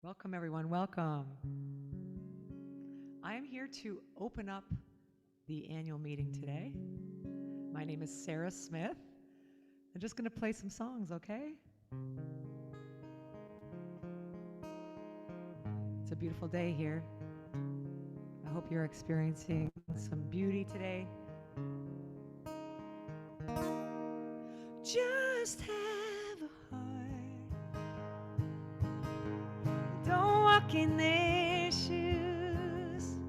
Welcome, everyone. Welcome. I am here to open up the annual meeting today. My name is Sarah Smith. I'm just going to play some songs, okay? It's a beautiful day here. I hope you're experiencing some beauty today. Just have a heart. Don't walk in their shoes.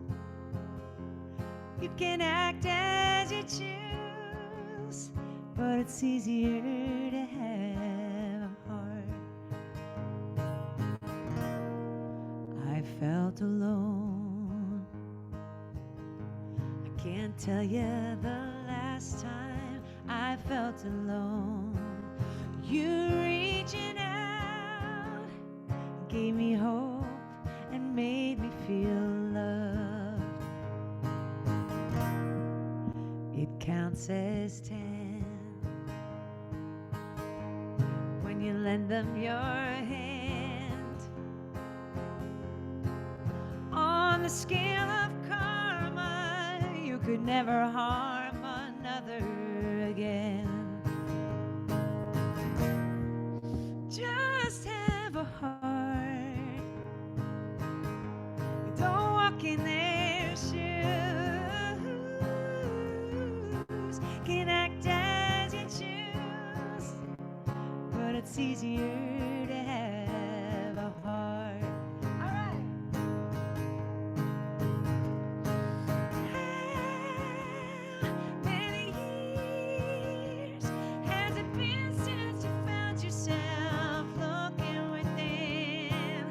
You can act as you choose, but it's easier to have a heart. I felt alone. I can't tell you the last time I felt alone. You reaching out gave me hope and made me feel loved. It counts as 10 when you lend them your hand. On the scale of karma, you could never harm another again. Just have a heart. Don't walk in their shoes. Can act as you choose, but it's easier to have a heart. All right. How many years has it been since you found yourself looking within?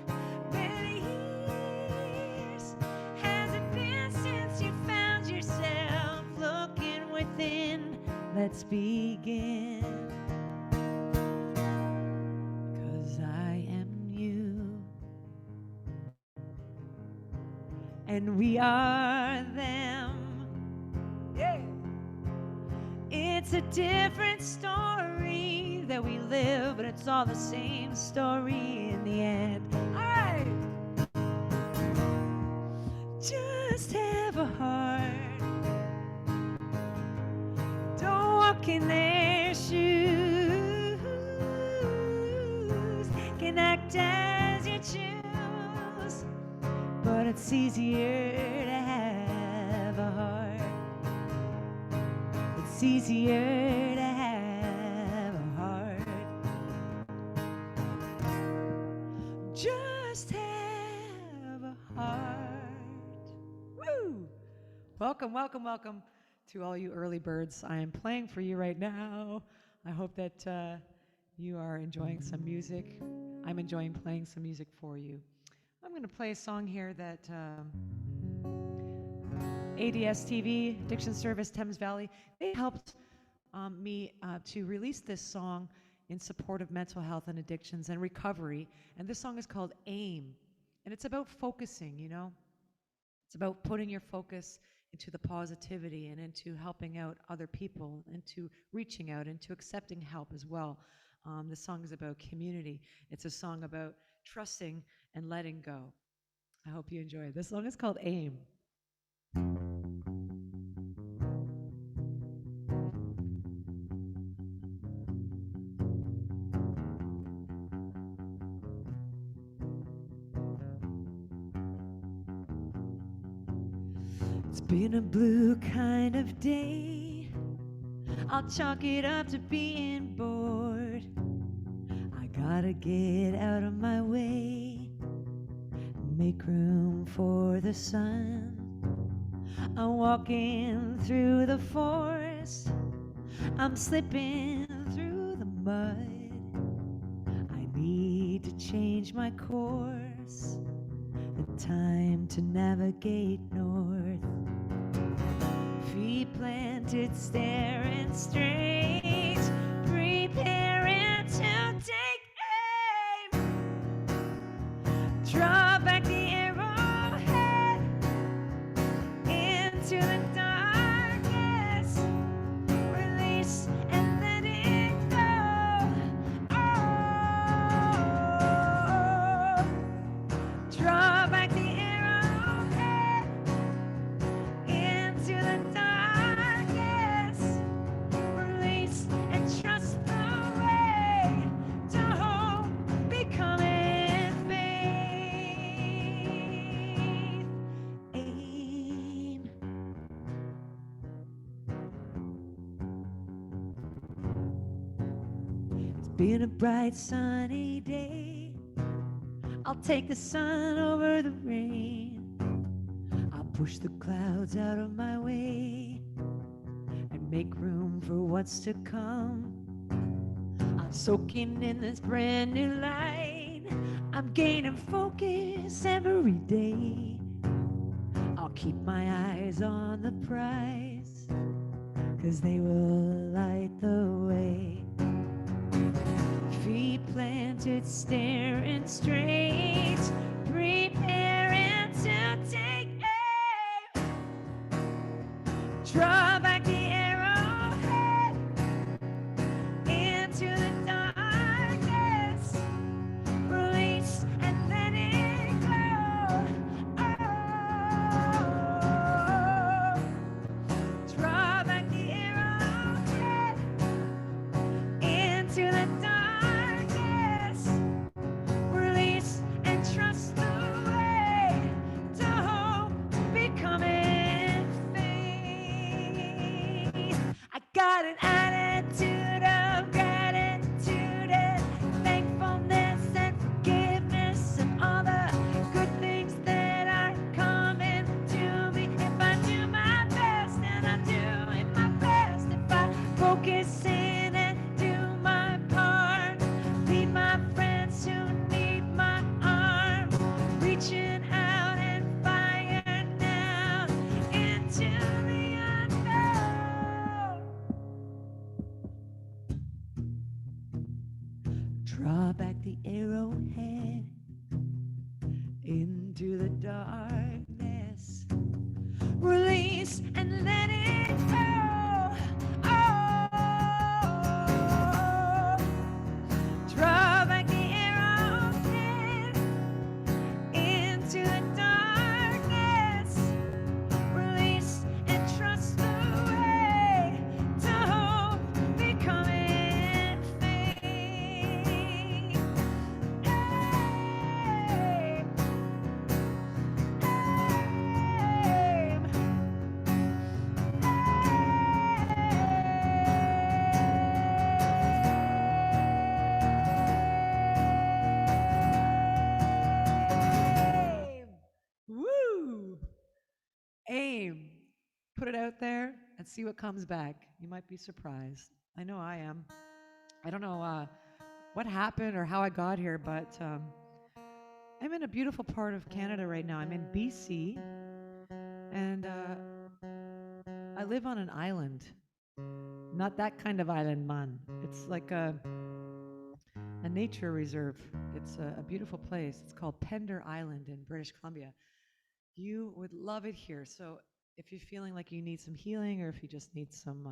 How many years has it been since you found yourself looking within? Let's begin. 'Cause I am you, and we are them. Yeah. It's a different story that we live, but it's all the same story in the end. All right. Just have a heart. Don't walk in their shoes. Can act as you choose, but it's easier to have a heart. It's easier to have a heart. Just have a heart. Woo! Welcome, welcome, welcome to all you early birds. I am playing for you right now. I hope that you are enjoying some music. I'm enjoying playing some music for you. I'm going to play a song here that ADSTV, Addiction Service Thames Valley, they helped me to release this song in support of mental health and addictions and recovery. And this song is called AIM. And it's about focusing, you know? It's about putting your focus into the positivity and into helping out other people, into reaching out, into accepting help as well. This song is about community. It's a song about trusting and letting go. I hope you enjoy it. This song is called AIM. It's been a blue kind of day. I'll chalk it up to being bored. I gotta get out of my way, make room for the sun. I'm walking through the forest, I'm slipping through the mud. I need to change my course, the time to navigate north. Feet planted, staring straight, preparing to take aim. Draw back the arrowhead into the darkness. Release and let it go. Oh. Being a bright sunny day, I'll take the sun over the rain. I'll push the clouds out of my way and make room for what's to come. I'm soaking in this brand new light. I'm gaining focus every day. I'll keep my eyes on the prize, 'cause they will light the way. Feet planted, staring straight, preparing to take aim. Draw back the arrowhead into the darkness. Release and let it go. Oh, draw back the arrowhead into the darkness. Release and trust the way to hope, becoming faith. I got an attitude of gratitude and thankfulness and forgiveness and all the good things that are coming to me. If I do my best, and I'm doing my best, if I focus in and do my part, lead my friends who need my arm, reaching out and fire now into the unknown. Draw back the arrowhead into the darkness. Release and let it go. Oh, draw back the arrowhead into the darkness. Release and trust the way to hope, becoming faith. Woo! Aim. Put it out there and see what comes back. You might be surprised. I know I am. I don't know what happened or how I got here, but I'm in a beautiful part of Canada right now. I'm in BC, and I live on an island. Not that kind of island, man. It's like a nature reserve. It's a beautiful place. It's called Pender Island in British Columbia. You would love it here. So if you're feeling like you need some healing, or if you just need some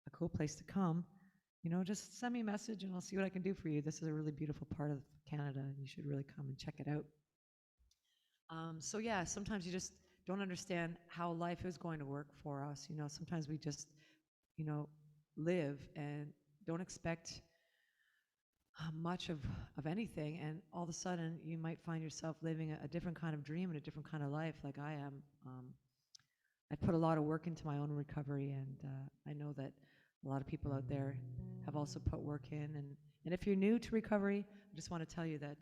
a cool place to come, just send me a message and I'll see what I can do for you. This is a really beautiful part of Canada, and you should really come and check it out. So yeah, sometimes you just don't understand how life is going to work for us. Sometimes we just, live and don't expect much of anything, and all of a sudden you might find yourself living a different kind of dream and a different kind of life, like I am. I put a lot of work into my own recovery, and I know that a lot of people out there have also put work in. And if you're new to recovery, I just want to tell you that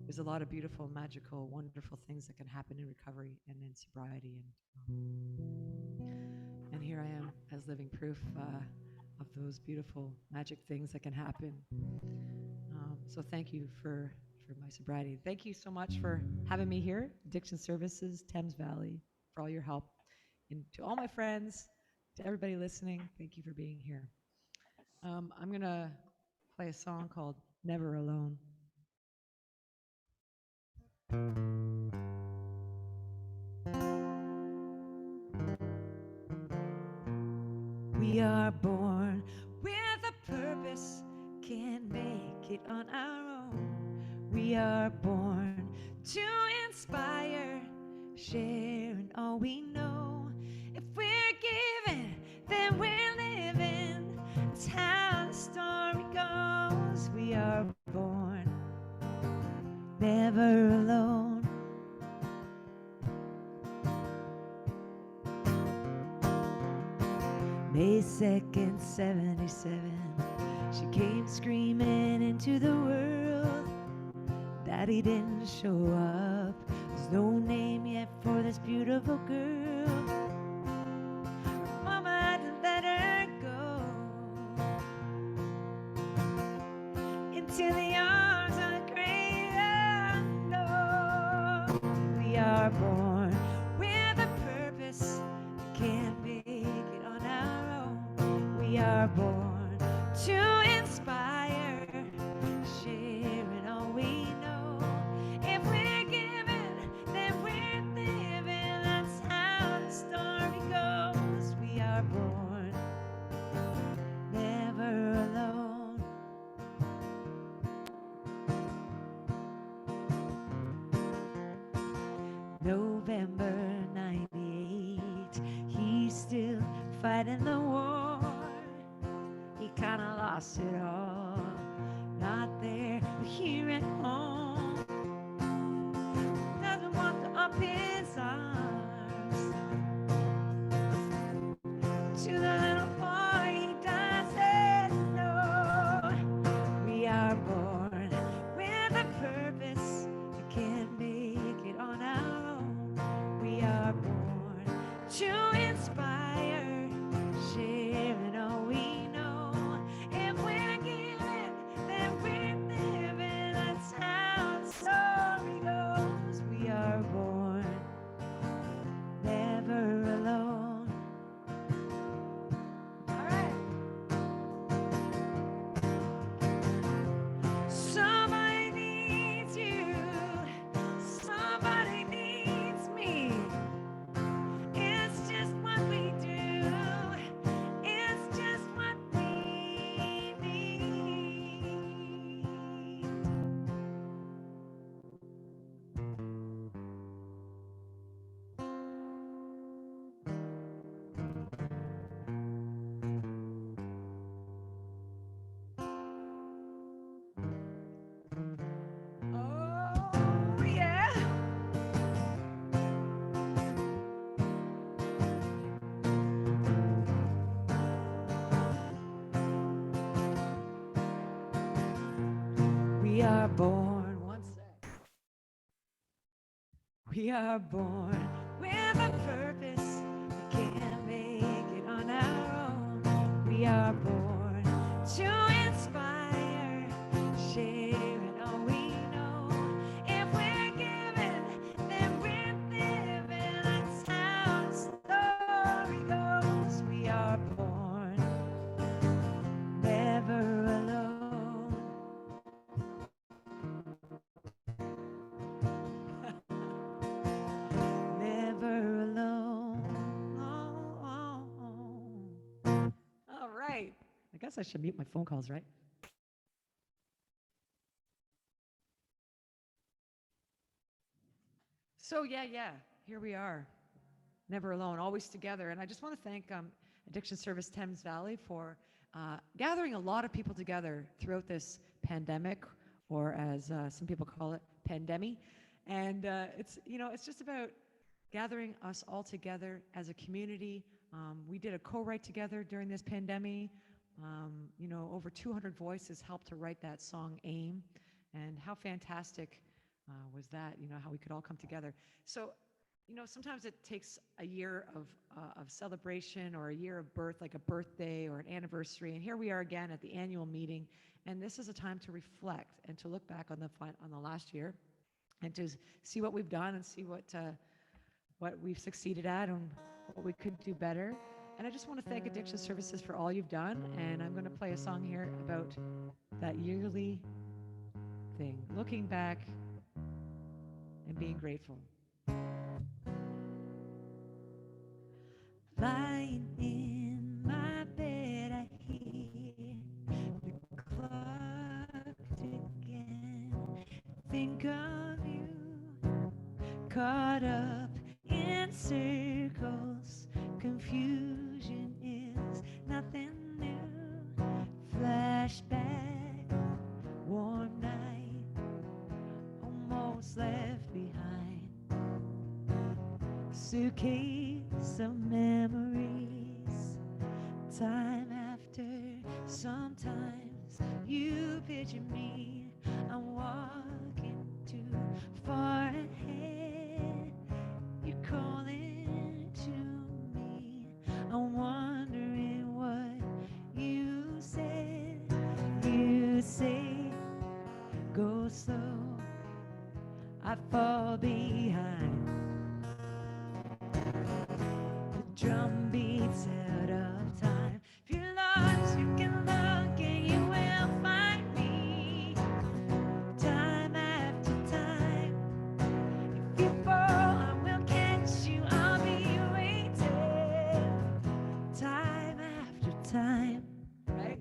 there's a lot of beautiful, magical, wonderful things that can happen in recovery and in sobriety. And here I am as living proof of those beautiful, magic things that can happen. So thank you for my sobriety. Thank you so much for having me here, Addiction Services, Thames Valley, for all your help. And to all my friends, to everybody listening, thank you for being here. I'm going to play a song called Never Alone. We are born with a purpose, can't make it on our own. We are born to inspire, sharing all we know. If we're given, then we're living. That's how the story goes. We are born never alone. May 2nd, 77, She came screaming into the world. Daddy didn't show up. There's no name yet for this beautiful girl. Mama had to let her go into the arms of the great unknown. We are born with a purpose. We can't make it on our own. We are born to inspire, sharing all we know. If we're given, then we're living. That's how the story goes. We are born never alone. November 98, he's still fighting the war. He kinda lost it all, not there, but here at home. Doesn't want to up his arms to the little boy he doesn't know. We are born with a purpose. We can't make it on our own. We are born to inspire, sharing all we know. If we're given, then we're living. That's how the story goes. We are born never alone. All right. Somebody needs you. Somebody needs me. It's just what we do. It's just what we need. Oh, yeah. We are born, one sec. We are born with a purpose. We can't make it on our own. We are born to inspire, sharing all we know. If we're given, then we're living. That's how the story goes. We are born never alone. Never alone. All right. I guess I should mute my phone calls, right? So yeah, here we are, never alone, always together. And I just want to thank Addiction Service Thames Valley for gathering a lot of people together throughout this pandemic, or as some people call it, pandemic. And it's just about gathering us all together as a community. We did a co-write together during this pandemic. Over 200 voices helped to write that song, AIM. And how fantastic was that, how we could all come together. So, sometimes it takes a year of celebration or a year of birth, like a birthday or an anniversary. And here we are again at the annual meeting. And this is a time to reflect and to look back on the last year and to see what we've done and see what we've succeeded at and what we could do better. And I just want to thank Addiction Services for all you've done. And I'm going to play a song here about that yearly thing, looking back and being grateful. Lying in my bed, I hear the clock tick again. Think of you, caught up in circles. Confusion is nothing new. Flashback, warm night, almost left behind. Suitcase of memories, time after sometimes You picture me, I'm walking too far ahead. You're calling to me, I'm wondering what you said. You say, go slow, I fall behind. The drum beats out of time. If you're lost, you can look and you will find me. Time after time. If you fall, I will catch you. I'll be waiting. Time after time. Right?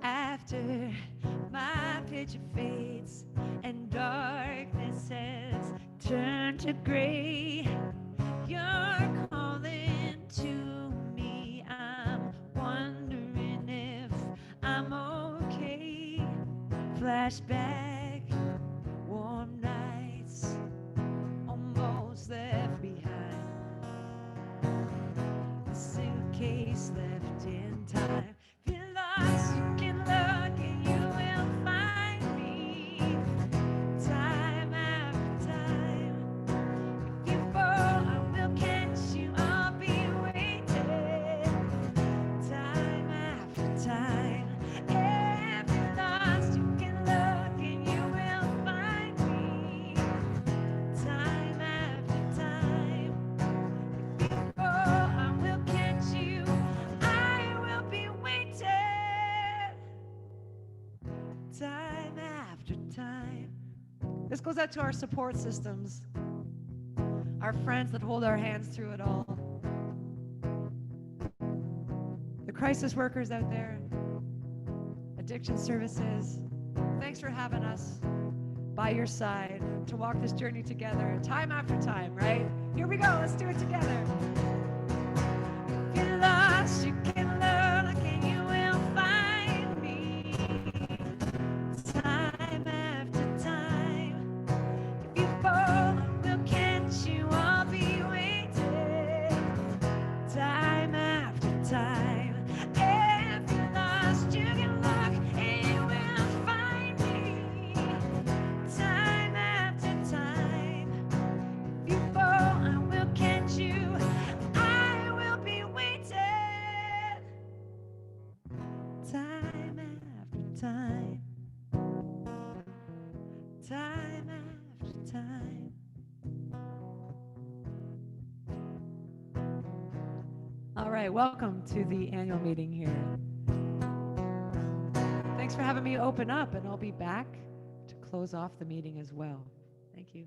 After my picture fades and darkness has turned to gray, you're calling to me. I'm wondering if I'm okay. Flashback, warm nights, almost left behind. The suitcase left in time. If you're lost, you can look and you will find me. Time after time. If you fall, I will catch you. I'll be waiting. Time after time. If you're lost, you can look and you will find me. Time after time. If you fall, I will catch you. I will be waiting. Time after time. This goes out to our support systems, our friends that hold our hands through it all, the crisis workers out there, addiction services. Thanks for having us by your side to walk this journey together, time after time, right? Here we go, let's do it together. If you're lost, you can look and you will find me. Time after time. If you fall, I will catch you. I'll be waiting. Time after time. If you're lost, you can look and you will find me. Time after time. If you fall, I will catch you. I will be waiting. Time after time. Time after time. All right, welcome to the annual meeting here. Thanks for having me open up, and I'll be back to close off the meeting as well. Thank you.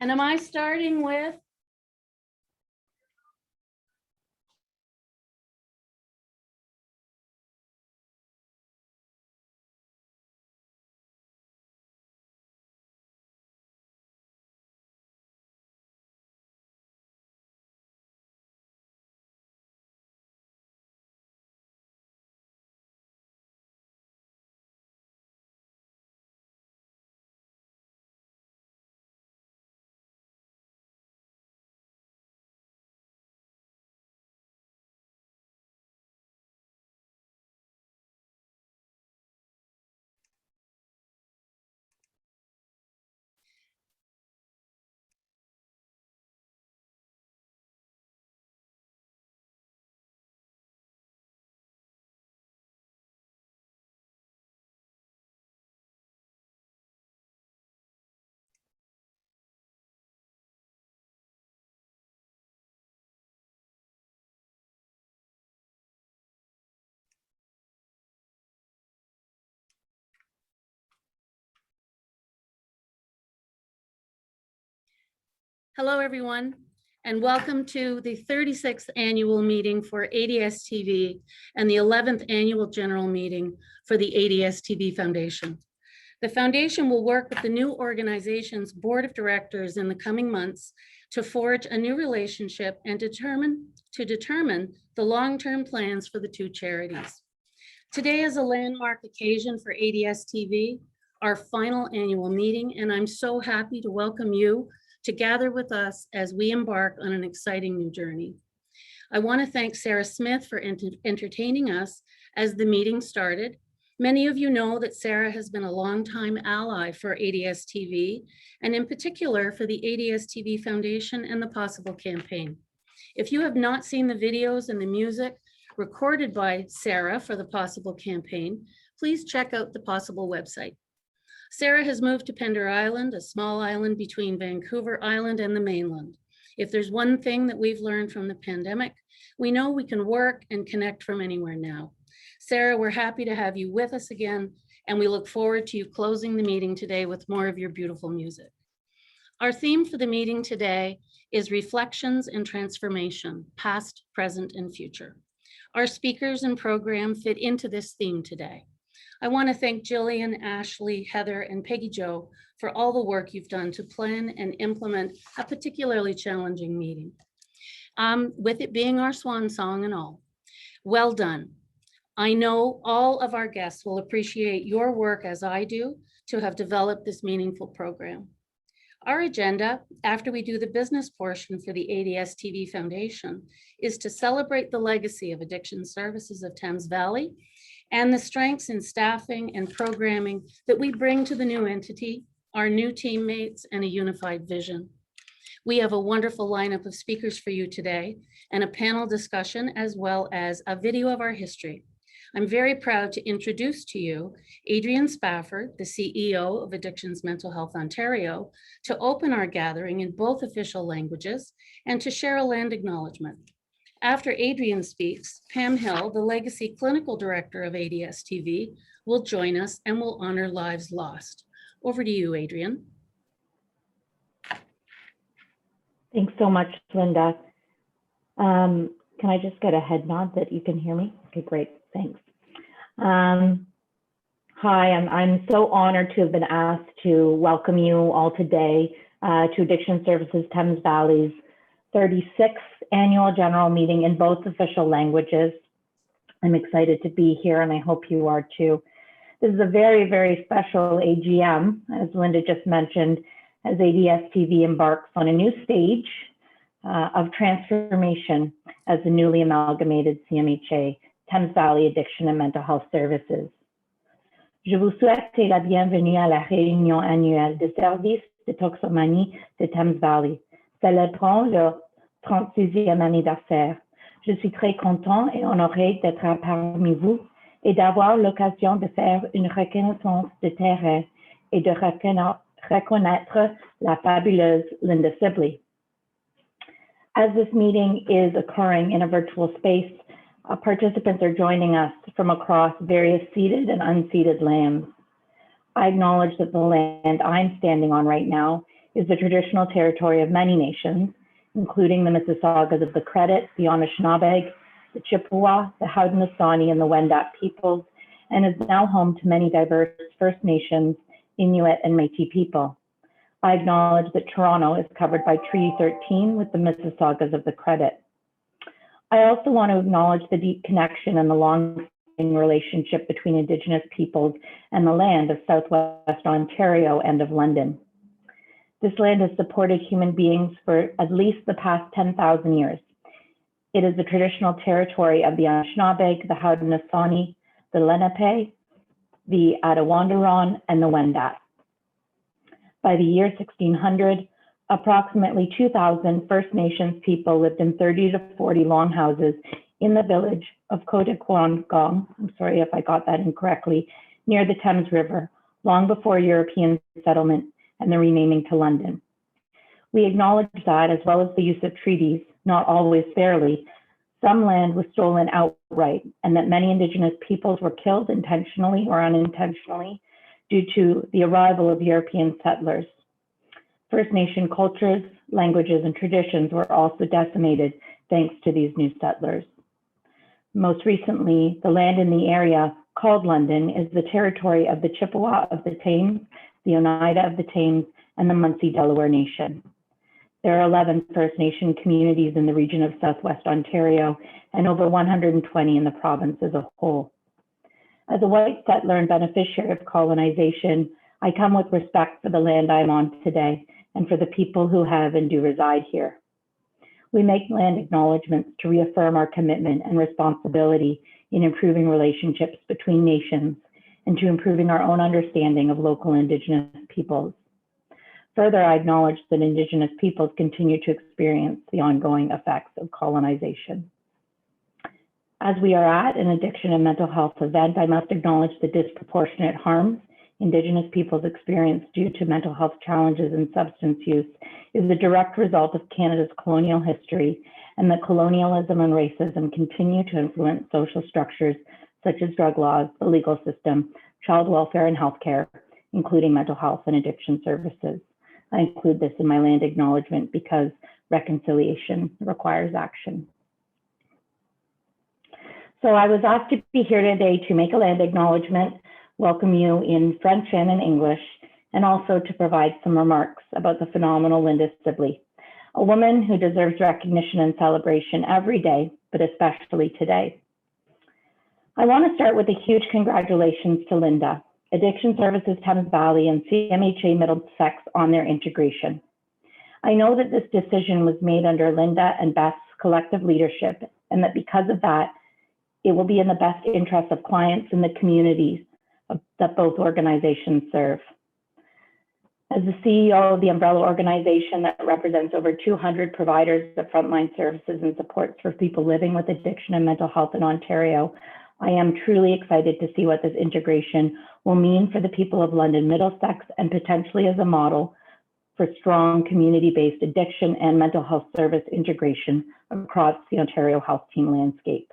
And am I starting with? Hello, everyone, and welcome to the 36th annual meeting for ADSTV and the 11th annual general meeting for the ADSTV Foundation. The foundation will work with the new organization's board of directors in the coming months to forge a new relationship and determine the long-term plans for the two charities. Today is a landmark occasion for ADSTV, our final annual meeting, and I'm so happy to welcome you to gather with us as we embark on an exciting new journey. I want to thank Sarah Smith for entertaining us as the meeting started. Many of you know that Sarah has been a longtime ally for ADSTV, and in particular for the ADSTV Foundation and the Possible campaign. If you have not seen the videos and the music recorded by Sarah for the Possible campaign, please check out the Possible website. Sarah has moved to Pender Island, a small island between Vancouver Island and the mainland. If there's one thing that we've learned from the pandemic, we know we can work and connect from anywhere now. Sarah, we're happy to have you with us again, and we look forward to you closing the meeting today with more of your beautiful music. Our theme for the meeting today is Reflections and Transformation, Past, Present, and Future. Our speakers and program fit into this theme today. I want to thank Jillian, Ashley, Heather, and Peggy Jo for all the work you've done to plan and implement a particularly challenging meeting, with it being our swan song and all. Well done. I know all of our guests will appreciate your work as I do to have developed this meaningful program. Our agenda, after we do the business portion for the ADSTV Foundation, is to celebrate the legacy of addiction services of Thames Valley and the strengths in staffing and programming that we bring to the new entity, our new teammates, and a unified vision. We have a wonderful lineup of speakers for you today and a panel discussion as well as a video of our history. I'm very proud to introduce to you Adrian Spafford, the CEO of Addictions Mental Health Ontario, to open our gathering in both official languages and to share a land acknowledgement. After Adrian speaks, Pam Hill, the Legacy Clinical Director of ADSTV, will join us and will honor lives lost. Over to you, Adrian. Thanks so much, Linda. Can I just get a head nod that you can hear me? Okay, great, thanks. Hi, I'm so honored to have been asked to welcome you all today to Addiction Services Thames Valley's 36th annual general meeting in both official languages. I'm excited to be here and I hope you are too. This is a very, very special AGM, as Linda just mentioned, as ADSTV embarks on a new stage of transformation as the newly amalgamated CMHA, Thames Valley Addiction and Mental Health Services. Je vous souhaite la bienvenue à la réunion annuelle des services de toxomanie de Thames Valley, célébrant leur 36e anniversaire. Je suis très content et honoré d'être parmi vous et d'avoir l'occasion de faire une reconnaissance de terrain et de reconnaître la fabuleuse Linda Sibley. As this meeting is occurring in a virtual space, participants are joining us from across various ceded and unceded lands. I acknowledge that the land I'm standing on right now is the traditional territory of many nations, including the Mississaugas of the Credit, the Anishinaabe, the Chippewa, the Haudenosaunee, and the Wendat peoples, and is now home to many diverse First Nations, Inuit, and Métis people. I acknowledge that Toronto is covered by Treaty 13 with the Mississaugas of the Credit. I also want to acknowledge the deep connection and the long-standing relationship between Indigenous peoples and the land of Southwest Ontario and of London. This land has supported human beings for at least the past 10,000 years. It is the traditional territory of the Anishinaabe, the Haudenosaunee, the Lenape, the Attawandaron, and the Wendat. By the year 1600, approximately 2,000 First Nations people lived in 30 to 40 longhouses in the village of Codequongong, I'm sorry if I got that incorrectly, near the Thames River, long before European settlement and the renaming to London. We acknowledge that, as well as the use of treaties, not always fairly, some land was stolen outright, and that many Indigenous peoples were killed intentionally or unintentionally due to the arrival of European settlers. First Nation cultures, languages, and traditions were also decimated thanks to these new settlers. Most recently, the land in the area called London is the territory of the Chippewa of the Thames, the Oneida of the Thames, and the Munsee Delaware Nation. There are 11 First Nation communities in the region of Southwest Ontario and over 120 in the province as a whole. As a white settler and beneficiary of colonization, I come with respect for the land I'm on today and for the people who have and do reside here. We make land acknowledgements to reaffirm our commitment and responsibility in improving relationships between nations and to improving our own understanding of local Indigenous peoples. Further, I acknowledge that Indigenous peoples continue to experience the ongoing effects of colonization. As we are at an addiction and mental health event, I must acknowledge the disproportionate harms Indigenous peoples experience due to mental health challenges and substance use is a direct result of Canada's colonial history, and that colonialism and racism continue to influence social structures such as drug laws, the legal system, child welfare, and healthcare, including mental health and addiction services. I include this in my land acknowledgement because reconciliation requires action. So I was asked to be here today to make a land acknowledgement, welcome you in French and in English, and also to provide some remarks about the phenomenal Linda Sibley, a woman who deserves recognition and celebration every day, but especially today. I want to start with a huge congratulations to Linda, Addiction Services Thames Valley, and CMHA Middlesex on their integration. I know that this decision was made under Linda and Beth's collective leadership, and that because of that, it will be in the best interest of clients and the communities that both organizations serve. As the CEO of the umbrella organization that represents over 200 providers of frontline services and supports for people living with addiction and mental health in Ontario, I am truly excited to see what this integration will mean for the people of London Middlesex and potentially as a model for strong community-based addiction and mental health service integration across the Ontario Health Team landscape.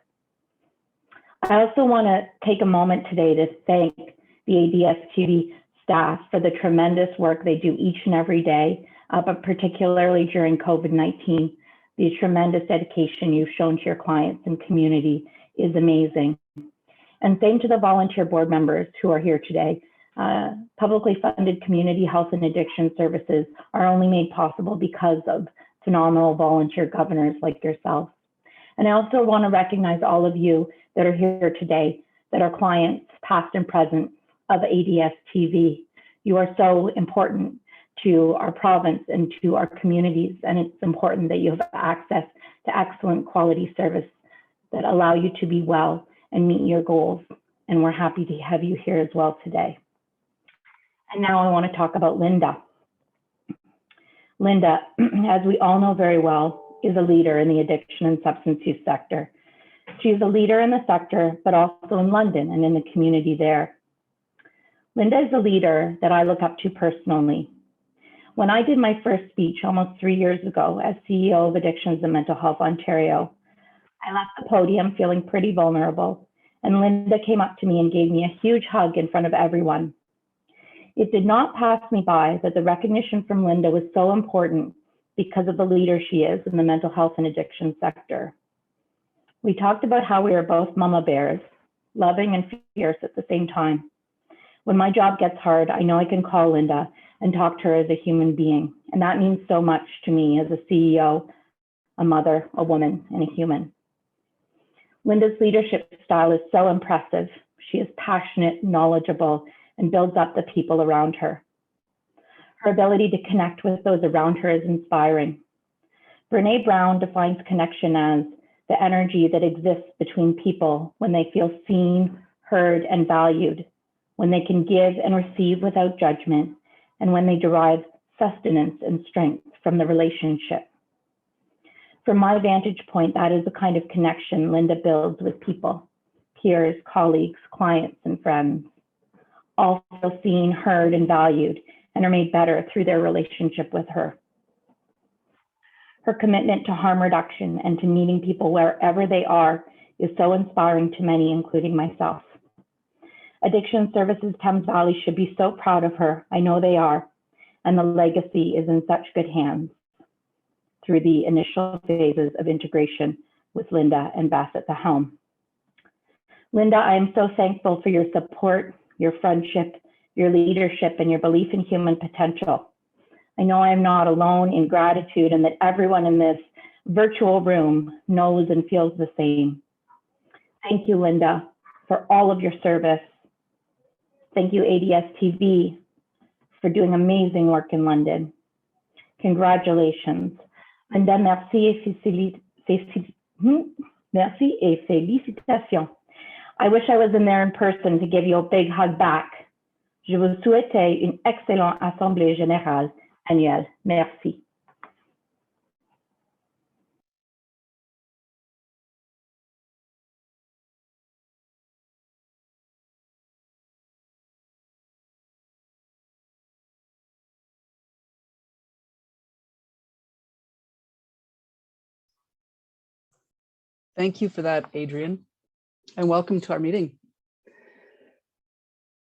I also want to take a moment today to thank the ADSTV staff for the tremendous work they do each and every day, but particularly during COVID-19. The tremendous dedication you've shown to your clients and community is amazing. And same to the volunteer board members who are here today. Publicly funded community health and addiction services are only made possible because of phenomenal volunteer governors like yourself. And I also want to recognize all of you that are here today that are clients, past and present, of ADSTV. You are so important to our province and to our communities, and it's important that you have access to excellent quality service that allow you to be well and meet your goals. And we're happy to have you here as well today. And now I want to talk about Linda. Linda, as we all know very well, is a leader in the addiction and substance use sector. She's a leader in the sector, but also in London and in the community there. Linda is a leader that I look up to personally. When I did my first speech almost 3 years ago as CEO of Addictions and Mental Health Ontario, I left the podium feeling pretty vulnerable, and Linda came up to me and gave me a huge hug in front of everyone. It did not pass me by that the recognition from Linda was so important because of the leader she is in the mental health and addiction sector. We talked about how we are both mama bears, loving and fierce at the same time. When my job gets hard, I know I can call Linda and talk to her as a human being. And that means so much to me as a CEO, a mother, a woman, and a human. Linda's leadership style is so impressive. She is passionate, knowledgeable, and builds up the people around her. Her ability to connect with those around her is inspiring. Brene Brown defines connection as the energy that exists between people when they feel seen, heard, and valued, when they can give and receive without judgment, and when they derive sustenance and strength from the relationship. From my vantage point, that is the kind of connection Linda builds with people, peers, colleagues, clients, and friends, all feel seen, heard, and valued, and are made better through their relationship with her. Her commitment to harm reduction and to meeting people wherever they are is so inspiring to many, including myself. Addiction Services Thames Valley should be so proud of her. I know they are, and the legacy is in such good hands through the initial phases of integration with Linda and Beth at the helm. Linda, I am so thankful for your support, your friendship, your leadership, and your belief in human potential. I know I am not alone in gratitude and that everyone in this virtual room knows and feels the same. Thank you, Linda, for all of your service. Thank you, ADSTV, for doing amazing work in London. Congratulations. Linda, merci et félicitations. I wish I was in there in person to give you a big hug back. Je vous souhaite une excellente assemblée générale annuelle. Merci. Thank you for that, Adrian, and welcome to our meeting.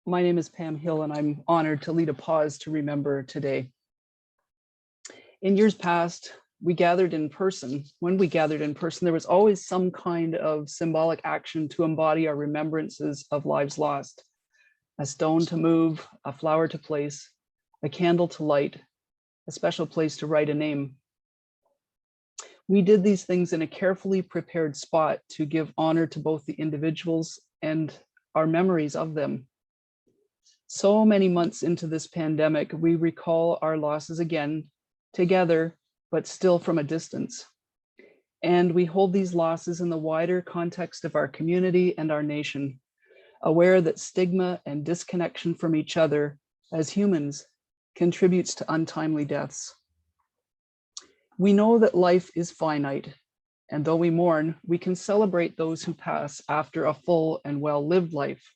My name is Pam Hill, and I'm honored to lead a pause to remember today. In years past, we gathered in person. When we gathered in person, there was always some kind of symbolic action to embody our remembrances of lives lost. A stone to move, a flower to place, a candle to light, a special place to write a name. We did these things in a carefully prepared spot to give honor to both the individuals and our memories of them. So many months into this pandemic, we recall our losses again, together, but still from a distance. And we hold these losses in the wider context of our community and our nation, aware that stigma and disconnection from each other as humans contributes to untimely deaths. We know that life is finite, and though we mourn, we can celebrate those who pass after a full and well-lived life.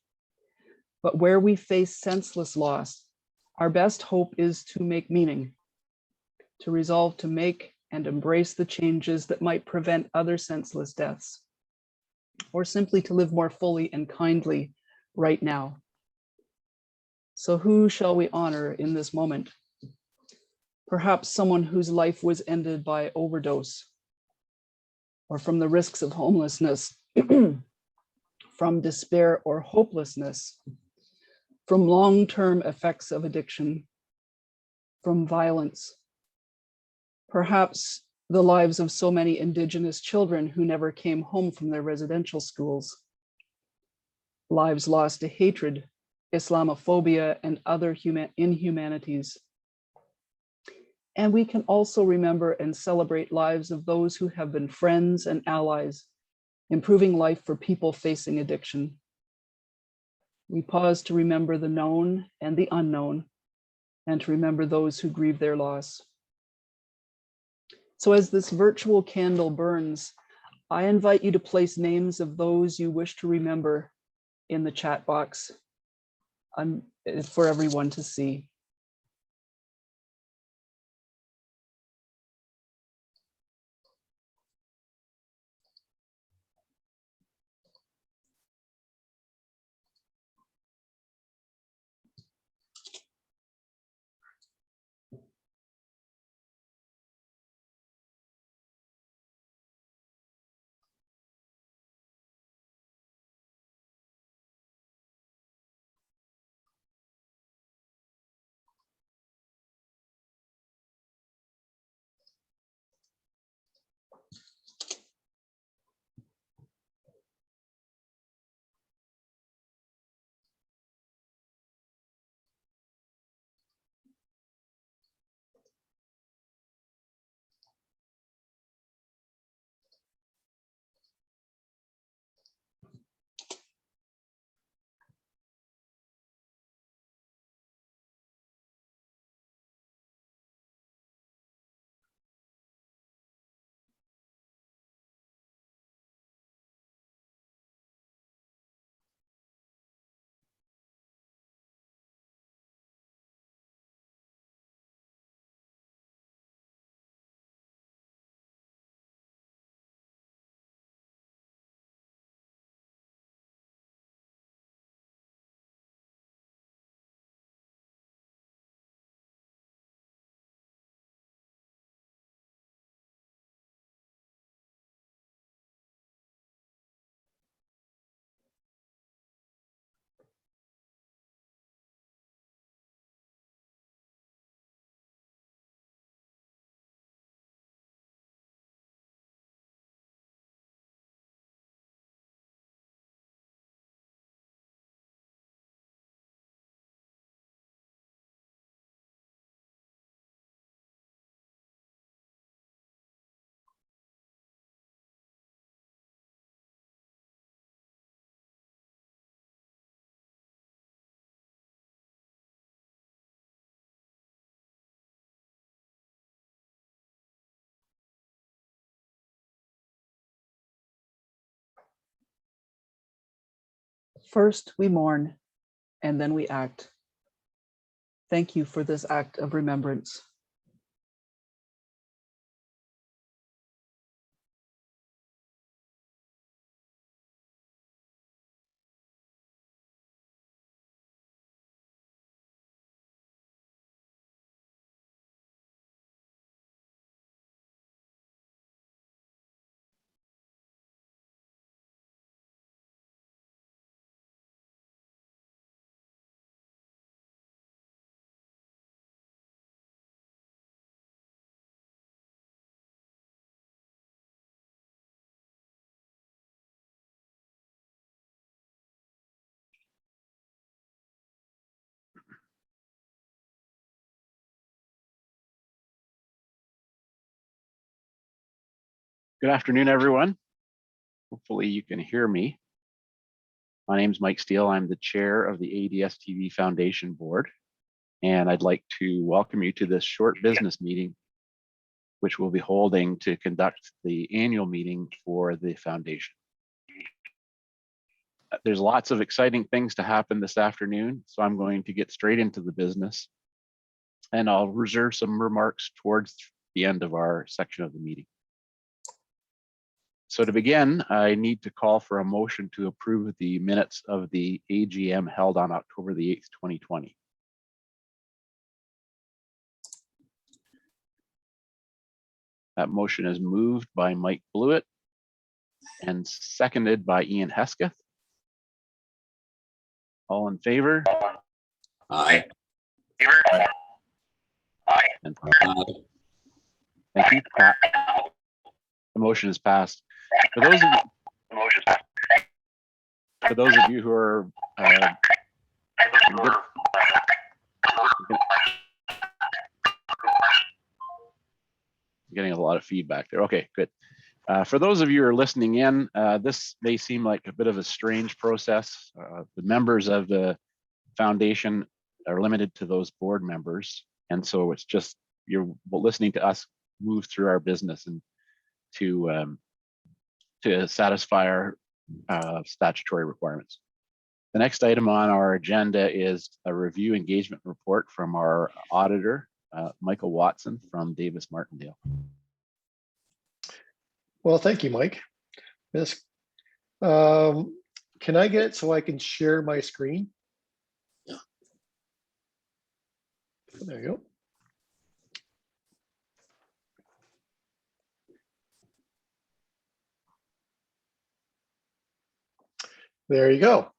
But where we face senseless loss, our best hope is to make meaning, to resolve to make and embrace the changes that might prevent other senseless deaths, or simply to live more fully and kindly right now. So who shall we honor in this moment? Perhaps someone whose life was ended by overdose, or from the risks of homelessness, from despair or hopelessness, from long-term effects of addiction, from violence. Perhaps the lives of so many Indigenous children who never came home from their residential schools. Lives lost to hatred, Islamophobia, and other inhumanities. And we can also remember and celebrate lives of those who have been friends and allies, improving life for people facing addiction. We pause to remember the known and the unknown, and to remember those who grieve their loss. So as this virtual candle burns, I invite you to place names of those you wish to remember in the chat box for everyone to see. First, we mourn, and then we act. Thank you for this act of remembrance. Good afternoon, everyone. Hopefully you can hear me. My name is Mike Steele. I'm the chair of the ADSTV Foundation Board, and I'd like to welcome you to this short business meeting, which we'll be holding to conduct the annual meeting for the foundation. There's lots of exciting things to happen this afternoon, so I'm going to get straight into the business, and I'll reserve some remarks towards the end of our section of the meeting. So to begin, I need to call for a motion to approve the minutes of the AGM held on October the 8th, 2020. That motion is moved by Mike Blewett and seconded by Ian Hesketh. All in favor? Aye. And thank you, Pat. The motion is passed. For those of you who are getting a lot of feedback there. Okay, good. For those of you who are listening in, this may seem like a bit of a strange process. The members of the foundation are limited to those board members, and so it's just you're listening to us move through our business and to satisfy our statutory requirements. The next item on our agenda is a review engagement report from our auditor, Michael Watson from Davis Martindale. Well, thank you, Mike. Yes. Can I get it so I can share my screen? Yeah. There you go. There you go.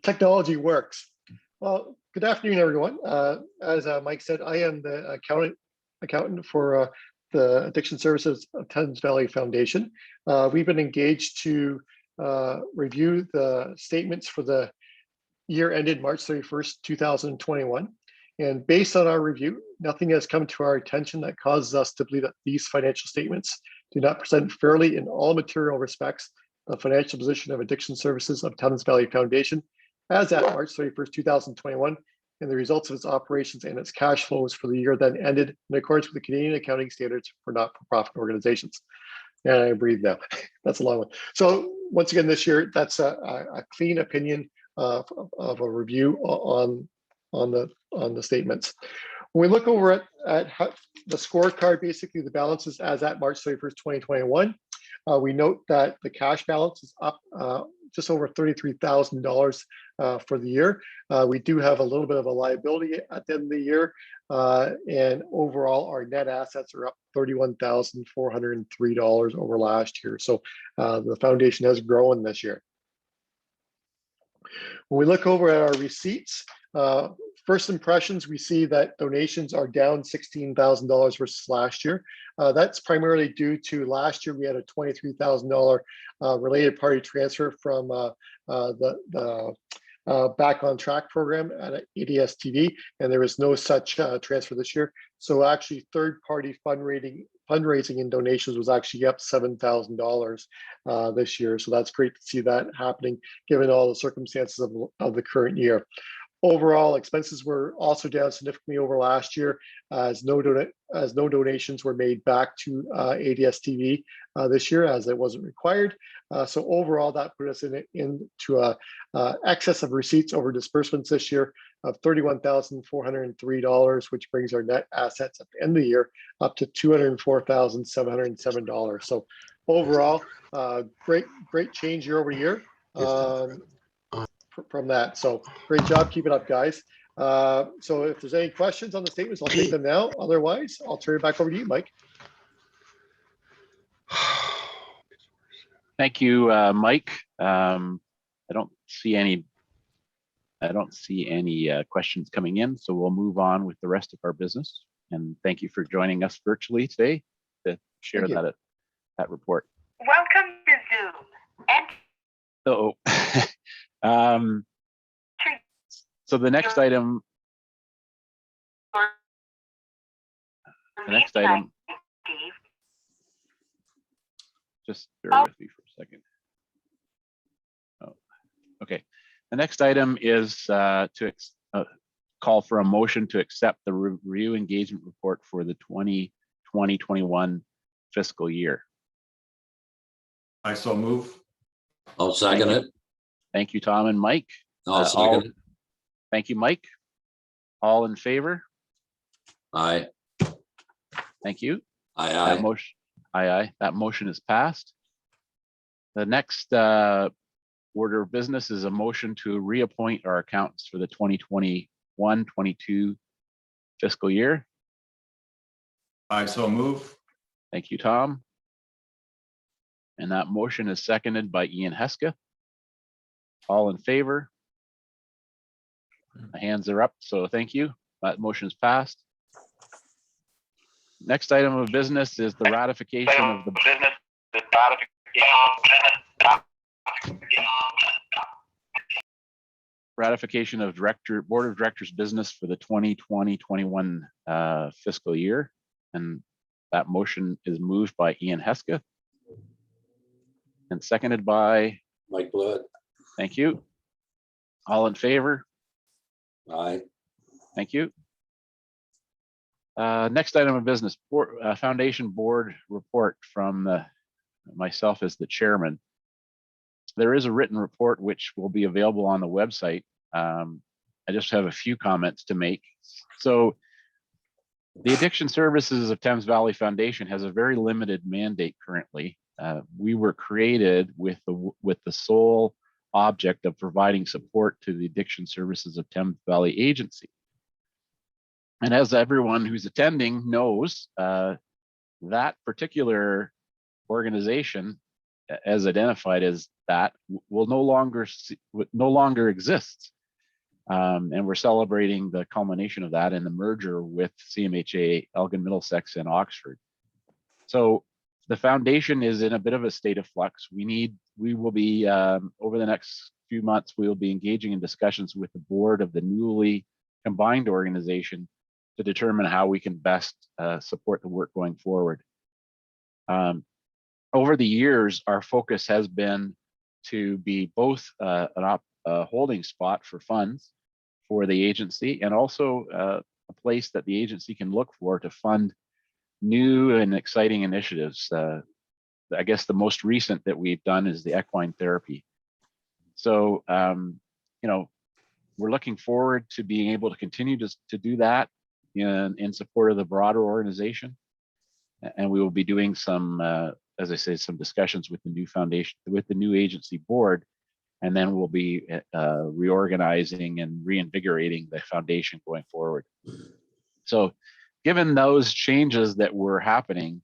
Technology works. Well, good afternoon, everyone. As Mike said, I am the accountant for the Addiction Services of Thames Valley Foundation. We've been engaged to review the statements for the year ended March 31st, 2021. And based on our review, nothing has come to our attention that causes us to believe that these financial statements do not present fairly in all material respects the financial position of Addiction Services of Thames Valley Foundation as at March 31st, 2021, and the results of its operations and its cash flows for the year then ended in accordance with the Canadian accounting standards for not-for-profit organizations. And I breathe now. That's a long one. So once again, this year, that's a clean opinion of a review on the statements. When we look over at how the scorecard, basically the balances as at March 31st, 2021, we note that the cash balance is up just over $33,000 for the year. We do have a little bit of a liability at the end of the year, and overall our net assets are up $31,403 over last year. So the foundation has grown this year. When we look over at our receipts, first impressions, we see that donations are down $16,000 versus last year. That's primarily due to last year we had a $23,000 related party transfer from the Back on Track program at ADSTV, and there was no such transfer this year. So actually third-party fundraising and donations was actually up $7,000 this year. So that's great to see that happening given all the circumstances of the current year. Overall expenses were also down significantly over last year, as no donations were made back to ADSTV this year, as it wasn't required. So overall, that put us into a excess of receipts over disbursements this year of $31,403, which brings our net assets at the end of the year up to $204,707. So overall, great change year over year. From that. So great job. Keep it up, guys. So if there's any questions on the statements, I'll take them now. Otherwise, I'll turn it back over to you, Mike. Thank you, Mike. I don't see any questions coming in, so we'll move on with the rest of our business. And thank you for joining us virtually today to share that report. Welcome to Zoom. So the next item, just bear with me for a second. Oh, okay. The next item is to call for a motion to accept the review engagement report for the 2020-21 fiscal year. I so move. I'll second it. Thank you, Tom and Mike. I'll second it. Thank you, Mike. All in favor? Aye. Thank you. Aye, That aye. motion, aye. That motion is passed. The next order of business is a motion to reappoint our accountants for the 2021-22 fiscal year. I so move. Thank you, Tom. And that motion is seconded by Ian Heska. All in favor? The hands are up, so thank you. That motion is passed. Next item of business is the ratification of the Board of Directors business for the 2020-21 fiscal year. And that motion is moved by Ian Heska and seconded by Mike Blood. Thank you. All in favor? Aye. Thank you. Next item of business, Foundation Board report from myself as the chairman. There is a written report which will be available on the website. I just have a few comments to make. So the Addiction Services of Thames Valley Foundation has a very limited mandate currently. We were created with the sole object of providing support to the Addiction Services of Thames Valley Agency. And as everyone who's attending knows, that particular organization, as identified as that, will no longer exist. And we're celebrating the culmination of that in the merger with CMHA, Elgin, Middlesex, and Oxford. So the foundation is in a bit of a state of flux. We will be, over the next few months, we will be engaging in discussions with the board of the newly combined organization to determine how we can best support the work going forward. Over the years, our focus has been to be both a holding spot for funds for the agency and also a place that the agency can look for to fund new and exciting initiatives. I guess the most recent that we've done is the equine therapy. So, we're looking forward to being able to continue to do that in support of the broader organization. And we will be doing some, as I say, some discussions with the new foundation, with the new agency board, and then we'll be reorganizing and reinvigorating the foundation going forward. So given those changes that were happening,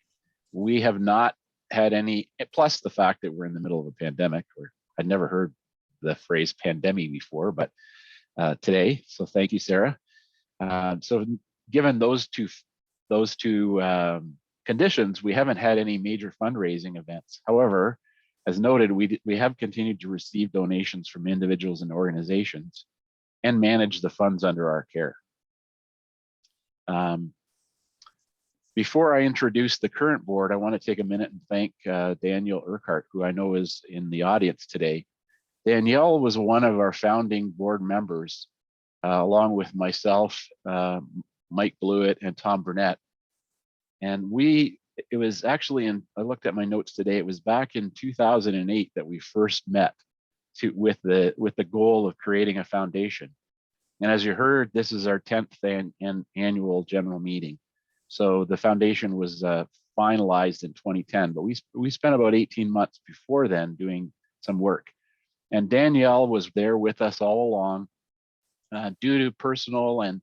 we have not had any, plus the fact that we're in the middle of a pandemic, or I'd never heard the phrase pandemic before, but today, so thank you, Sarah. So given those two conditions, we haven't had any major fundraising events. However, as noted, we have continued to receive donations from individuals and organizations and manage the funds under our care. Before I introduce the current board, I want to take a minute and thank Danielle Urquhart, who I know is in the audience today. Danielle was one of our founding board members along with myself, Mike Blewett, and Tom Burnett. And it was actually I looked at my notes today, it was back in 2008 that we first met with the goal of creating a foundation. And as you heard, this is our 10th annual general meeting. So the foundation was finalized in 2010, but we spent about 18 months before then doing some work. And Danielle was there with us all along. Due to personal and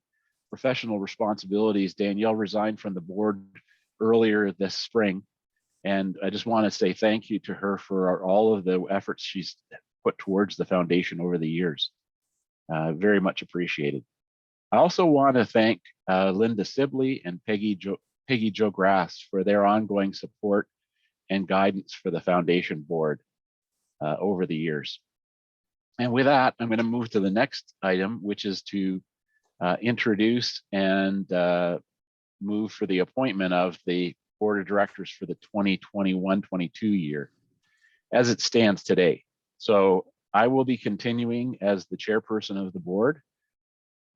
professional responsibilities, Danielle resigned from the board earlier this spring. And I just want to say thank you to her for all of the efforts she's put towards the foundation over the years. Very much appreciated. I also want to thank Linda Sibley and Peggy Jo Grass for their ongoing support and guidance for the foundation board over the years. And with that, I'm going to move to the next item, which is to introduce and move for the appointment of the board of directors for the 2021-22 year as it stands today. So I will be continuing as the chairperson of the board.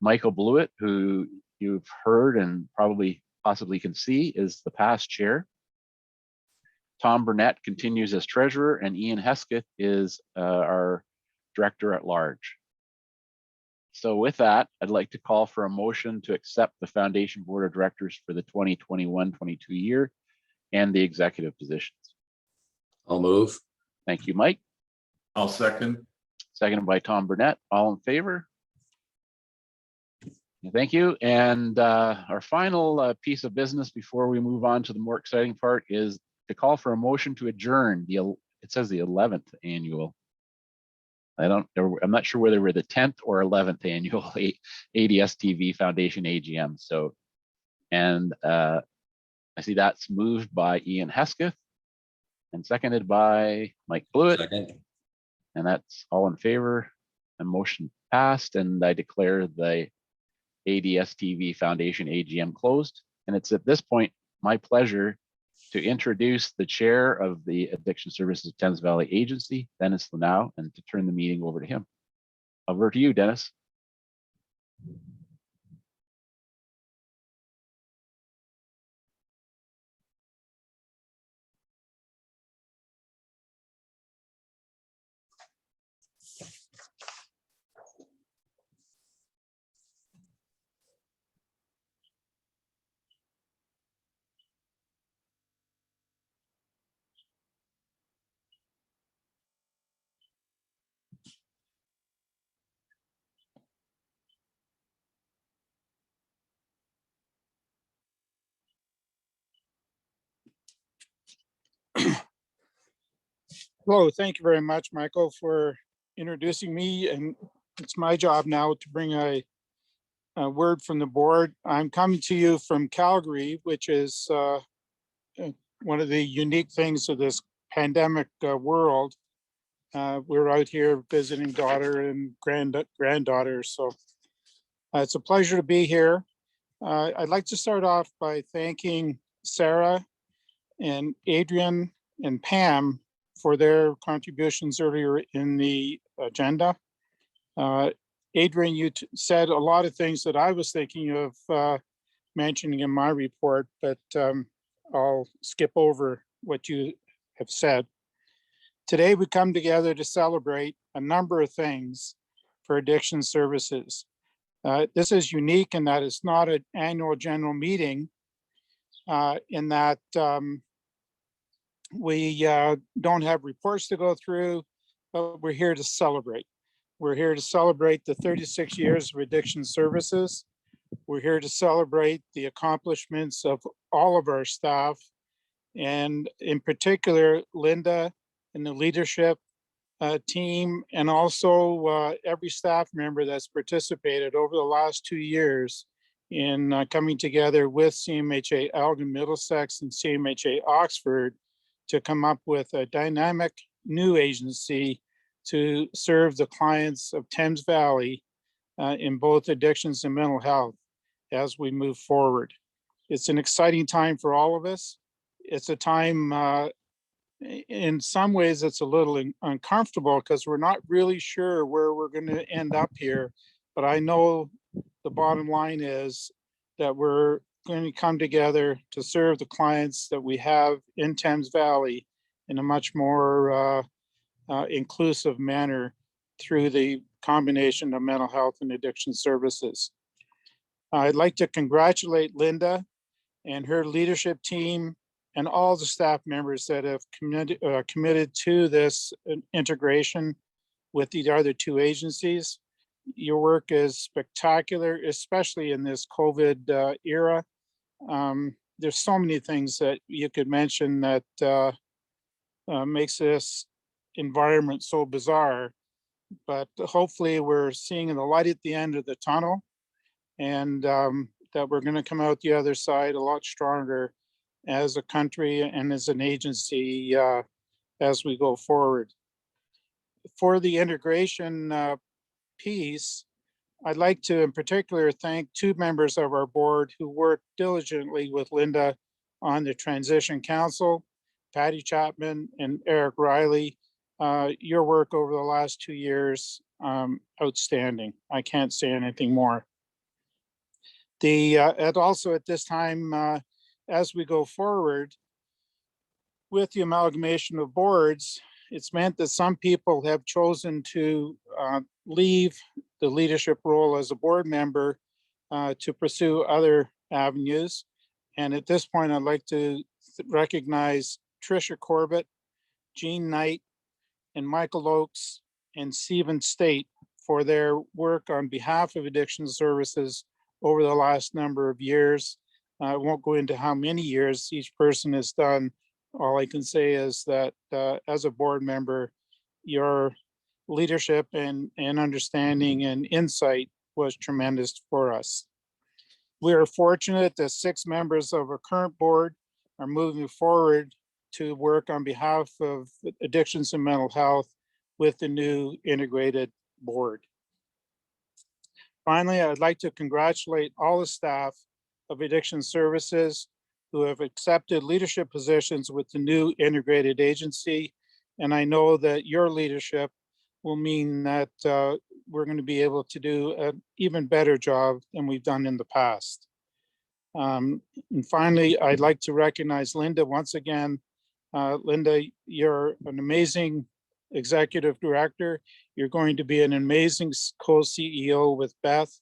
Michael Blewett, who you've heard and probably possibly can see, is the past chair. Tom Burnett continues as treasurer, and Ian Hesketh is our director at large. So with that, I'd like to call for a motion to accept the foundation board of directors for the 2021-22 year and the executive positions. I'll move. Thank you, Mike. I'll second. Seconded by Tom Burnett. All in favor? Thank you. And our final piece of business before we move on to the more exciting part is to call for a motion to adjourn it says the 11th annual. I'm not sure whether we're the 10th or 11th annual ADSTV Foundation AGM. So, and I see that's moved by Ian Hesketh and seconded by Mike Blewett. Second. And that's all in favor. And motion passed, and I declare the ADSTV Foundation AGM closed. And it's at this point my pleasure to introduce the chair of the Addiction Services Thames Valley Agency, Dennis Lanau, and to turn the meeting over to him. Over to you, Dennis. Hello, thank you very much, Michael, for introducing me. And it's my job now to bring a word from the board. I'm coming to you from Calgary, which is one of the unique things of this pandemic world. We're out here visiting daughter and granddaughter. So it's a pleasure to be here. I'd like to start off by thanking Sarah and Adrian and Pam for their contributions earlier in the agenda. Adrian, you said a lot of things that I was thinking of mentioning in my report, but I'll skip over what you have said. Today, we come together to celebrate a number of things for addiction services. This is unique in that it's not an annual general meeting, in that we don't have reports to go through, but we're here to celebrate. We're here to celebrate the 36 years of addiction services. We're here to celebrate the accomplishments of all of our staff, and in particular, Linda and the leadership team, and also every staff member that's participated over the last 2 years in coming together with CMHA Elgin Middlesex and CMHA Oxford to come up with a dynamic new agency to serve the clients of Thames Valley in both addictions and mental health as we move forward. It's an exciting time for all of us. It's a time, in some ways, it's a little uncomfortable because we're not really sure where we're going to end up here. But I know the bottom line is that we're going to come together to serve the clients that we have in Thames Valley in a much more inclusive manner through the combination of mental health and addiction services. I'd like to congratulate Linda and her leadership team and all the staff members that have committed to this integration with the other two agencies. Your work is spectacular, especially in this COVID era. There's so many things that you could mention that makes this environment so bizarre, but hopefully we're seeing the light at the end of the tunnel, and that we're going to come out the other side a lot stronger as a country and as an agency as we go forward. For the integration piece, I'd like to in particular thank two members of our board who worked diligently with Linda on the Transition Council, Patty Chapman and Eric Riley. Your work over the last 2 years, outstanding. I can't say anything more. And also at this time, as we go forward with the amalgamation of boards, it's meant that some people have chosen to leave the leadership role as a board member to pursue other avenues. And at this point, I'd like to recognize Tricia Corbett, Jean Knight, and Michael Oakes and Stephen State for their work on behalf of Addiction Services over the last number of years. I won't go into how many years each person has done. All I can say is that as a board member, your leadership and understanding and insight was tremendous for us. We are fortunate that 6 members of our current board are moving forward to work on behalf of addictions and mental health with the new integrated board. Finally, I'd like to congratulate all the staff of Addiction Services who have accepted leadership positions with the new integrated agency. And I know that your leadership will mean that we're going to be able to do an even better job than we've done in the past. And finally, I'd like to recognize Linda once again. Linda, you're an amazing executive director. You're going to be an amazing co-CEO with Beth.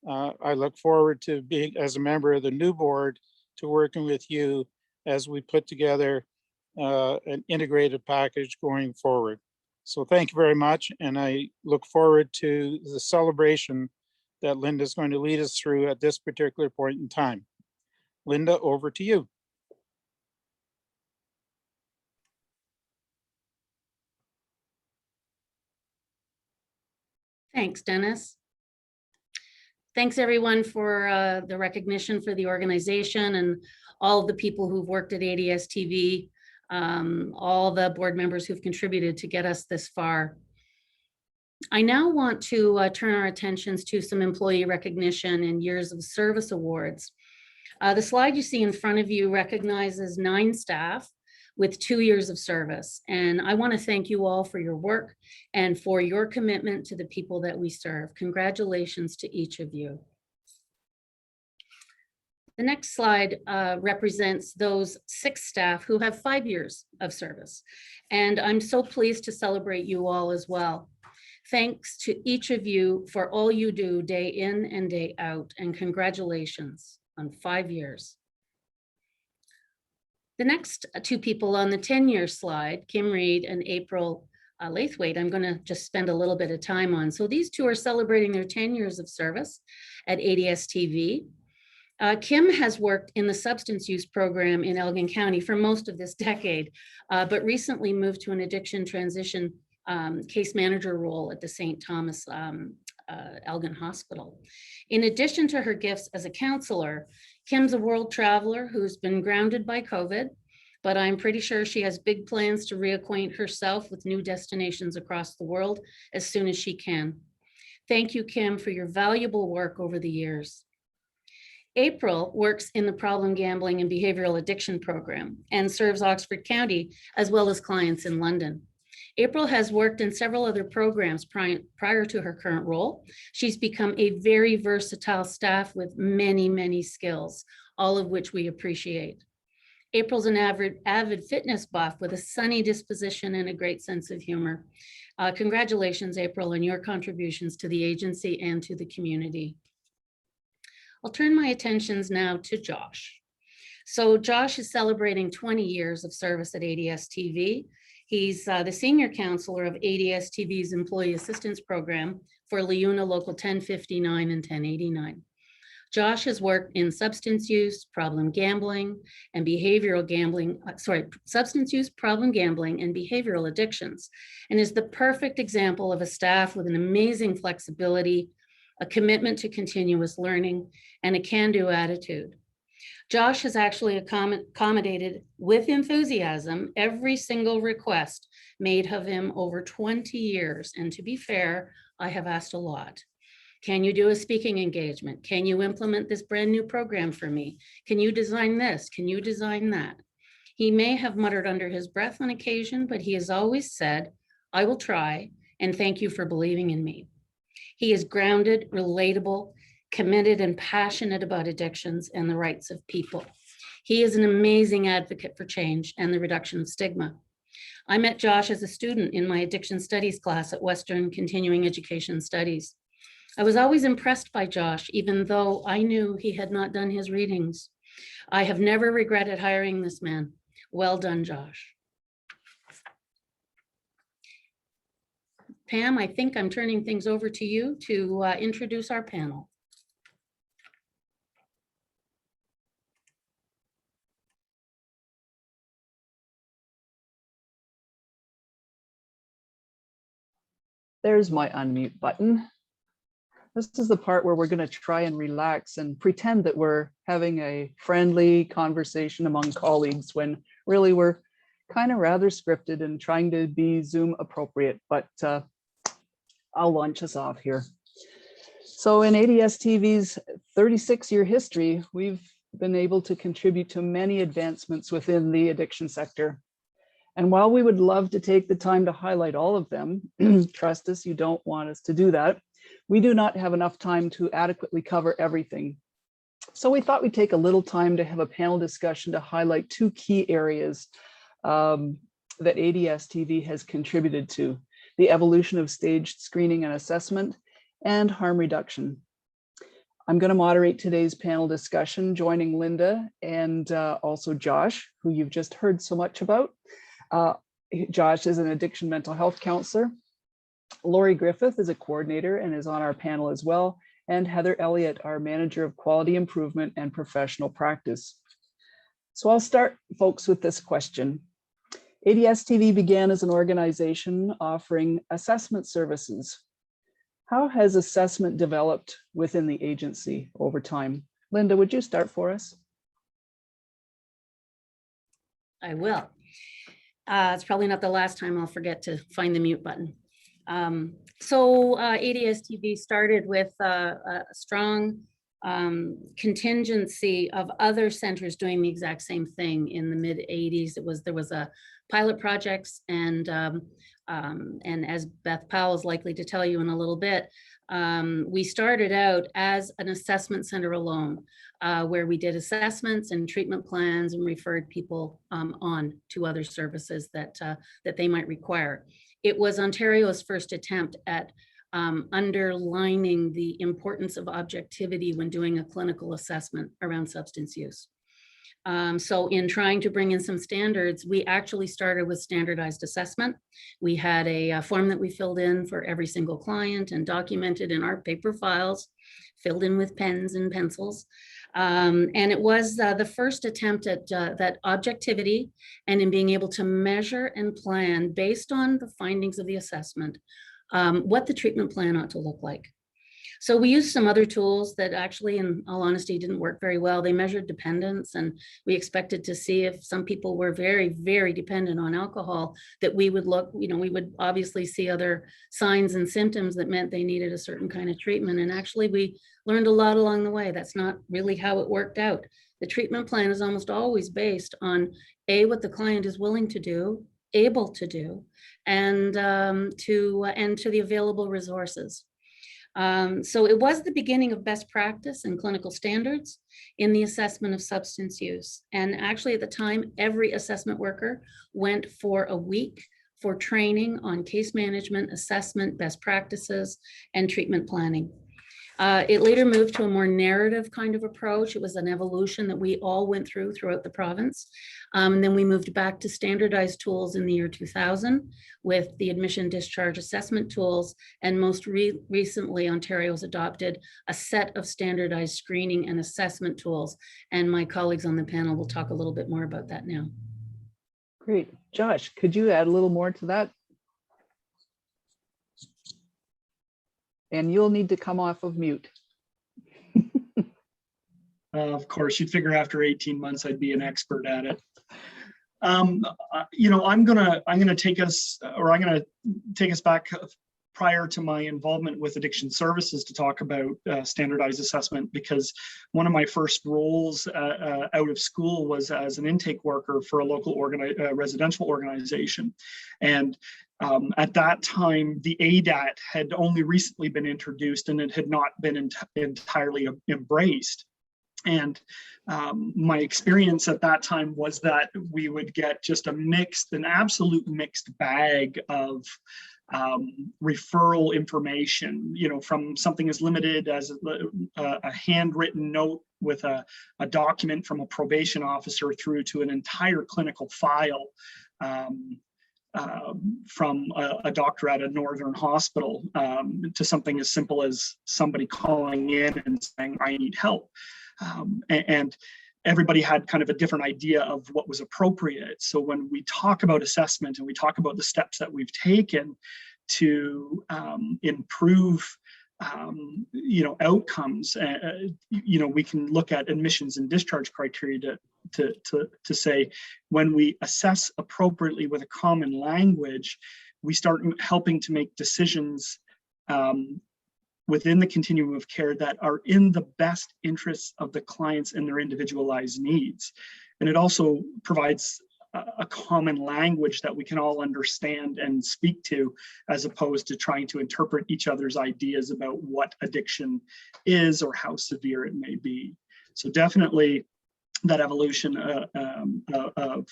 I look forward to being, as a member of the new board, to working with you as we put together an integrated package going forward. So thank you very much. And I look forward to the celebration that Linda's going to lead us through at this particular point in time. Linda, over to you. Thanks, Dennis. Thanks everyone for the recognition for the organization and all of the people who've worked at ADSTV, all the board members who've contributed to get us this far. I now want to turn our attentions to some employee recognition and years of service awards. The slide you see in front of you recognizes 9 staff with 2 years of service. And I want to thank you all for your work and for your commitment to the people that we serve. Congratulations to each of you. The next slide represents those 6 staff who have 5 years of service. And I'm so pleased to celebrate you all as well. Thanks to each of you for all you do day in and day out, and congratulations on 5 years. The next 2 people on the 10-year slide, Kim Reed and April Lathwaite, I'm going to just spend a little bit of time on. So these 2 are celebrating their 10 years of service at ADSTV. Kim has worked in the substance use program in Elgin County for most of this decade, but recently moved to an addiction transition case manager role at the St. Thomas Elgin Hospital. In addition to her gifts as a counselor, Kim's a world traveler who's been grounded by COVID, but I'm pretty sure she has big plans to reacquaint herself with new destinations across the world as soon as she can. Thank you, Kim, for your valuable work over the years. April works in the problem gambling and behavioral addiction program and serves Oxford County as well as clients in London. April has worked in several other programs prior to her current role. She's become a very versatile staff with many, many skills, all of which we appreciate. April's an avid fitness buff with a sunny disposition and a great sense of humor. Congratulations, April, on your contributions to the agency and to the community. I'll turn my attentions now to Josh. So Josh is celebrating 20 years of service at ADSTV. He's the senior counselor of ADSTV's Employee Assistance Program for LiUNA Local 1059 and 1089. Josh has worked in substance use, problem gambling, and behavioral gambling, substance use, problem gambling, and behavioral addictions, and is the perfect example of a staff with an amazing flexibility, a commitment to continuous learning, and a can-do attitude. Josh has actually accommodated with enthusiasm every single request made of him over 20 years. And to be fair, I have asked a lot. Can you do a speaking engagement? Can you implement this brand new program for me? Can you design this? Can you design that? He may have muttered under his breath on occasion, but he has always said, I will try, and thank you for believing in me. He is grounded, relatable, committed, and passionate about addictions and the rights of people. He is an amazing advocate for change and the reduction of stigma. I met Josh as a student in my addiction studies class at Western Continuing Education Studies. I was always impressed by Josh, even though I knew he had not done his readings. I have never regretted hiring this man. Well done, Josh. Pam, I think I'm turning things over to you to introduce our panel. There's my unmute button. This is the part where we're going to try and relax and pretend that we're having a friendly conversation among colleagues when really we're kind of rather scripted and trying to be Zoom appropriate, but I'll launch us off here. So in ADSTV's 36-year history, we've been able to contribute to many advancements within the addiction sector. And while we would love to take the time to highlight all of them, trust us, you don't want us to do that. We do not have enough time to adequately cover everything. So we thought we'd take a little time to have a panel discussion to highlight two key areas that ADSTV has contributed to: the evolution of staged screening and assessment and harm reduction. I'm going to moderate today's panel discussion, joining Linda and also Josh, who you've just heard so much about. Josh is an addiction mental health counselor. Lori Griffith is a coordinator and is on our panel as well. And Heather Elliott, our manager of quality improvement and professional practice. So I'll start, folks, with this question. ADSTV began as an organization offering assessment services. How has assessment developed within the agency over time? Linda, would you start for us? I will. It's probably not the last time I'll forget to find the mute button. So ADSTV started with a strong contingency of other centers doing the exact same thing in the mid 80s. There was a pilot projects, and as Beth Powell is likely to tell you in a little bit, we started out as an assessment center alone, where we did assessments and treatment plans and referred people on to other services that they might require. It was Ontario's first attempt at underlining the importance of objectivity when doing a clinical assessment around substance use. So in trying to bring in some standards, we actually started with standardized assessment. We had a form that we filled in for every single client and documented in our paper files, filled in with pens and pencils. And it was the first attempt at that objectivity and in being able to measure and plan based on the findings of the assessment, what the treatment plan ought to look like. So we used some other tools that actually, in all honesty, didn't work very well. They measured dependence, and we expected to see if some people were very, very dependent on alcohol, that we would look, we would obviously see other signs and symptoms that meant they needed a certain kind of treatment. And actually, we learned a lot along the way. That's not really how it worked out. The treatment plan is almost always based on A, what the client is willing to do, able to do, and to the available resources. So it was the beginning of best practice and clinical standards in the assessment of substance use. And actually at the time, every assessment worker went for a week for training on case management, assessment, best practices, and treatment planning. It later moved to a more narrative kind of approach. It was an evolution that we all went through throughout the province. And then we moved back to standardized tools in the year 2000 with the admission discharge assessment tools. And most recently, Ontario has adopted a set of standardized screening and assessment tools. And my colleagues on the panel will talk a little bit more about that now. Great. Josh, could you add a little more to that? And you'll need to come off of mute. Of course, you'd figure after 18 months I'd be an expert at it. You know, I'm gonna take us back prior to my involvement with addiction services to talk about standardized assessment, because one of my first roles out of school was as an intake worker for a local residential organization. And at that time, the ADAT had only recently been introduced and it had not been entirely embraced. And my experience at that time was that we would get just an absolute mixed bag of referral information, you know, from something as limited as a handwritten note with a document from a probation officer through to an entire clinical file from a doctor at a northern hospital, to something as simple as somebody calling in and saying, I need help. And everybody had kind of a different idea of what was appropriate. So when we talk about assessment and we talk about the steps that we've taken to improve you know, outcomes, you know, we can look at admissions and discharge criteria to say, when we assess appropriately with a common language, we start helping to make decisions within the continuum of care that are in the best interests of the clients and their individualized needs. And it also provides a common language that we can all understand and speak to, as opposed to trying to interpret each other's ideas about what addiction is or how severe it may be. So definitely that evolution of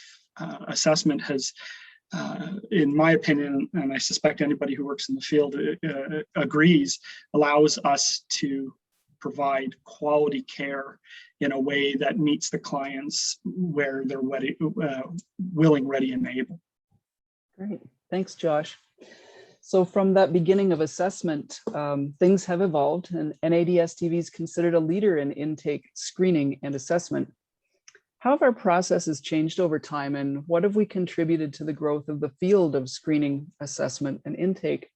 assessment has, in my opinion, and I suspect anybody who works in the field agrees, allows us to provide quality care in a way that meets the clients where they're willing, ready, and able. Great, thanks, Josh. So from that beginning of assessment, things have evolved, and ADSTV is considered a leader in intake, screening, and assessment. How have our processes changed over time, and what have we contributed to the growth of the field of screening, assessment, and intake?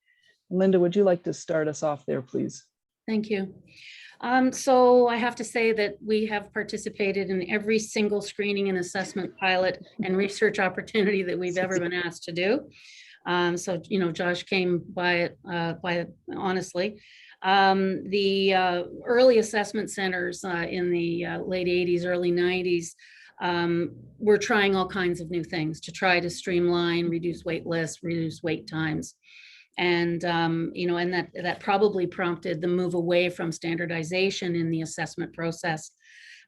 Linda, would you like to start us off there, please? Thank you. So I have to say that we have participated in every single screening and assessment pilot and research opportunity that we've ever been asked to do. So, you know, Josh came by it honestly. The early assessment centers in the late 80s, early 90s, were trying all kinds of new things to try to streamline, reduce wait lists, reduce wait times. And, you know, and that probably prompted the move away from standardization in the assessment process.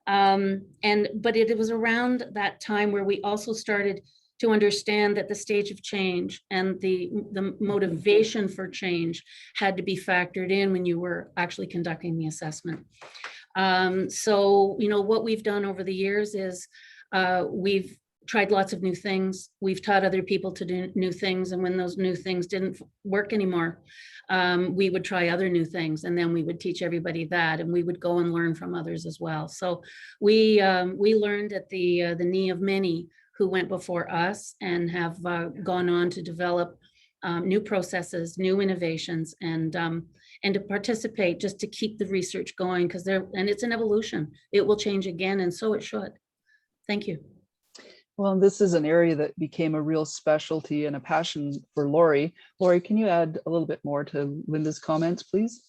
But it was around that time where we also started to understand that the stage of change and the motivation for change had to be factored in when you were actually conducting the assessment. So, you know, what we've done over the years is we've tried lots of new things. We've taught other people to do new things. And when those new things didn't work anymore, we would try other new things, and then we would teach everybody that, and we would go and learn from others as well. So we learned at the knee of many who went before us and have gone on to develop new processes, new innovations, and to participate just to keep the research going, because it's an evolution. It will change again, and so it should. Thank you. Well, this is an area that became a real specialty and a passion for Lori. Lori, can you add a little bit more to Linda's comments, please?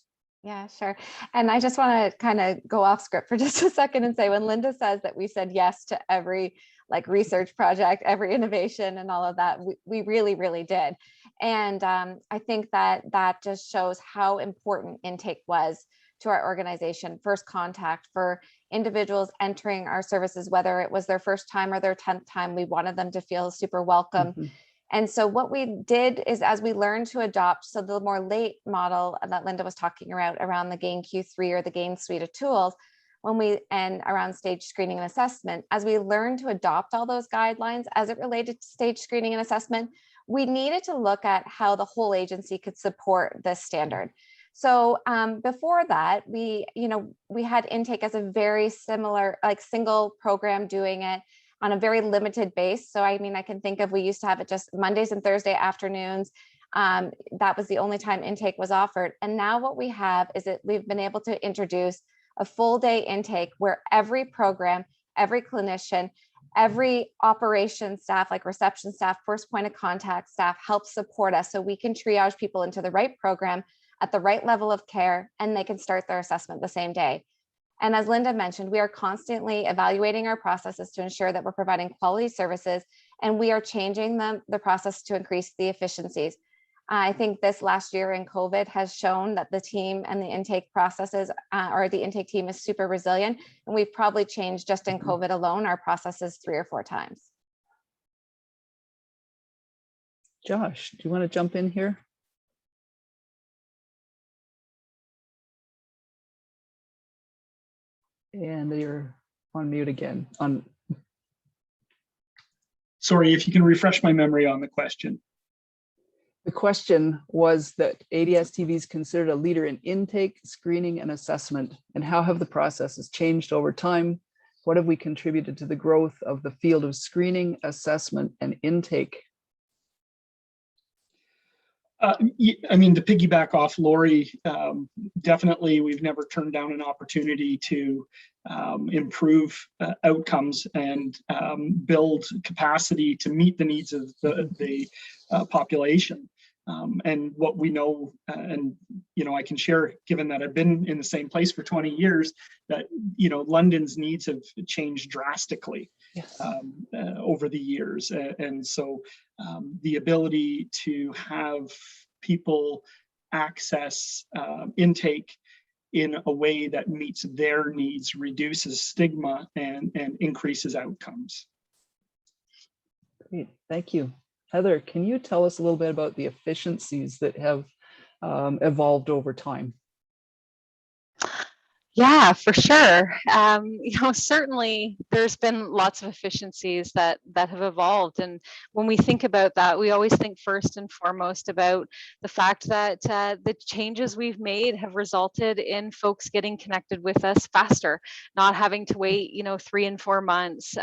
Yeah, sure. And I just want to kind of go off script for just a second and say, when Linda says that we said yes to every like research project, every innovation and all of that. We really, really did. And I think that just shows how important intake was to our organization. First contact for individuals entering our services, whether it was their first time or their 10th time, we wanted them to feel super welcome. Mhm. And so what we did is, as we learned to adopt, so the more late model that Linda was talking about around the GAIN Q3 or the GAIN suite of tools, and around stage screening and assessment, as we learned to adopt all those guidelines as it related to stage screening and assessment, we needed to look at how the whole agency could support this standard. So before that, we had intake as a very similar, like single program doing it on a very limited base. So I mean, I can think of, we used to have it just Mondays and Thursday afternoons. That was the only time intake was offered. And now what we have is that we've been able to introduce a full day intake where every program, every clinician, every operations staff, like reception staff, first point of contact staff, helps support us so we can triage people into the right program at the right level of care, and they can start their assessment the same day. And as Linda mentioned, we are constantly evaluating our processes to ensure that we're providing quality services, and we are changing the process to increase the efficiencies. I think this last year in COVID has shown that the team and the intake processes or the intake team is super resilient. And we've probably changed just in COVID alone, our processes 3 or 4 times. Josh, do you want to jump in here? And you're on mute again. Sorry, if you can refresh my memory on the question. The question was that ADSTV is considered a leader in intake, screening, and assessment, and how have the processes changed over time? What have we contributed to the growth of the field of screening, assessment, and intake? I mean, to piggyback off Lori, definitely we've never turned down an opportunity to improve outcomes and build capacity to meet the needs of the population. And what we know, and I can share, given that I've been in the same place for 20 years, that London's needs have changed drastically. Yes. Over the years, and so the ability to have people access intake in a way that meets their needs reduces stigma and increases outcomes. Great, thank you. Heather, can you tell us a little bit about the efficiencies that have evolved over time? Yeah, for sure. Certainly there's been lots of efficiencies that have evolved. And when we think about that, we always think first and foremost about the fact that the changes we've made have resulted in folks getting connected with us faster, not having to wait, 3 and 4 months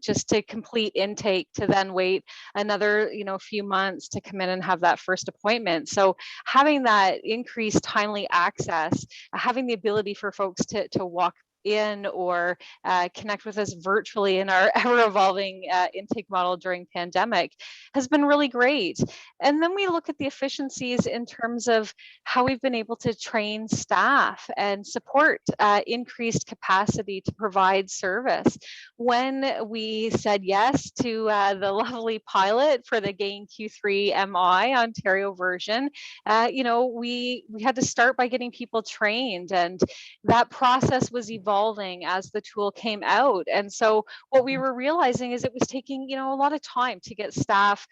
just to complete intake, to then wait another, few months to come in and have that first appointment. So having that increased timely access, having the ability for folks to walk in or connect with us virtually in our ever-evolving intake model during pandemic has been really great. And then we look at the efficiencies in terms of how we've been able to train staff and support increased capacity to provide service. When we said yes to the lovely pilot for the GAIN Q3 MI Ontario version, we had to start by getting people trained, and that process was evolving as the tool came out. And so what we were realizing is it was taking, a lot of time to get staff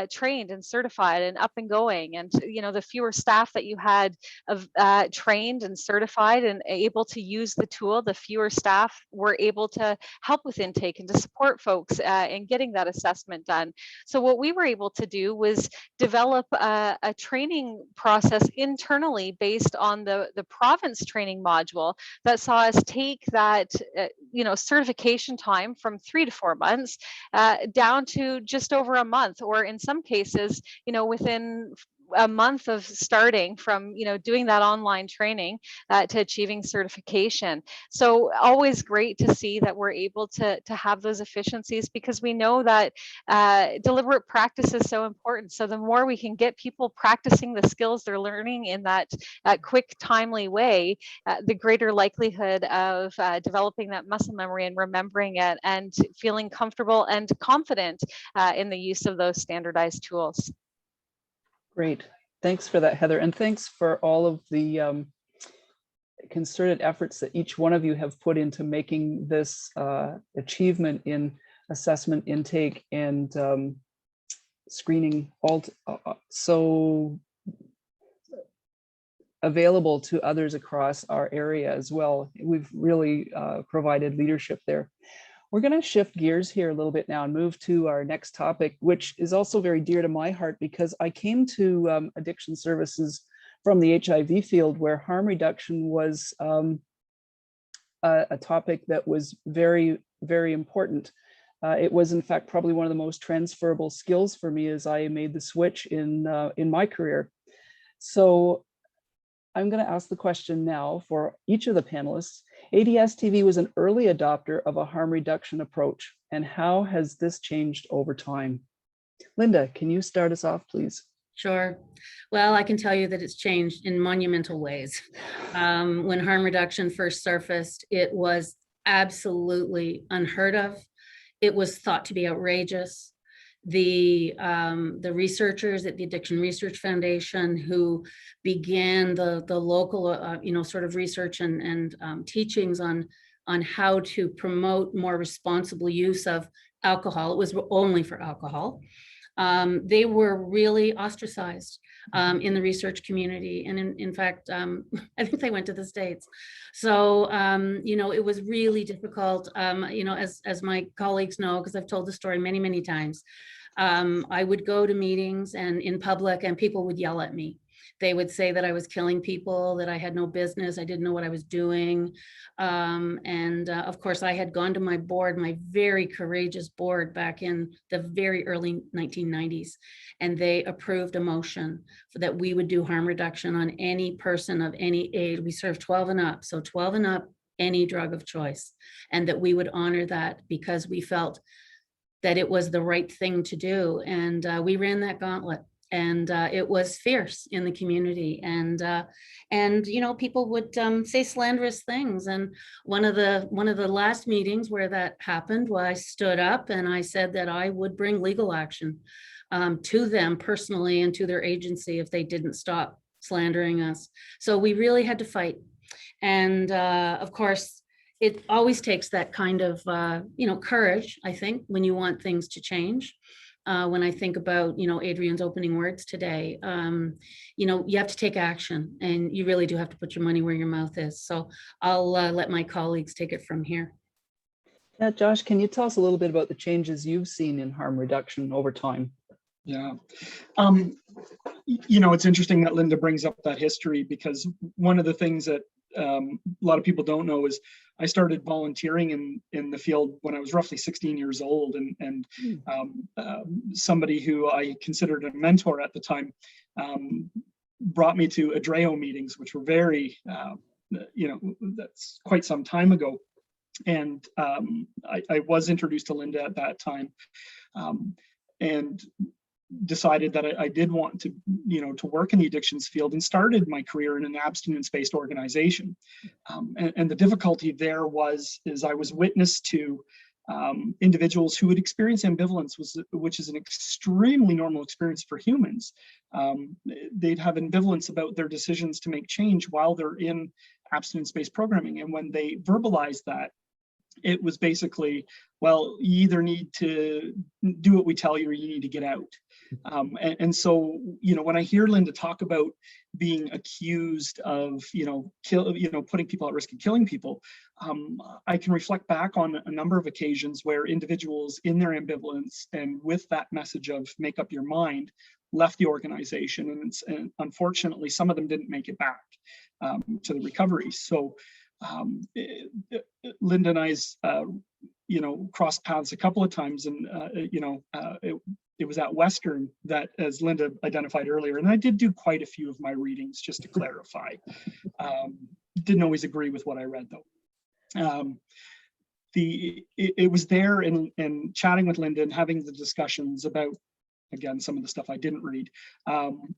trained and certified and up and going. And, the fewer staff that you had of trained and certified and able to use the tool, the fewer staff were able to help with intake and to support folks in getting that assessment done. So what we were able to do was develop a training process internally based on the province training module that saw us take that certification time from 3 to 4 months down to just over a month, or in some cases within a month of starting from, doing that online training to achieving certification. So always great to see that we're able to have those efficiencies, because we know that deliberate practice is so important. So the more we can get people practicing the skills they're learning in that quick, timely way, the greater likelihood of developing that muscle memory and remembering it and feeling comfortable and confident in the use of those standardized tools. Great. Thanks for that, Heather. And thanks for all of the concerted efforts that each one of you have put into making this achievement in assessment, intake, and screening all so available to others across our area as well. We've really provided leadership there. We're going to shift gears here a little bit now and move to our next topic, which is also very dear to my heart, because I came to addiction services from the HIV field, where harm reduction was a topic that was very, very important. It was, in fact, probably one of the most transferable skills for me as I made the switch in my career. So I'm going to ask the question now for each of the panelists. ADSTV was an early adopter of a harm reduction approach, and how has this changed over time? Linda, can you start us off, please? Sure. Well, I can tell you that it's changed in monumental ways. When harm reduction first surfaced, it was absolutely unheard of. It was thought to be outrageous. The researchers at the Addiction Research Foundation, who began the local sort of research and teachings on how to promote more responsible use of alcohol. It was only for alcohol. They were really ostracized in the research community. And in fact, I think they went to the States. So, it was really difficult, as my colleagues know, because I've told the story many, many times. I would go to meetings and in public, and people would yell at me. They would say that I was killing people, that I had no business, I didn't know what I was doing. Of course, I had gone to my board, my very courageous board, back in the very early 1990s, and they approved a motion that we would do harm reduction on any person of any age. We serve 12 and up, so 12 and up, any drug of choice, and that we would honor that because we felt that it was the right thing to do. And we ran that gauntlet. And it was fierce in the community, and people would say slanderous things. And one of the last meetings where that happened, where I stood up and I said that I would bring legal action to them personally and to their agency if they didn't stop slandering us. So we really had to fight. And of course, it always takes that kind of courage, I think, when you want things to change. When I think about, Adrian's opening words today, you have to take action, and you really do have to put your money where your mouth is. So I'll let my colleagues take it from here. Yeah, Josh, can you tell us a little bit about the changes you've seen in harm reduction over time? Yeah. It's interesting that Linda brings up that history, because one of the things that a lot of people don't know is I started volunteering in the field when I was roughly 16 years old, and somebody who I considered a mentor at the time brought me to ADREO meetings, which were very, that's quite some time ago. And I was introduced to Linda at that time, and decided that I did want to, to work in the addictions field, and started my career in an abstinence-based organization. And the difficulty there is I was witness to individuals who would experience ambivalence, which is an extremely normal experience for humans. They'd have ambivalence about their decisions to make change while they're in abstinence-based programming. And when they verbalize that, it was basically, well, you either need to do what we tell you or you need to get out. And so, when I hear Linda talk about being accused of, putting people at risk of killing people, I can reflect back on a number of occasions where individuals in their ambivalence and with that message of make up your mind left the organization. And unfortunately, some of them didn't make it back to the recovery. So Linda and I's crossed paths a couple of times, and it was at Western that, as Linda identified earlier, and I did do quite a few of my readings, just to clarify. Didn't always agree with what I read, though. It was there, and chatting with Linda and having the discussions about, again, some of the stuff I didn't read,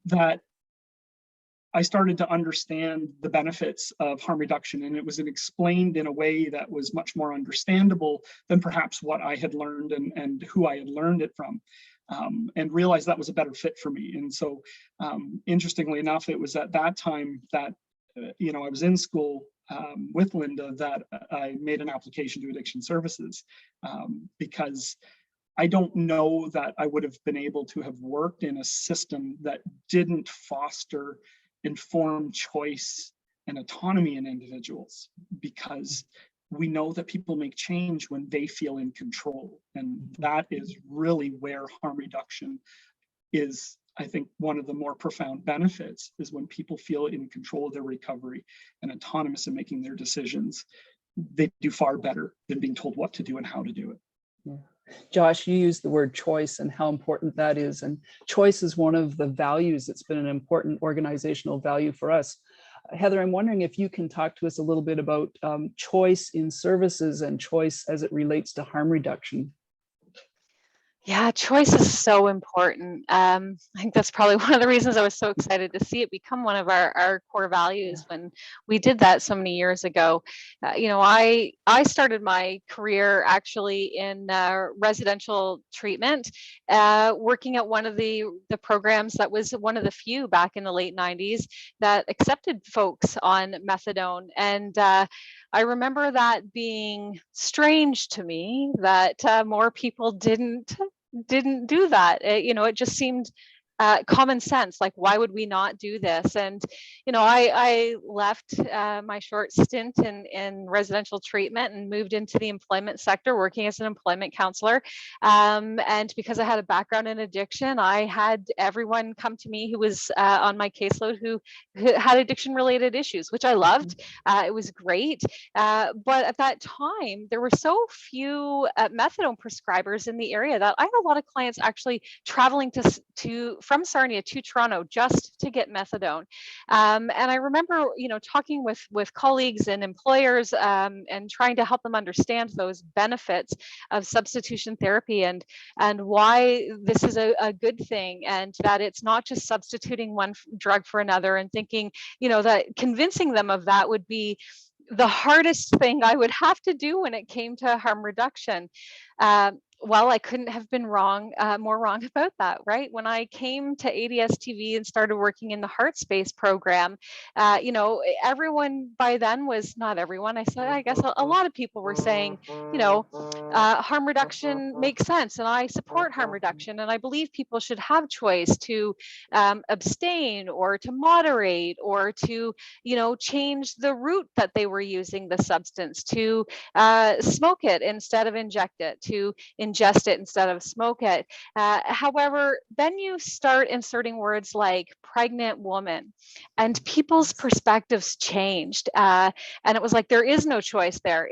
that I started to understand the benefits of harm reduction, and it was explained in a way that was much more understandable than perhaps what I had learned and who I had learned it from, and realized that was a better fit for me. And so, interestingly enough, it was at that time that I was in school with Linda that I made an application to Addiction Services, because I don't know that I would have been able to have worked in a system that didn't foster informed choice and autonomy in individuals, because we know that people make change when they feel in control. And that is really where harm reduction is, I think, one of the more profound benefits, is when people feel in control of their recovery and autonomous in making their decisions, they do far better than being told what to do and how to do it. Yeah. Josh, you used the word choice and how important that is. And choice is one of the values that's been an important organizational value for us. Heather, I'm wondering if you can talk to us a little bit about choice in services and choice as it relates to harm reduction. Yeah, choice is so important. I think that's probably one of the reasons I was so excited to see it become one of our core values when we did that so many years ago. I started my career actually in residential treatment, working at one of the programs that was one of the few back in the late 90s that accepted folks on methadone. And I remember that being strange to me that more people didn't do that. It just seemed common sense. Like, why would we not do this? And I left my short stint in residential treatment and moved into the employment sector, working as an employment counselor. And because I had a background in addiction, I had everyone come to me who was on my caseload who had addiction-related issues, which I loved. It was great. But at that time, there were so few methadone prescribers in the area that I had a lot of clients actually traveling from Sarnia to Toronto just to get methadone. And I remember, talking with colleagues and employers and trying to help them understand those benefits of substitution therapy and why this is a good thing, and that it's not just substituting one drug for another, and thinking, that convincing them of that would be the hardest thing I would have to do when it came to harm reduction. Well, I couldn't have been more wrong about that, right? When I came to ADSTV and started working in the Heart Space program, everyone by then was, not everyone, I guess a lot of people were saying, harm reduction makes sense, and I support harm reduction, and I believe people should have choice to abstain or to moderate or to, change the route that they were using the substance, to smoke it instead of inject it, to ingest it instead of smoke it. However, then you start inserting words like pregnant woman, and people's perspectives changed. And it was like, there is no choice there.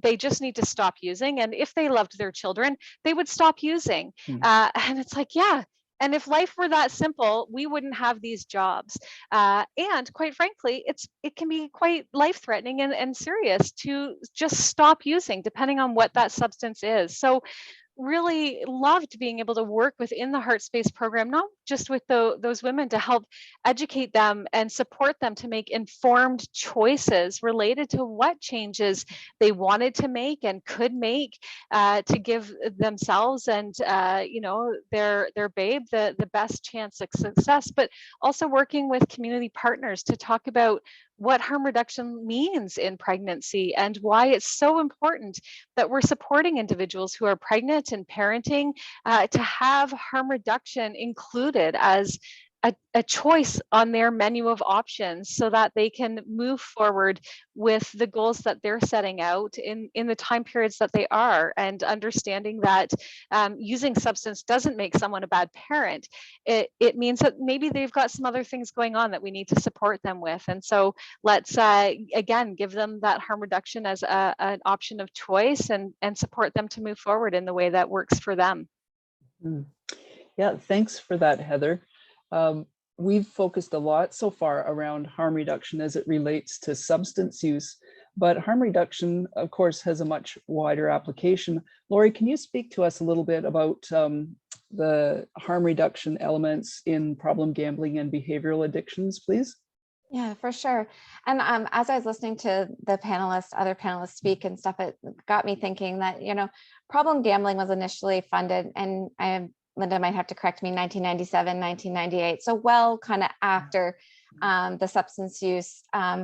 They just need to stop using. And if they loved their children, they would stop using. And it's like, yeah. And if life were that simple, we wouldn't have these jobs. And quite frankly, it can be quite life-threatening and serious to just stop using, depending on what that substance is. So really loved being able to work within the Heart Space program, not just with those women, to help educate them and support them to make informed choices related to what changes they wanted to make and could make to give themselves and their babe the best chance of success, but also working with community partners to talk about what harm reduction means in pregnancy and why it's so important that we're supporting individuals who are pregnant and parenting to have harm reduction included as a choice on their menu of options so that they can move forward with the goals that they're setting out in the time periods that they are, and understanding that using substance doesn't make someone a bad parent. It means that maybe they've got some other things going on that we need to support them with. And so let's again give them that harm reduction as an option of choice, and support them to move forward in the way that works for them. Yeah, thanks for that, Heather. We've focused a lot so far around harm reduction as it relates to substance use, but harm reduction, of course, has a much wider application. Lori, can you speak to us a little bit about the harm reduction elements in problem gambling and behavioral addictions, please? Yeah, for sure. And as I was listening to the other panelists speak and stuff, it got me thinking that, problem gambling was initially funded, and Linda might have to correct me, 1997, 1998. So well, kind of after the substance use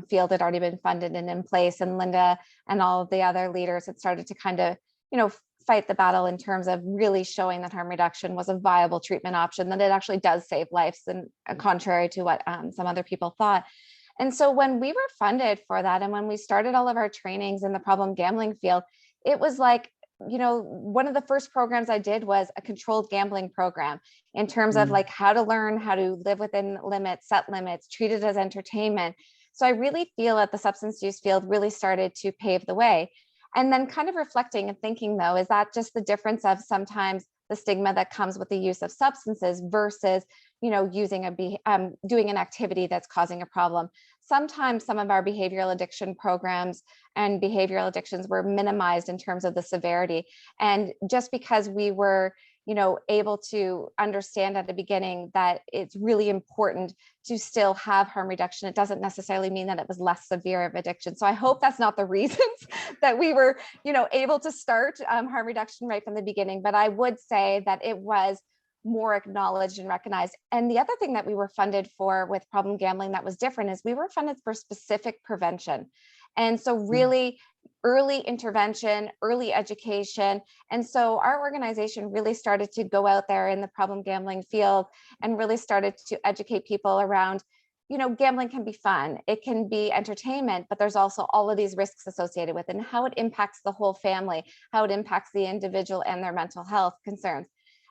field had already been funded and in place, and Linda and all of the other leaders had started to kind of, fight the battle in terms of really showing that harm reduction was a viable treatment option, that it actually does save lives, and contrary to what some other people thought. And so when we were funded for that, and when we started all of our trainings in the problem gambling field, it was like, one of the first programs I did was a controlled gambling program, in terms of like how to learn how to live within limits, set limits, treat it as entertainment. So I really feel that the substance use field really started to pave the way. And then kind of reflecting and thinking, though, is that just the difference of sometimes the stigma that comes with the use of substances versus, using doing an activity that's causing a problem. Sometimes some of our behavioral addiction programs and behavioral addictions were minimized in terms of the severity. And just because we were, able to understand at the beginning that it's really important to still have harm reduction, it doesn't necessarily mean that it was less severe of addiction. So I hope that's not the reasons that we were, able to start harm reduction right from the beginning. But I would say that it was more acknowledged and recognized. And the other thing that we were funded for with problem gambling that was different is we were funded for specific prevention. And so really early intervention, early education. And so our organization really started to go out there in the problem gambling field and really started to educate people around, gambling can be fun, it can be entertainment, but there's also all of these risks associated with it, and how it impacts the whole family, how it impacts the individual and their mental health concerns.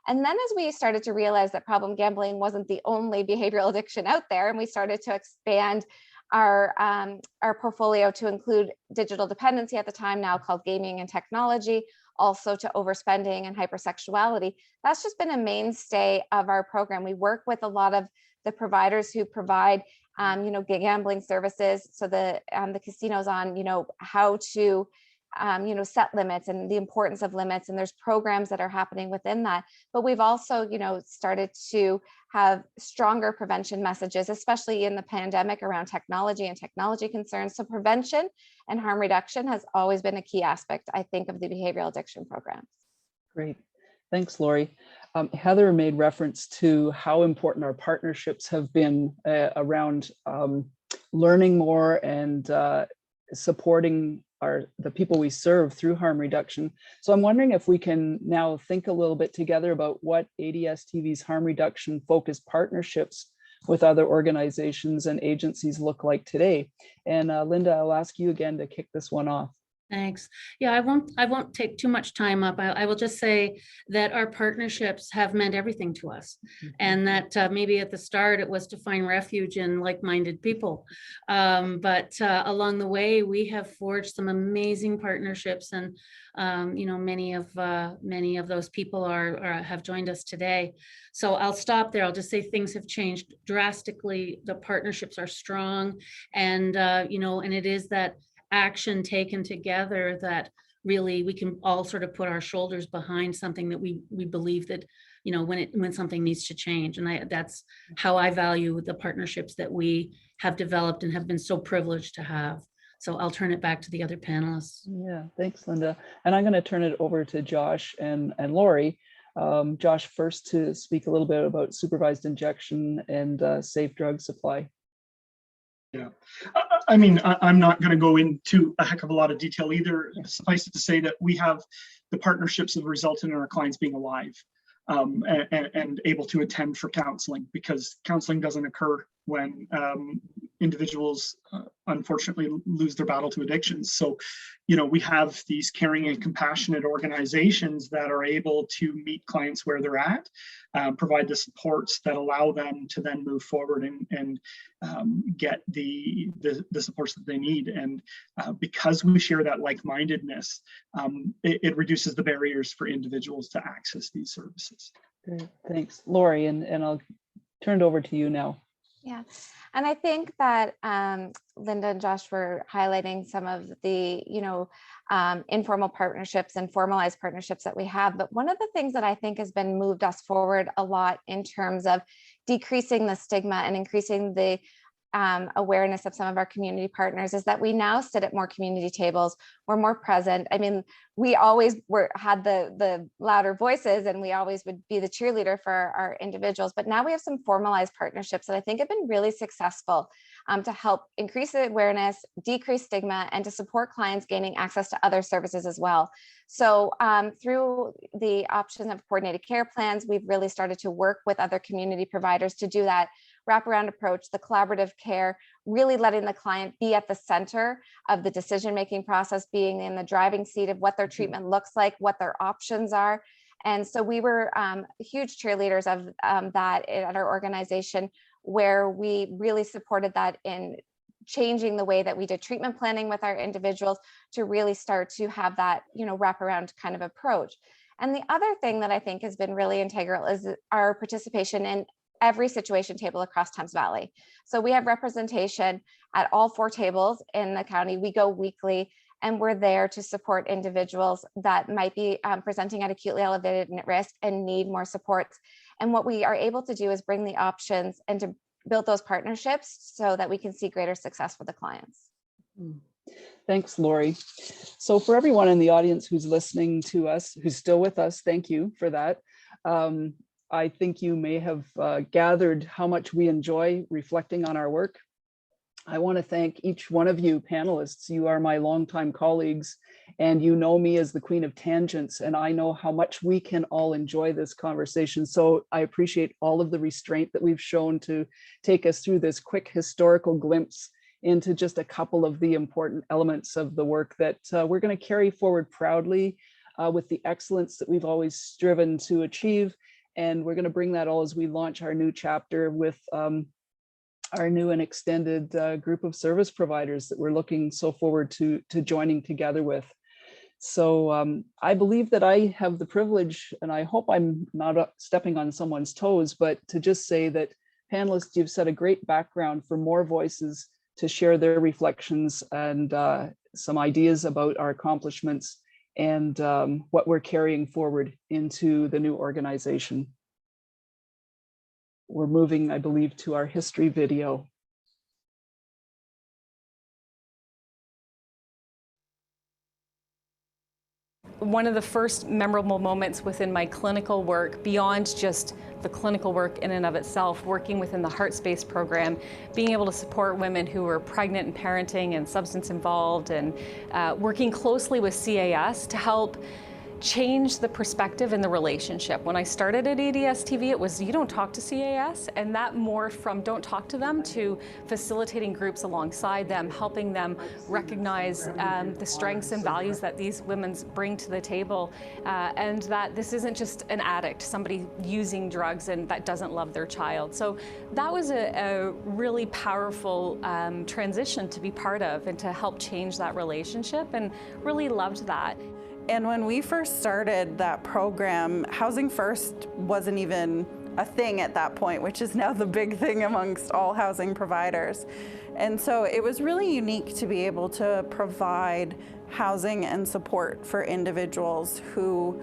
And then as we started to realize that problem gambling wasn't the only behavioral addiction out there, and we started to expand our portfolio to include digital dependency, at the time now called gaming and technology, also to overspending and hypersexuality, that's just been a mainstay of our program. We work with a lot of the providers who provide gambling services, so the casinos on how to set limits and the importance of limits, and there's programs that are happening within that. But we've also started to have stronger prevention messages, especially in the pandemic, around technology and technology concerns. So prevention and harm reduction has always been a key aspect, I think, of the behavioral addiction programs. Great, thanks, Lori. Heather made reference to how important our partnerships have been around learning more and supporting the people we serve through harm reduction. So I'm wondering if we can now think a little bit together about what ADSTV's harm reduction focused partnerships with other organizations and agencies look like today. And Linda, I'll ask you again to kick this one off. Thanks. Yeah, I won't take too much time up. I will just say that our partnerships have meant everything to us, and that maybe at the start it was to find refuge in like-minded people, but along the way we have forged some amazing partnerships, and many of those people have joined us today. So I'll stop there. I'll just say things have changed drastically. The partnerships are strong, and and it is that action taken together that really we can all sort of put our shoulders behind something that we believe that when something needs to change. And that's how I value the partnerships that we have developed and have been so privileged to have. So I'll turn it back to the other panelists. Yeah, thanks, Linda. And I'm going to turn it over to Josh and Lori. Josh first, to speak a little bit about supervised injection and safe drug supply. Yeah, I mean, I'm not going to go into a heck of a lot of detail either. Suffice it to say that we have the partnerships that result in our clients being alive. and able to attend for counseling, because counseling doesn't occur when individuals unfortunately lose their battle to addictions. So, we have these caring and compassionate organizations that are able to meet clients where they're at, provide the supports that allow them to then move forward and get the supports that they need. And because we share that like-mindedness, it reduces the barriers for individuals to access these services. Great, thanks, Lori, and I'll turn it over to you now. Yeah, and I think that Linda and Josh were highlighting some of the, informal partnerships and formalized partnerships that we have. But one of the things that I think has been moved us forward a lot in terms of decreasing the stigma and increasing the awareness of some of our community partners is that we now sit at more community tables. We're more present. I mean, we always had the louder voices, and we always would be the cheerleader for our individuals. But now we have some formalized partnerships that I think have been really successful to help increase the awareness, decrease stigma, and to support clients gaining access to other services as well. So through the option of coordinated care plans, we've really started to work with other community providers to do that wraparound approach, the collaborative care, really letting the client be at the center of the decision-making process, being in the driving seat of what their treatment looks like, what their options are. And so we were huge cheerleaders of that at our organization, where we really supported that in changing the way that we did treatment planning with our individuals to really start to have that, wraparound kind of approach. And the other thing that I think has been really integral is our participation in every situation table across Thames Valley. So we have representation at all 4 tables in the county. We go weekly, and we're there to support individuals that might be presenting at acutely elevated risk and need more supports. And what we are able to do is bring the options and to build those partnerships so that we can see greater success for the clients. Thanks, Lori. So for everyone in the audience who's listening to us, who's still with us, thank you for that. I think you may have gathered how much we enjoy reflecting on our work. I want to thank each one of you panelists. You are my longtime colleagues, and you know me as the Queen of Tangents, and I know how much we can all enjoy this conversation. So I appreciate all of the restraint that we've shown to take us through this quick historical glimpse into just a couple of the important elements of the work that we're going to carry forward proudly with the excellence that we've always striven to achieve. And we're going to bring that all as we launch our new chapter with our new and extended group of service providers that we're looking so forward to joining together with. So I believe that I have the privilege, and I hope I'm not stepping on someone's toes, but to just say that panelists, you've set a great background for more voices to share their reflections and some ideas about our accomplishments and what we're carrying forward into the new organization. We're moving, I believe, to our history video. One of the first memorable moments within my clinical work, beyond just the clinical work in and of itself, working within the Heart Space program, being able to support women who were pregnant and parenting and substance involved, and working closely with CAS to help change the perspective in the relationship. When I started at ADSTV, it was, you don't talk to CAS, and that morphed from don't talk to them to facilitating groups alongside them, helping them recognize the strengths and values that these women bring to the table, and that this isn't just an addict, somebody using drugs and that doesn't love their child. So that was a really powerful transition to be part of and to help change that relationship, and really loved that. And when we first started that program, Housing First wasn't even a thing at that point, which is now the big thing amongst all housing providers. And so it was really unique to be able to provide housing and support for individuals who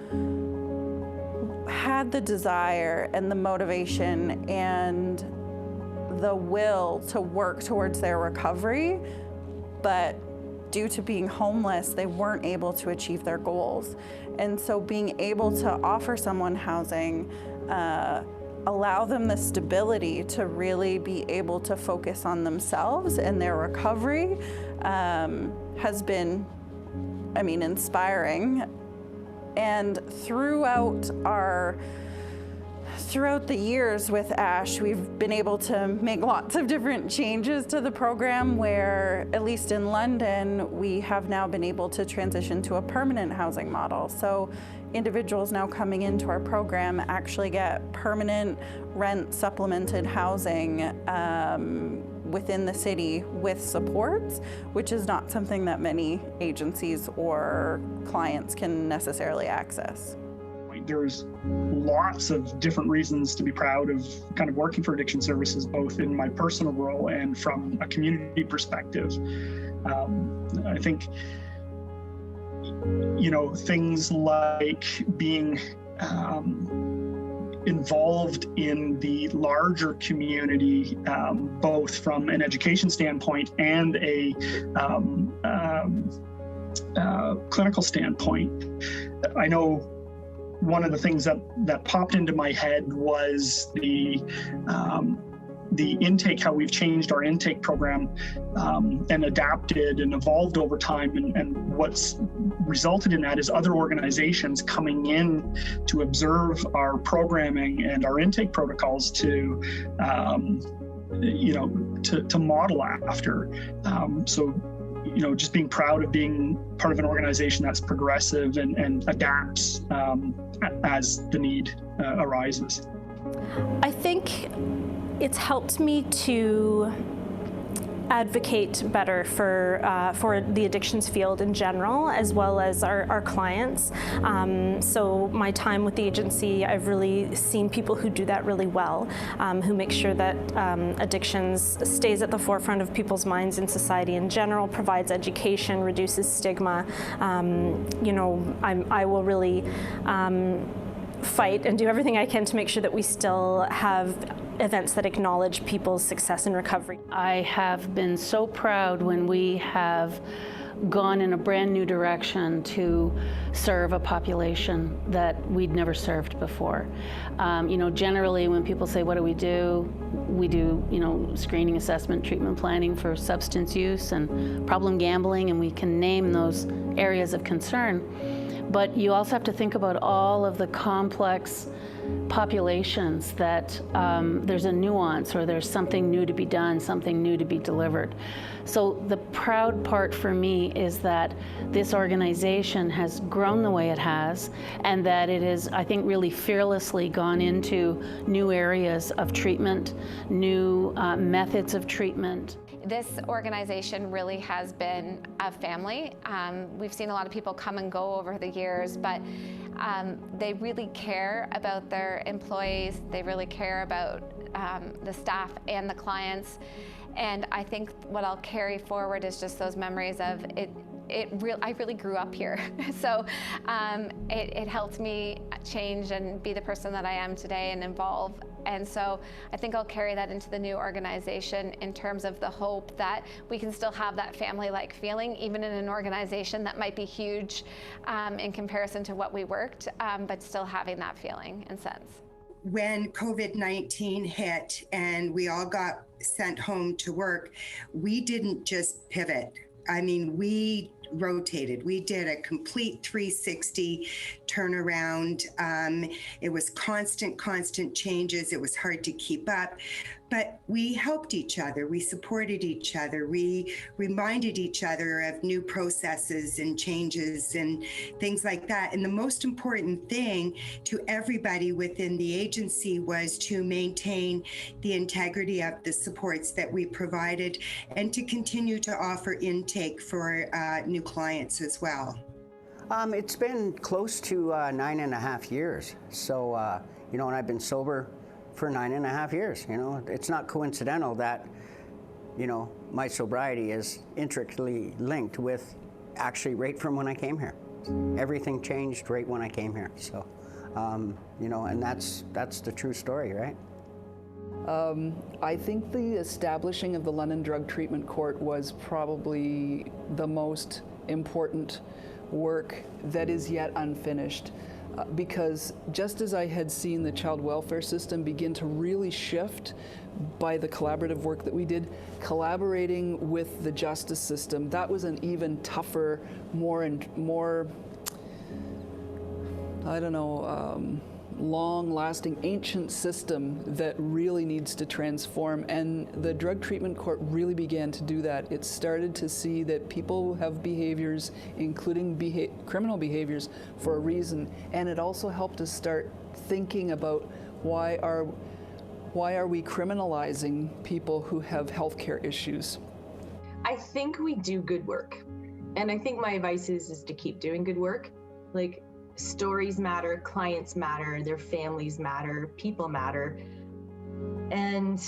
had the desire and the motivation and the will to work towards their recovery, but due to being homeless, they weren't able to achieve their goals. And so being able to offer someone housing, allow them the stability to really be able to focus on themselves and their recovery has been, inspiring. And throughout our throughout the years with ASH, we've been able to make lots of different changes to the program where, at least in London, we have now been able to transition to a permanent housing model. So individuals now coming into our program actually get permanent rent supplemented housing within the city with supports, which is not something that many agencies or clients can necessarily access. There's lots of different reasons to be proud of kind of working for addiction services, both in my personal role and from a community perspective. I think, you know, things like being involved in the larger community, both from an education standpoint and a clinical standpoint. I know one of the things that popped into my head was the intake, how we've changed our intake program and adapted and evolved over time. And what's resulted in that is other organizations coming in to observe our programming and our intake protocols to, you know, to model after. So, you know, just being proud of being part of an organization that's progressive and adapts as the need arises. I think it's helped me to advocate better for the addictions field in general, as well as our clients. So my time with the agency, I've really seen people who do that really well, who make sure that addictions stays at the forefront of people's minds in society in general, provides education, reduces stigma. You know, I will really fight and do everything I can to make sure that we still have events that acknowledge people's success in recovery. I have been so proud when we have gone in a brand new direction to serve a population that we'd never served before. You know, generally when people say, what do? We do, you know, screening, assessment, treatment planning for substance use and problem gambling, and we can name those areas of concern. But you also have to think about all of the complex populations that there's a nuance or there's something new to be done, something new to be delivered. So the proud part for me is that this organization has grown the way it has, and that it is, I think, really fearlessly gone into new areas of treatment, new methods of treatment. This organization really has been a family. We've seen a lot of people come and go over the years, but they really care about their employees. They really care about the staff and the clients. And I think what I'll carry forward is just those memories of it. I really grew up here. So it helped me change and be the person that I am today and evolve. And so I think I'll carry that into the new organization in terms of the hope that we can still have that family-like feeling, even in an organization that might be huge in comparison to what we worked, but still having that feeling and sense. When COVID-19 hit and we all got sent home to work, we didn't just pivot. I mean, we rotated. We did a complete 360 turnaround. It was constant changes. It was hard to keep up, but we helped each other. We supported each other. We reminded each other of new processes and changes and things like that. And the most important thing to everybody within the agency was to maintain the integrity of the supports that we provided and to continue to offer intake for new clients as well. It's been close to 9.5 years. So, you know, and I've been sober for 9.5 years. You know, it's not coincidental that, you know, my sobriety is intricately linked with actually right from when I came here. Everything changed right when I came here. So, you know, and that's the true story, right? I think the establishing of the London Drug Treatment Court was probably the most important work that is yet unfinished. Because just as I had seen the child welfare system begin to really shift by the collaborative work that we did, collaborating with the justice system, that was an even tougher, more, I don't know, long-lasting, ancient system that really needs to transform. And the Drug Treatment Court really began to do that. It started to see that people have behaviors, including criminal behaviors, for a reason. And it also helped us start thinking about why are we criminalizing people who have healthcare issues? I think we do good work. And I think my advice is to keep doing good work. Like, stories matter, clients matter, their families matter, people matter. And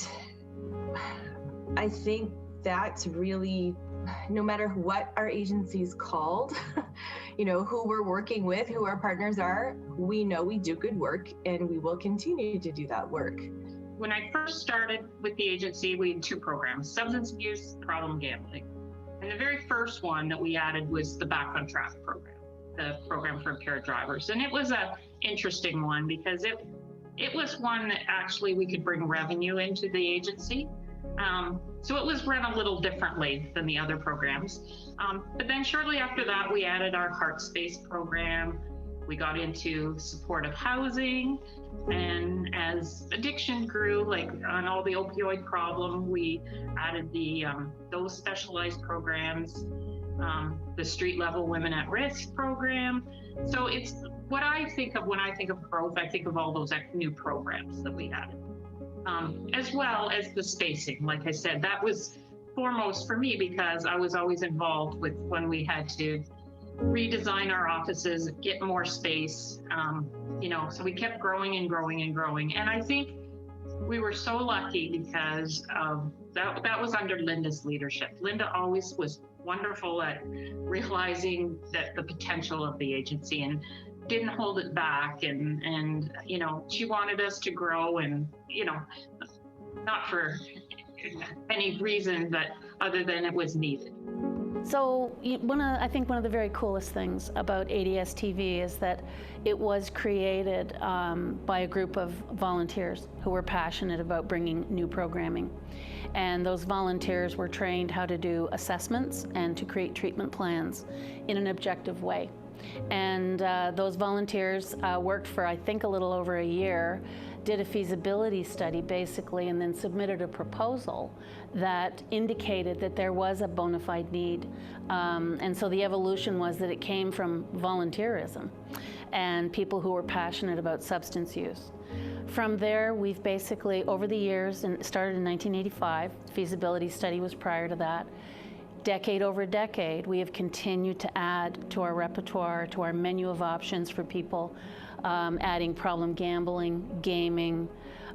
I think that's really, no matter what our agency is called, you know, who we're working with, who our partners are, we know we do good work and we will continue to do that work. When I first started with the agency, we had two programs: substance abuse, problem gambling. And the very first one that we added was the Back on Track program, the program for impaired drivers. And it was an interesting one because it was one that actually we could bring revenue into the agency. So it was run a little differently than the other programs. But then shortly after that, we added our Heart Space program. We got into supportive housing. And as addiction grew, like on all the opioid problem, we added those specialized programs, the street level women at risk program. So it's what I think of when I think of growth. I think of all those new programs that we added, as well as the spacing. Like I said, that was foremost for me because I was always involved with when we had to redesign our offices, get more space, you know, so we kept growing and growing and growing. And I think we were so lucky because that was under Linda's leadership. Linda always was wonderful at realizing that the potential of the agency and didn't hold it back. And you know, she wanted us to grow, and, you know, not for any reason, but other than it was needed. So I think one of the very coolest things about ADSTV is that it was created by a group of volunteers who were passionate about bringing new programming. And those volunteers were trained how to do assessments and to create treatment plans in an objective way. And those volunteers worked for, I think, a little over a year, did a feasibility study basically, and then submitted a proposal that indicated that there was a bona fide need. And so the evolution was that it came from volunteerism and people who were passionate about substance use. From there, we've basically, over the years, and it started in 1985, feasibility study was prior to that, decade over decade, we have continued to add to our repertoire, to our menu of options for people, adding problem gambling, gaming,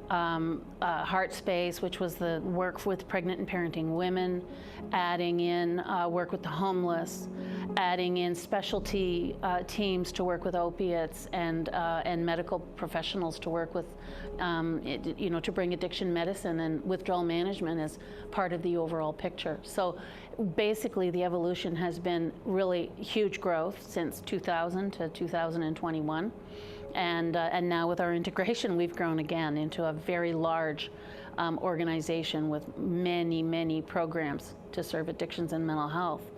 Heart Space, which was the work with pregnant and parenting women, adding in work with the homeless, adding in specialty teams to work with opiates and medical professionals to work with, you know, to bring addiction medicine and withdrawal management as part of the overall picture. So basically the evolution has been really huge growth since 2000 to 2021. And now with our integration, we've grown again into a very large organization with many, many programs to serve addictions and mental health.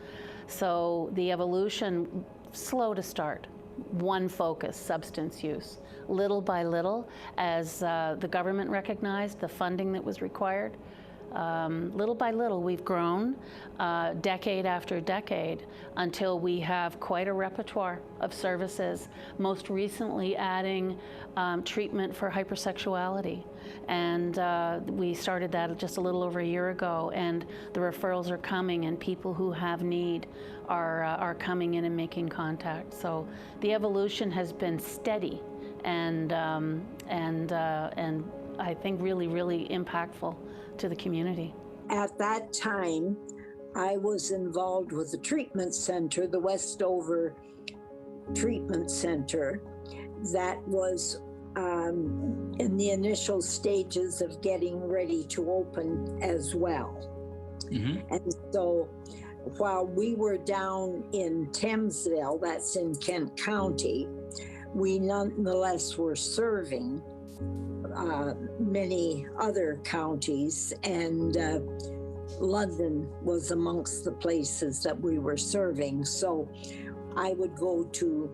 So the evolution, slow to start, one focus, substance use. Little by little, as the government recognized the funding that was required, little by little, we've grown decade after decade until we have quite a repertoire of services, most recently adding treatment for hypersexuality. And we started that just a little over a year ago, and the referrals are coming, and people who have need are coming in and making contact. So the evolution has been steady and I think really, really impactful to the community. At that time, I was involved with the treatment center, the Westover Treatment Center, that was in the initial stages of getting ready to open as well. Mm-hmm. And so while we were down in Thamesville, that's in Kent County, we nonetheless were serving many other counties, and London was amongst the places that we were serving. So I would go to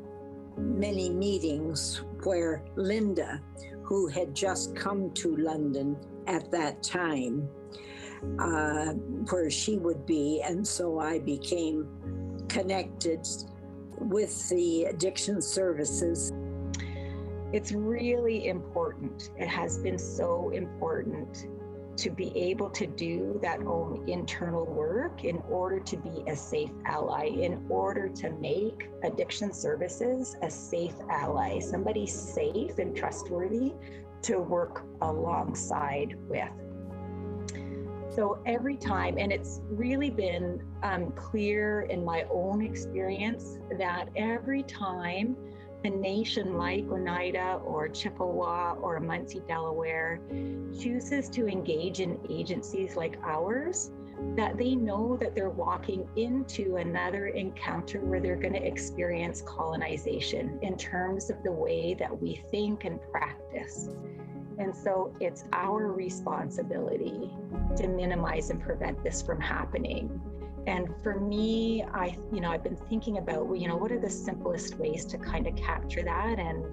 many meetings where Linda, who had just come to London at that time, where she would be, and so I became connected with the addiction services. It's really important. It has been so important to be able to do that own internal work in order to be a safe ally, in order to make addiction services a safe ally, somebody safe and trustworthy to work alongside with. So every time, and it's really been clear in my own experience that every time a nation like Oneida or Chippewa or Muncie, Delaware chooses to engage in agencies like ours, that they know that they're walking into another encounter where they're going to experience colonization in terms of the way that we think and practice. And so it's our responsibility to minimize and prevent this from happening. And for me, I've been thinking about, what are the simplest ways to kind of capture that? And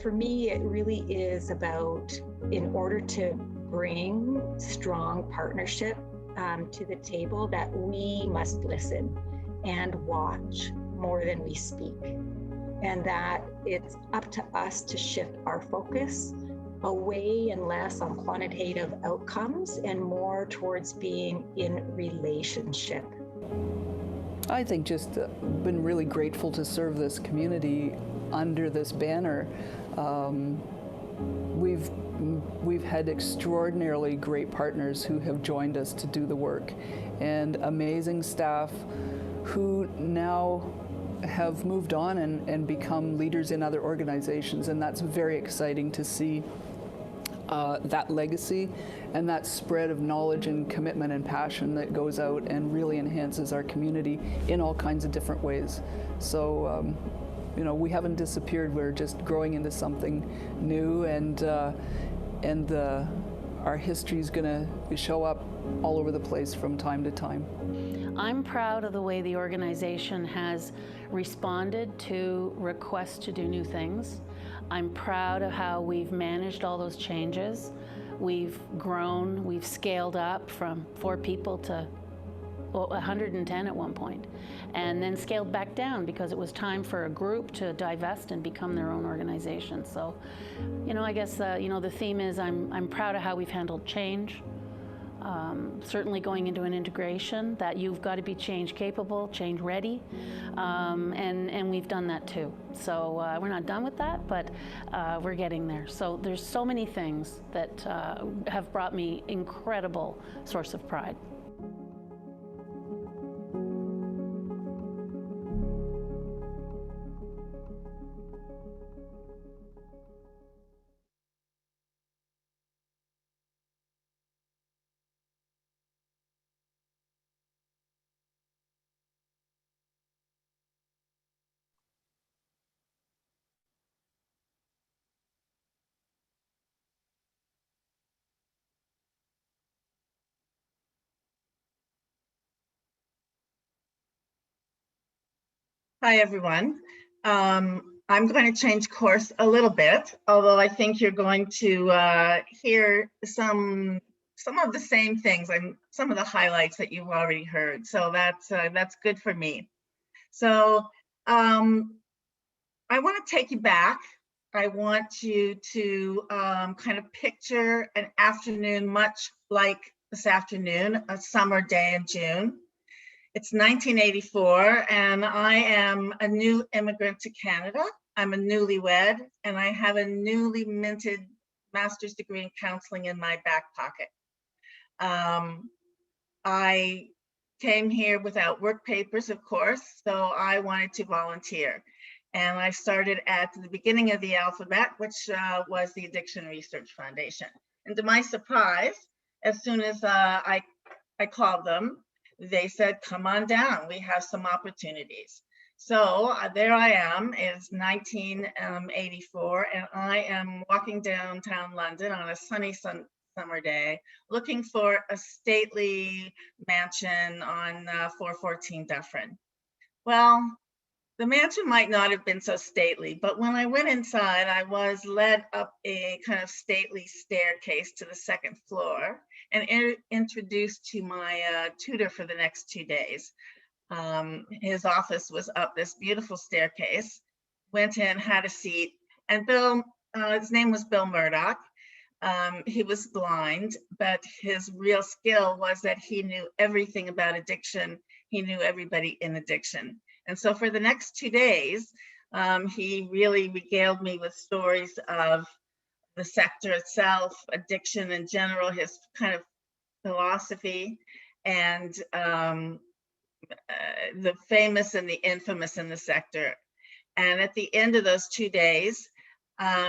for me, it really is about, in order to bring strong partnership to the table, that we must listen and watch more than we speak. And that it's up to us to shift our focus away and less on quantitative outcomes and more towards being in relationship. I think just been really grateful to serve this community under this banner. We've had extraordinarily great partners who have joined us to do the work, and amazing staff who now have moved on and become leaders in other organizations, and that's very exciting to see that legacy and that spread of knowledge and commitment and passion that goes out and really enhances our community in all kinds of different ways. So, we haven't disappeared. We're just growing into something new, and our history is going to show up all over the place from time to time. I'm proud of the way the organization has responded to requests to do new things. I'm proud of how we've managed all those changes. We've grown, we've scaled up from 4 people to 110 at one point, and then scaled back down because it was time for a group to divest and become their own organization. So, I guess, the theme is I'm proud of how we've handled change. Certainly going into an integration, that you've got to be change capable, change ready, and we've done that too. So we're not done with that, but we're getting there. So there's so many things that have brought me incredible source of pride. Hi, everyone. I'm going to change course a little bit, although I think you're going to hear some of the same things, and some of the highlights that you've already heard. So that's good for me. So I want to take you back. I want you to kind of picture an afternoon much like this afternoon, a summer day in June. It's 1984, and I am a new immigrant to Canada. I'm a newlywed, and I have a newly minted master's degree in counseling in my back pocket. I came here without work papers, of course, so I wanted to volunteer. And I started at the beginning of the alphabet, which was the Addiction Research Foundation. And to my surprise, as soon as I called them, they said, come on down, we have some opportunities. So there I am, it's 1984, and I am walking downtown London on a sunny summer day, looking for a stately mansion on 414 Dufferin. Well, The mansion might not have been so stately, but when I went inside, I was led up a kind of stately staircase to the second floor and introduced to my tutor for the next 2 days. His office was up this beautiful staircase. Went in, had a seat, and Bill, his name was Bill Murdoch. He was blind, but his real skill was that he knew everything about addiction. He knew everybody in addiction. And so for the next 2 days, he really regaled me with stories of the sector itself, addiction in general, his kind of philosophy, and the famous and the infamous in the sector. And at the end of those 2 days,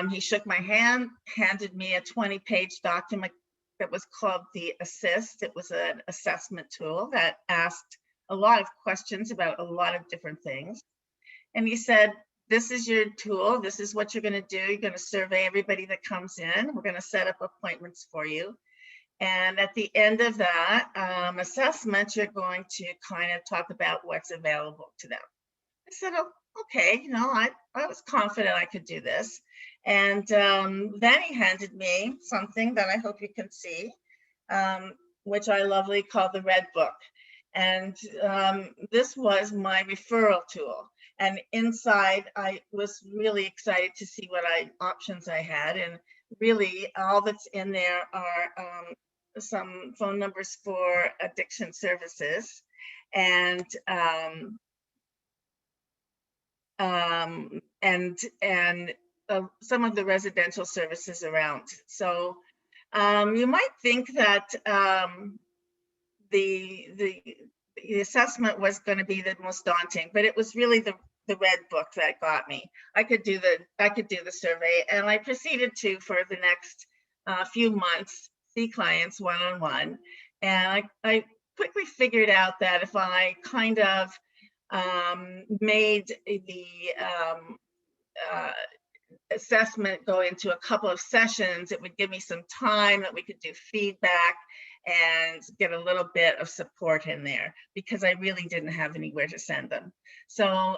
he shook my hand, handed me a 20-page document that was called the Assist. It was an assessment tool that asked a lot of questions about a lot of different things. And he said, this is your tool. This is what you're going to do. You're going to survey everybody that comes in. We're going to set up appointments for you. And at the end of that assessment, you're going to kind of talk about what's available to them. I said, oh, okay, you know, I was confident I could do this. And then he handed me something that I hope you can see, which I lovingly call the Red Book. And this was my referral tool. And inside, I was really excited to see what options I had. And really, all that's in there are some phone numbers for addiction services and some of the residential services around. So you might think that the assessment was going to be the most daunting, but it was really the Red Book that got me. I could do the survey, and I proceeded to, for the next few months, see clients one-on-one. And I quickly figured out that if I kind of made the assessment go into a couple of sessions, it would give me some time that we could do feedback and get a little bit of support in there, because I really didn't have anywhere to send them. So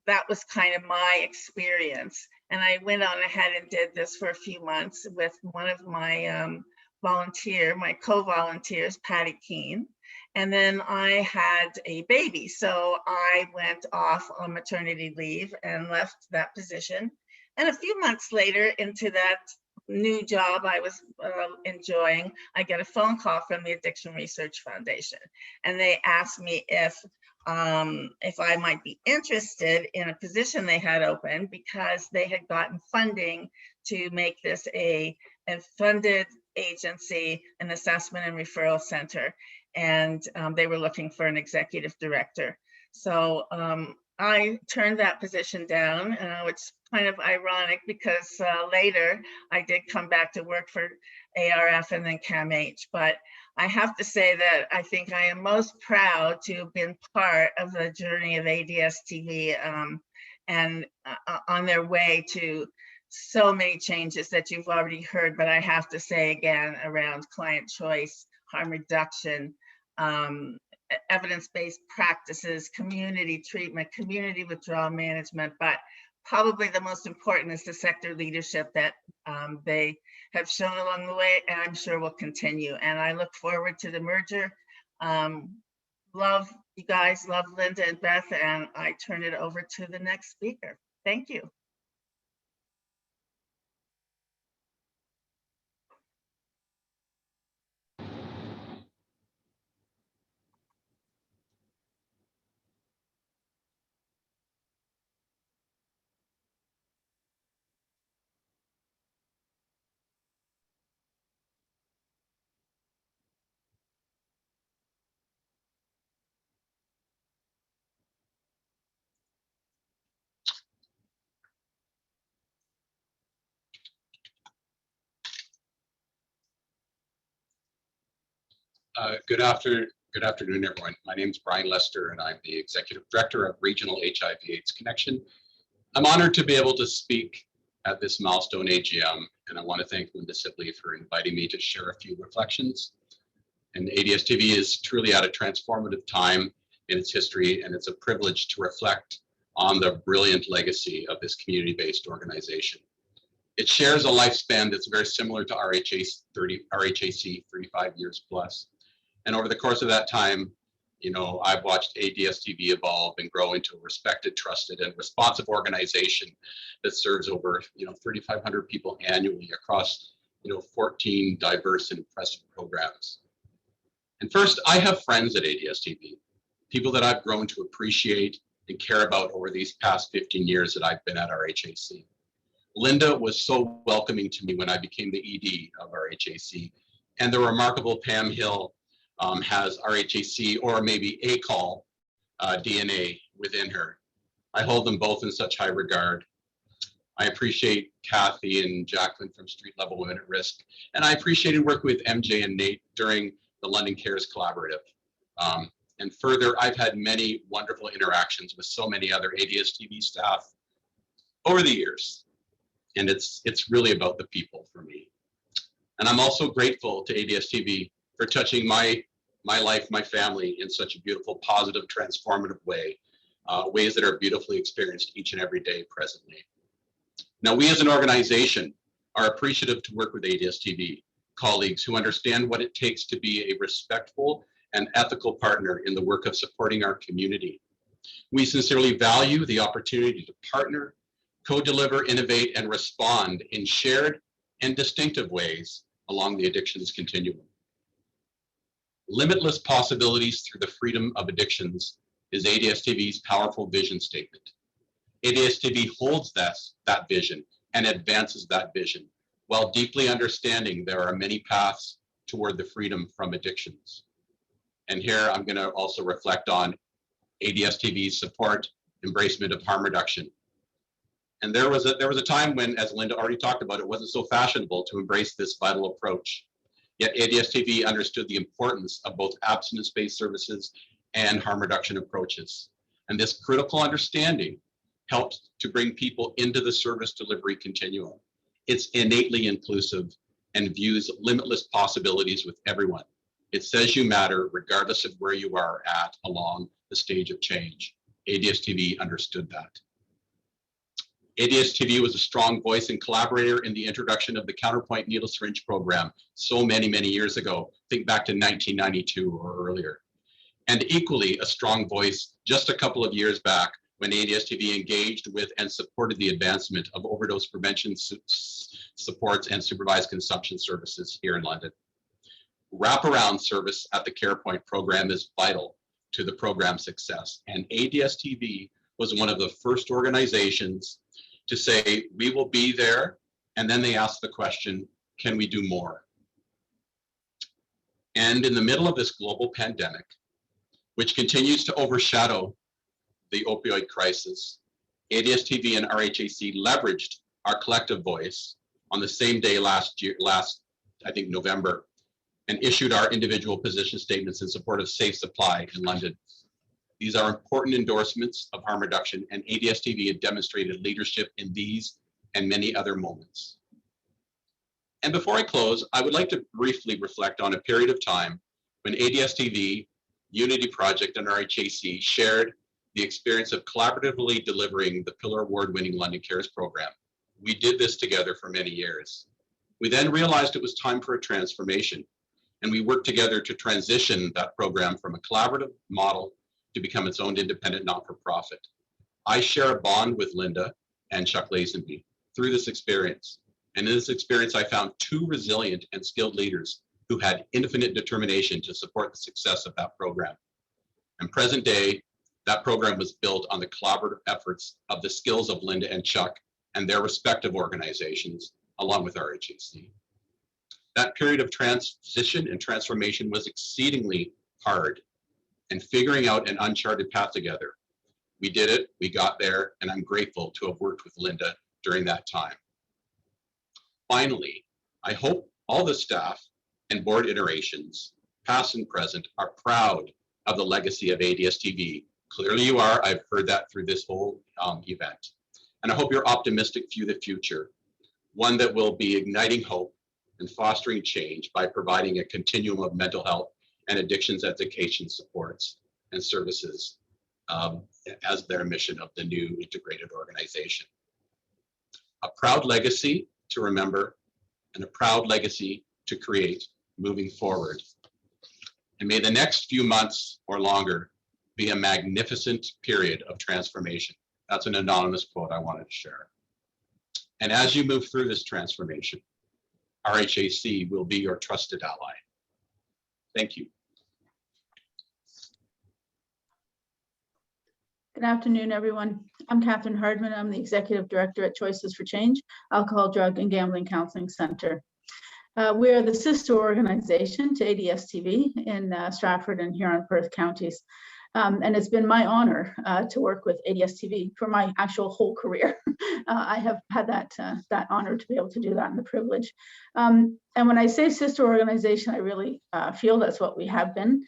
that was kind of my experience. And I went on ahead and did this for a few months with one of my my co-volunteers, Patty Keene. And then I had a baby. So I went off on maternity leave and left that position. And a few months later, into that new job I was enjoying, I get a phone call from the Addiction Research Foundation. And they asked me if I might be interested in a position they had open, because they had gotten funding to make this a funded agency, an assessment and referral center. And they were looking for an executive director. So I turned that position down, which kind of ironic, because later I did come back to work for ARF and then CAMH. But I have to say that I think I am most proud to have been part of the journey of ADSTV and on their way to so many changes that you've already heard. But I have to say again, around client choice, harm reduction, evidence-based practices, community treatment, community withdrawal management, but probably the most important is the sector leadership that they have shown along the way, and I'm sure will continue. And I look forward to the merger. Love you guys, love Linda and Beth, and I turn it over to the next speaker. Thank you. Good afternoon, everyone. My name is Brian Lester, and I'm the Executive Director of Regional HIV/AIDS Connection. I'm honored to be able to speak at this milestone AGM, and I want to thank Linda Sibley for inviting me to share a few reflections. And ADSTV is truly at a transformative time in its history, and it's a privilege to reflect on the brilliant legacy of this community-based organization. It shares a lifespan that's very similar to RHAC 35 years plus. And over the course of that time, you know, I've watched ADSTV evolve and grow into a respected, trusted, and responsive organization that serves over, 3,500 people annually across, 14 diverse and impressive programs. And first, I have friends at ADSTV, people that I've grown to appreciate and care about over these past 15 years that I've been at RHAC. Linda was so welcoming to me when I became the ED of RHAC, and the remarkable Pam Hill has RHAC, or maybe ACAL DNA within her. I hold them both in such high regard. I appreciate Kathy and Jacqueline from Street Level Women at Risk, and I appreciated working with MJ and Nate during the London Cares Collaborative. And further, I've had many wonderful interactions with so many other ADSTV staff over the years, and it's really about the people for me. And I'm also grateful to ADSTV for touching my life, my family in such a beautiful, positive, transformative way, ways that are beautifully experienced each and every day presently. Now, we as an organization are appreciative to work with ADSTV colleagues who understand what it takes to be a respectful and ethical partner in the work of supporting our community. We sincerely value the opportunity to partner, co-deliver, innovate, and respond in shared and distinctive ways along the addictions continuum. Limitless possibilities through the freedom of addictions is ADSTV's powerful vision statement. ADSTV holds that vision and advances that vision while deeply understanding there are many paths toward the freedom from addictions. And here I'm going to also reflect on ADSTV's support, embracement of harm reduction. And there was a time when, as Linda already talked about, it wasn't so fashionable to embrace this vital approach. Yet ADSTV understood the importance of both abstinence-based services and harm reduction approaches. And this critical understanding helps to bring people into the service delivery continuum. It's innately inclusive and views limitless possibilities with everyone. It says you matter regardless of where you are at along the stage of change. ADSTV understood that. ADSTV was a strong voice and collaborator in the introduction of the Counterpoint Needle Syringe program so many, many years ago. Think back to 1992 or earlier. And equally a strong voice just a couple of years back when ADSTV engaged with and supported the advancement of overdose prevention supports and supervised consumption services here in London. Wraparound service at the CarePoint program is vital to the program's success. And ADSTV was one of the first organizations to say, we will be there. And then they asked the question, can we do more? And in the middle of this global pandemic, which continues to overshadow the opioid crisis, ADSTV and RHAC leveraged our collective voice on the same day last I think November, and issued our individual position statements in support of safe supply in London. These are important endorsements of harm reduction, and ADSTV had demonstrated leadership in these and many other moments. And before I close, I would like to briefly reflect on a period of time when ADSTV, Unity Project, and RHAC shared the experience of collaboratively delivering the Pillar Award-winning London Cares program. We did this together for many years. We then realized it was time for a transformation, and we worked together to transition that program from a collaborative model to become its own independent not-for-profit. I share a bond with Linda and Chuck Lazenby through this experience. And in this experience, I found two resilient and skilled leaders who had infinite determination to support the success of that program. And present day, that program was built on the collaborative efforts of the skills of Linda and Chuck and their respective organizations, along with RHAC. That period of transition and transformation was exceedingly hard, and figuring out an uncharted path together. We did it, we got there, and I'm grateful to have worked with Linda during that time. Finally, I hope all the staff and board iterations, past and present, are proud of the legacy of ADSTV. Clearly you are. I've heard that through this whole event. And I hope you're optimistic for the future, one that will be igniting hope and fostering change by providing a continuum of mental health and addictions education supports and services as their mission of the new integrated organization. A proud legacy to remember and a proud legacy to create moving forward. And may the next few months or longer be a magnificent period of transformation. That's an anonymous quote I wanted to share. And as you move through this transformation, RHAC will be your trusted ally. Thank you. Good afternoon, everyone. I'm Catherine Hardman. I'm the Executive Director at Choices for Change, Alcohol, Drug, and Gambling Counseling Center. We are the sister organization to ADSTV in Stratford and Huron-Perth counties. And it's been my honor to work with ADSTV for my actual whole career. I have had that honor to be able to do that and the privilege. And when I say sister organization, I really feel that's what we have been.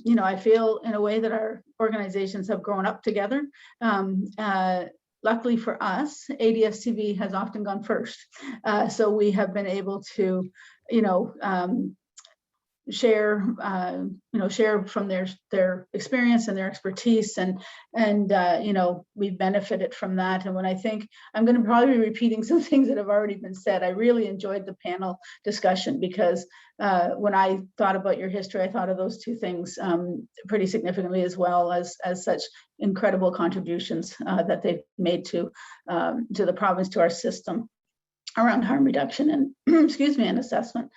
You know, I feel in a way that our organizations have grown up together. Luckily for us, ADSTV has often gone first. So we have been able to, you know, share from their experience and their expertise, and you know, we've benefited from that. And when I think I'm going to probably be repeating some things that have already been said, I really enjoyed the panel discussion because when I thought about your history, I thought of those two things pretty significantly, as well as such incredible contributions that they've made to the province, to our system around harm reduction and excuse me, and assessment.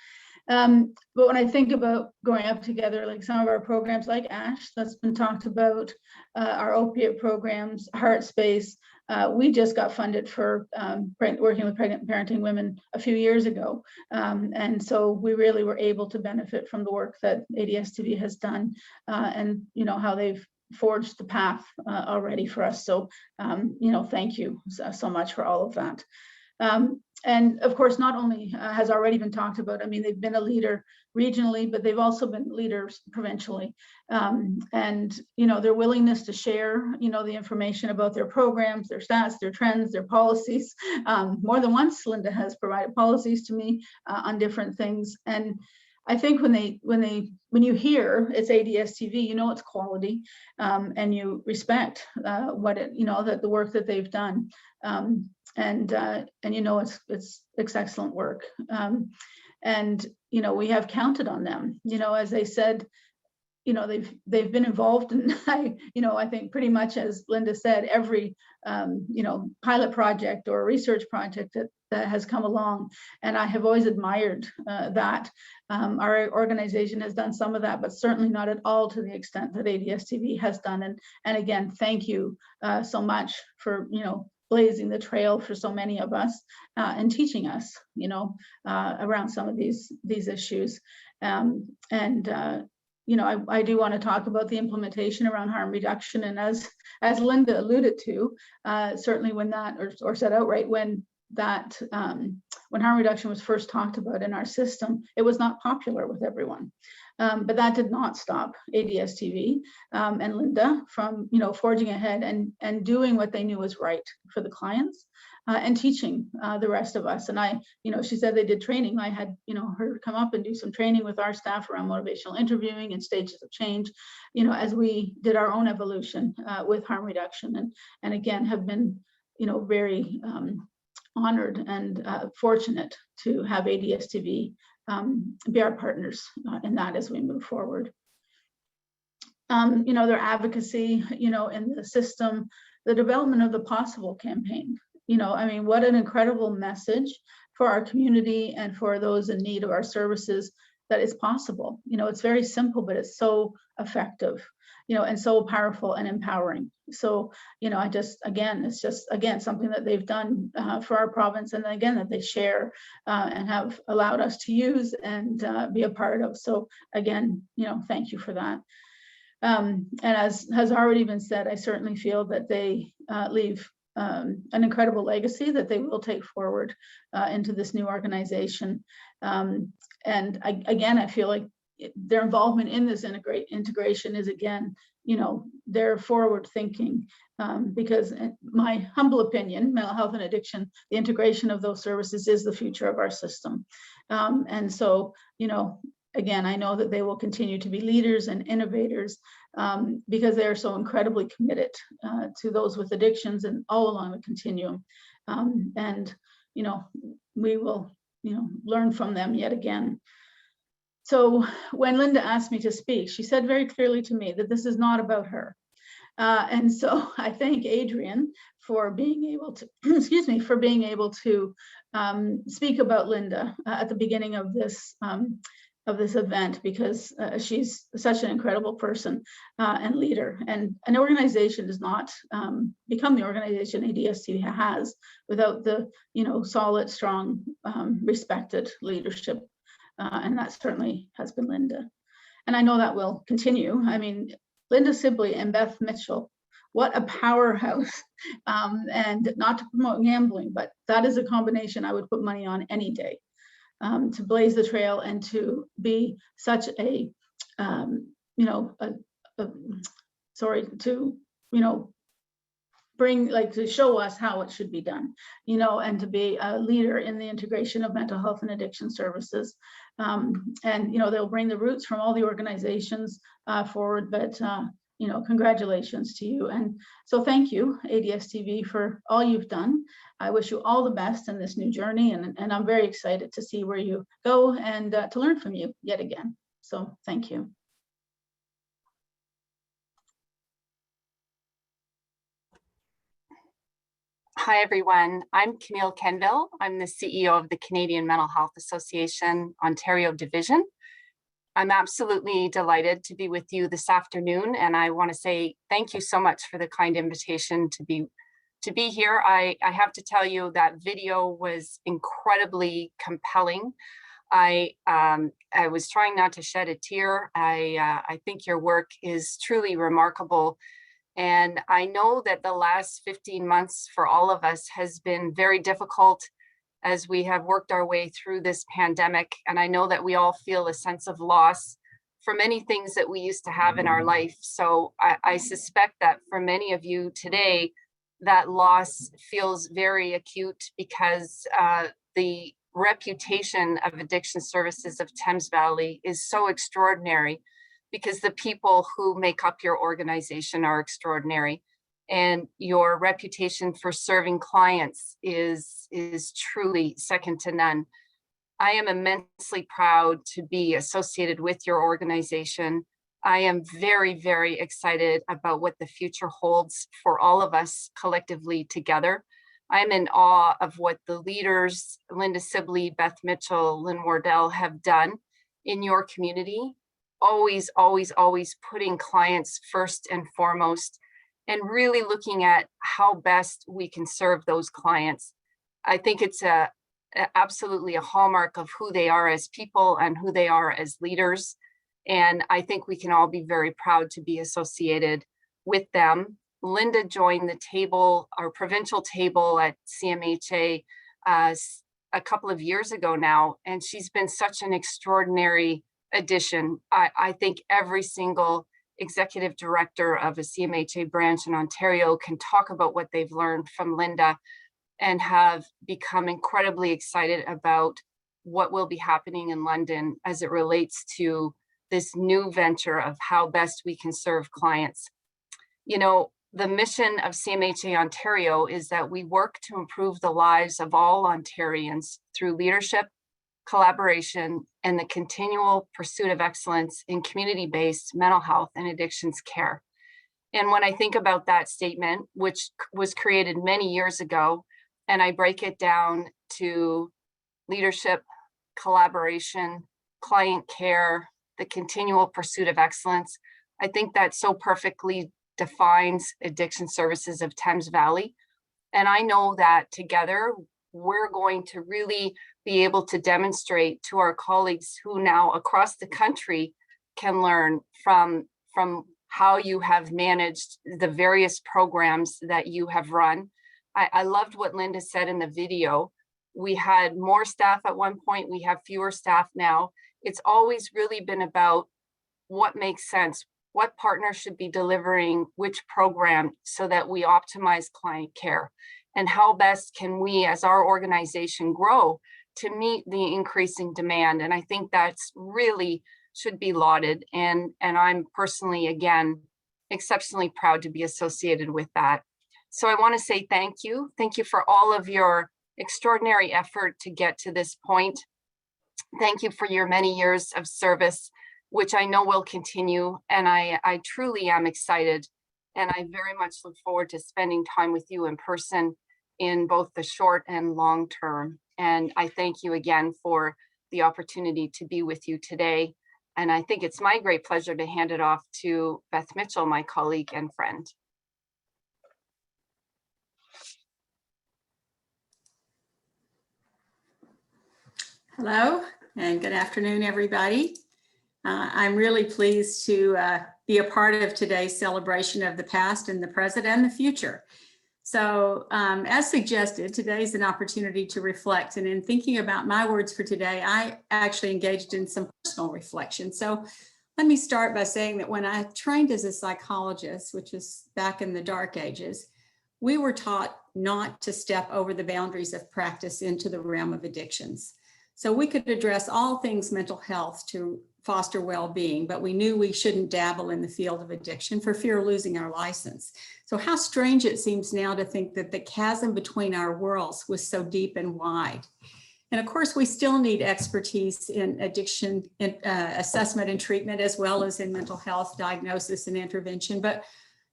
But when I think about growing up together, like some of our programs like ASH, that's been talked about, our opiate programs, Heart Space, we just got funded for working with pregnant parenting women a few years ago. And so we really were able to benefit from the work that ADSTV has done, and you know, how they've forged the path already for us. So, you know, thank you so much for all of that. And of course, not only has already been talked about, I mean, they've been a leader regionally, but they've also been leaders provincially. And, you know, their willingness to share, you know, the information about their programs, their stats, their trends, their policies. More than once, Linda has provided policies to me on different things. And I think when you hear it's ADSTV, you know it's quality, and you respect what it, you know, that the work that they've done. And you know, it's excellent work. And you know, we have counted on them. You know, as they said, you know, they've been involved in, you know, I think pretty much, as Linda said, every you know, pilot project or research project that has come along. And I have always admired that. Our organization has done some of that, but certainly not at all to the extent that ADSTV has done. And again, thank you so much for, you know, blazing the trail for so many of us and teaching us, you know, around some of these issues. You know, I do want to talk about the implementation around harm reduction. And as Linda alluded to, certainly when that, or said outright, when harm reduction was first talked about in our system, it was not popular with everyone. But that did not stop ADSTV and Linda from, you know, forging ahead and doing what they knew was right for the clients, and teaching the rest of us. And you know, she said they did training. I had, you know, her come up and do some training with our staff around motivational interviewing and stages of change, you know, as we did our own evolution with harm reduction, and again, have been, you know, very honored and fortunate to have ADSTV be our partners in that as we move forward. You know, their advocacy, you know, in the system, the development of the Possible campaign, you know, I mean, what an incredible message for our community and for those in need of our services, that it's possible. You know, it's very simple, but it's so effective, you know, and so powerful and empowering. So, you know, it's just something that they've done for our province, and again, that they share and have allowed us to use and be a part of. So again, you know, thank you for that. And as has already been said, I certainly feel that they leave an incredible legacy that they will take forward into this new organization. And again, I feel like their involvement in this integration is, again, you know, they're forward thinking, because in my humble opinion, mental health and addiction, the integration of those services is the future of our system. And so, you know, again, I know that they will continue to be leaders and innovators because they are so incredibly committed to those with addictions and all along the continuum. And, you know, we will, you know, learn from them yet again. So when Linda asked me to speak, she said very clearly to me that this is not about her. And so I thank Adrian for being able to, excuse me, for being able to speak about Linda at the beginning of this event, because she's such an incredible person and leader. And an organization does not become the organization ADSTV has without the, you know, solid, strong, respected leadership. And that certainly has been Linda. And I know that will continue. I mean, Linda Sibley and Beth Mitchell, what a powerhouse. And not to promote gambling, but that is a combination I would put money on any day, to blaze the trail and to be such a, you know, to, you know, bring, like, to show us how it should be done, you know, and to be a leader in the integration of mental health and addiction services. And, you know, they'll bring the roots from all the organizations forward, but, you know, congratulations to you. And so thank you, ADSTV, for all you've done. I wish you all the best in this new journey, and I'm very excited to see where you go and to learn from you yet again. So thank you. Hi, everyone. I'm Camille Kenville. I'm the CEO of the Canadian Mental Health Association Ontario Division. I'm absolutely delighted to be with you this afternoon, and I want to say thank you so much for the kind invitation to be here. I have to tell you that video was incredibly compelling. I was trying not to shed a tear. I think your work is truly remarkable. And I know that the last 15 months for all of us has been very difficult as we have worked our way through this pandemic. And I know that we all feel a sense of loss for many things that we used to have in our life. So I suspect that for many of you today, that loss feels very acute because the reputation of addiction services of Thames Valley is so extraordinary, because the people who make up your organization are extraordinary, and your reputation for serving clients is truly second to none. I am immensely proud to be associated with your organization. I am very, very excited about what the future holds for all of us collectively together. I'm in awe of what the leaders, Linda Sibley, Beth Mitchell, Lynn Wardell, have done in your community. Always, always, always putting clients first and foremost, and really looking at how best we can serve those clients. I think it's absolutely a hallmark of who they are as people and who they are as leaders. And I think we can all be very proud to be associated with them. Linda joined the table, our provincial table at CMHA a couple of years ago now, and she's been such an extraordinary addition. I think every single executive director of a CMHA branch in Ontario can talk about what they've learned from Linda and have become incredibly excited about what will be happening in London as it relates to this new venture of how best we can serve clients. You know, the mission of CMHA Ontario is that we work to improve the lives of all Ontarians through leadership, collaboration, and the continual pursuit of excellence in community-based mental health and addictions care. And when I think about that statement, which was created many years ago, and I break it down to leadership, collaboration, client care, the continual pursuit of excellence, I think that so perfectly defines addiction services of Thames Valley. And I know that together, we're going to really be able to demonstrate to our colleagues who now across the country can learn from how you have managed the various programs that you have run. I loved what Linda said in the video. We had more staff at one point, we have fewer staff now. It's always really been about what makes sense, what partner should be delivering which program so that we optimize client care, and how best can we as our organization grow to meet the increasing demand. And I think that's really should be lauded. And I'm personally, again, exceptionally proud to be associated with that. So I want to say thank you. Thank you for all of your extraordinary effort to get to this point. Thank you for your many years of service, which I know will continue. And I truly am excited. And I very much look forward to spending time with you in person in both the short and long term. And I thank you again for the opportunity to be with you today. And I think it's my great pleasure to hand it off to Beth Mitchell, my colleague and friend. Hello and good afternoon, everybody. I'm really pleased to be a part of today's celebration of the past and the present and the future. So as suggested, today is an opportunity to reflect. And in thinking about my words for today, I actually engaged in some personal reflection. So let me start by saying that when I trained as a psychologist, which was back in the dark ages, we were taught not to step over the boundaries of practice into the realm of addictions. So we could address all things mental health to foster well-being, but we knew we shouldn't dabble in the field of addiction for fear of losing our license. So how strange it seems now to think that the chasm between our worlds was so deep and wide. And of course, we still need expertise in addiction assessment and treatment, as well as in mental health diagnosis and intervention. But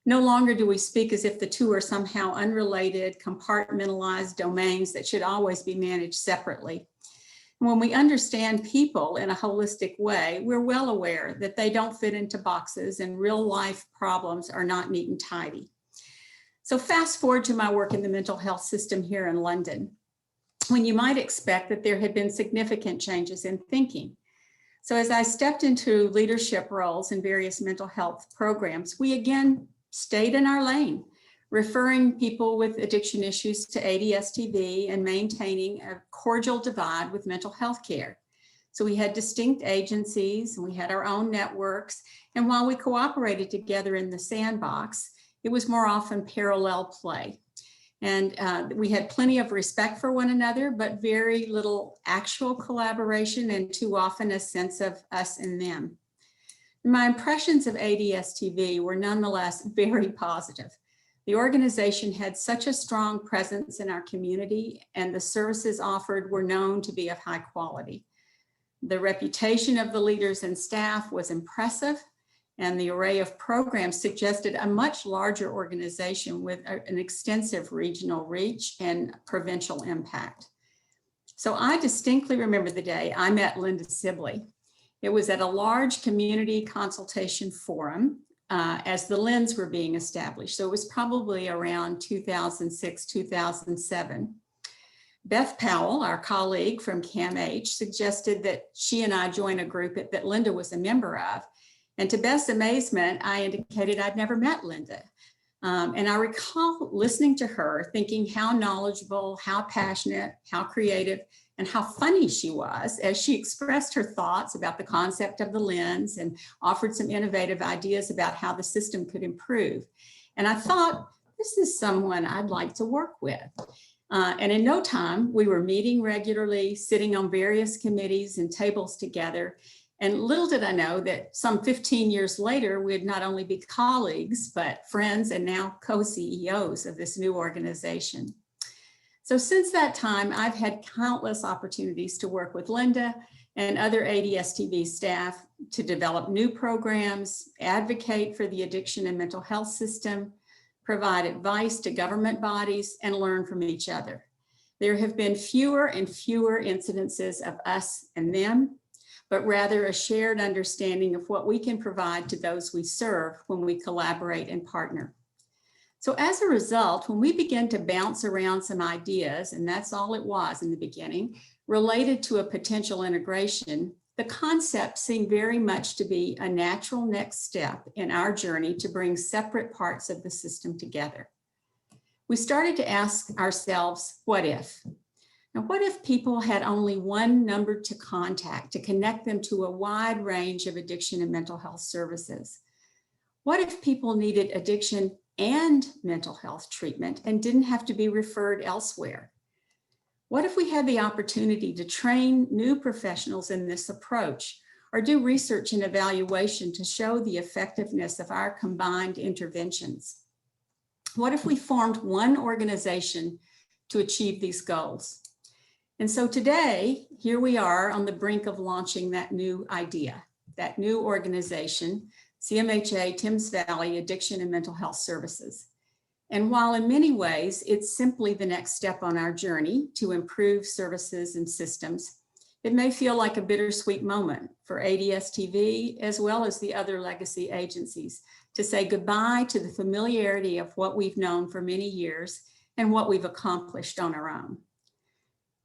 no longer do we speak as if the two are somehow unrelated, compartmentalized domains that should always be managed separately. When we understand people in a holistic way, we're well aware that they don't fit into boxes and real life problems are not neat and tidy. So fast forward to my work in the mental health system here in London, when you might expect that there had been significant changes in thinking. So as I stepped into leadership roles in various mental health programs, we again stayed in our lane, referring people with addiction issues to ADSTV and maintaining a cordial divide with mental health care. So we had distinct agencies and we had our own networks. And while we cooperated together in the sandbox, it was more often parallel play. And we had plenty of respect for one another, but very little actual collaboration and too often a sense of us and them. My impressions of ADSTV were nonetheless very positive. The organization had such a strong presence in our community, and the services offered were known to be of high quality. The reputation of the leaders and staff was impressive, and the array of programs suggested a much larger organization with an extensive regional reach and provincial impact. So I distinctly remember the day I met Linda Sibley. It was at a large community consultation forum as the LENS were being established. So it was probably around 2006, 2007. Beth Powell, our colleague from CAMH, suggested that she and I join a group that Linda was a member of. And to Beth's amazement, I indicated I'd never met Linda. And I recall listening to her, thinking how knowledgeable, how passionate, how creative, and how funny she was as she expressed her thoughts about the concept of the LENS and offered some innovative ideas about how the system could improve. And I thought, this is someone I'd like to work with. And in no time, we were meeting regularly, sitting on various committees and tables together. And little did I know that some 15 years later, we'd not only be colleagues, but friends and now co-CEOs of this new organization. So since that time, I've had countless opportunities to work with Linda and other ADSTV staff to develop new programs, advocate for the addiction and mental health system, provide advice to government bodies, and learn from each other. There have been fewer and fewer incidences of us and them, but rather a shared understanding of what we can provide to those we serve when we collaborate and partner. So as a result, when we began to bounce around some ideas, and that's all it was in the beginning, related to a potential integration, the concept seemed very much to be a natural next step in our journey to bring separate parts of the system together. We started to ask ourselves, what if? Now, what if people had only one number to contact to connect them to a wide range of addiction and mental health services? What if people needed addiction and mental health treatment and didn't have to be referred elsewhere? What if we had the opportunity to train new professionals in this approach, or do research and evaluation to show the effectiveness of our combined interventions? What if we formed one organization to achieve these goals? And so today, here we are on the brink of launching that new idea, that new organization, CMHA Thames Valley Addiction and Mental Health Services. And while in many ways, it's simply the next step on our journey to improve services and systems, it may feel like a bittersweet moment for ADSTV as well as the other legacy agencies to say goodbye to the familiarity of what we've known for many years and what we've accomplished on our own.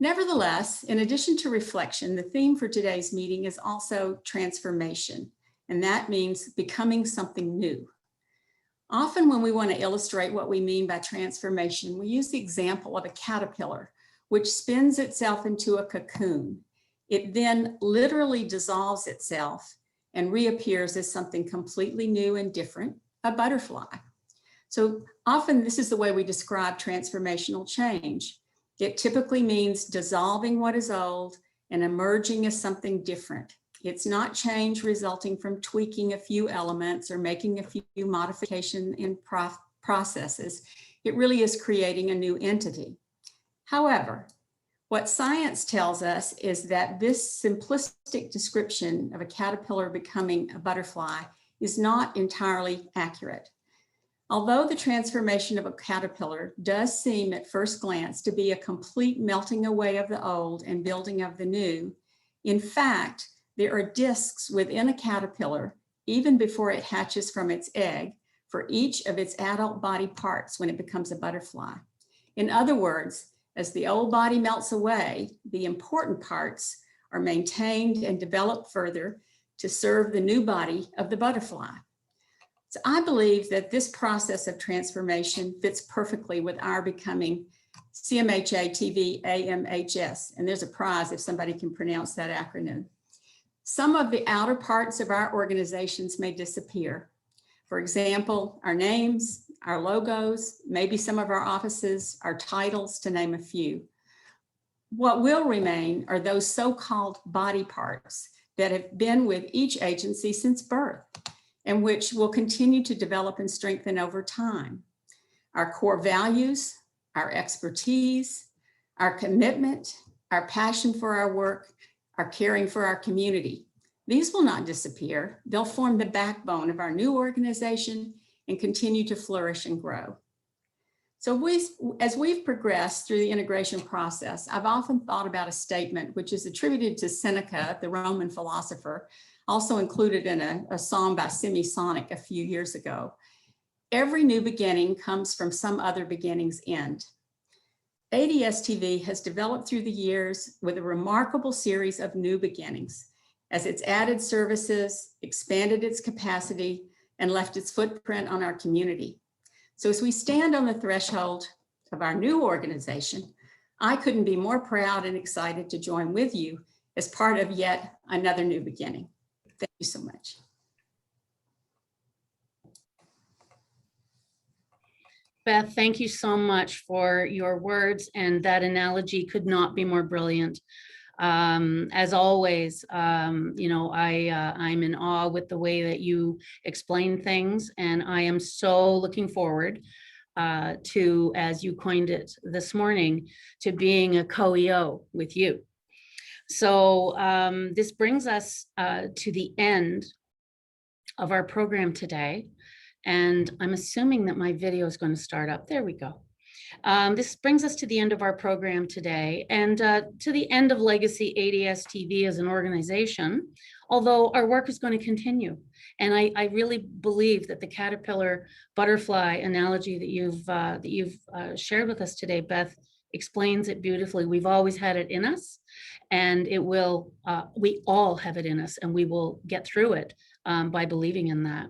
Nevertheless, in addition to reflection, the theme for today's meeting is also transformation, and that means becoming something new. Often when we want to illustrate what we mean by transformation, we use the example of a caterpillar, which spins itself into a cocoon. It then literally dissolves itself and reappears as something completely new and different, a butterfly. So often this is the way we describe transformational change. It typically means dissolving what is old and emerging as something different. It's not change resulting from tweaking a few elements or making a few modifications in processes. It really is creating a new entity. However, what science tells us is that this simplistic description of a caterpillar becoming a butterfly is not entirely accurate. Although the transformation of a caterpillar does seem at first glance to be a complete melting away of the old and building of the new, in fact, there are discs within a caterpillar, even before it hatches from its egg, for each of its adult body parts when it becomes a butterfly. In other words, as the old body melts away, the important parts are maintained and developed further to serve the new body of the butterfly. So I believe that this process of transformation fits perfectly with our becoming CMHA TV AMHS, and there's a prize if somebody can pronounce that acronym. Some of the outer parts of our organizations may disappear. For example, our names, our logos, maybe some of our offices, our titles, to name a few. What will remain are those so-called body parts that have been with each agency since birth and which will continue to develop and strengthen over time. Our core values, our expertise, our commitment, our passion for our work, our caring for our community. These will not disappear. They'll form the backbone of our new organization and continue to flourish and grow. So as we've progressed through the integration process, I've often thought about a statement which is attributed to Seneca, the Roman philosopher, also included in a song by Semisonic a few years ago. Every new beginning comes from some other beginning's end. ADSTV has developed through the years with a remarkable series of new beginnings as it's added services, expanded its capacity, and left its footprint on our community. So as we stand on the threshold of our new organization, I couldn't be more proud and excited to join with you as part of yet another new beginning. Thank you so much. Beth, thank you so much for your words, and that analogy could not be more brilliant. As always, you know, I'm in awe with the way that you explain things, and I am so looking forward to, as you coined it this morning, to being a co-EO with you. So this brings us to the end of our program today. And I'm assuming that my video is going to start up. There we go. This brings us to the end of our program today and to the end of Legacy ADSTV as an organization, although our work is going to continue. And I really believe that the caterpillar butterfly analogy that you've shared with us today, Beth, explains it beautifully. We've always had it in us, and it will, we all have it in us, and we will get through it by believing in that.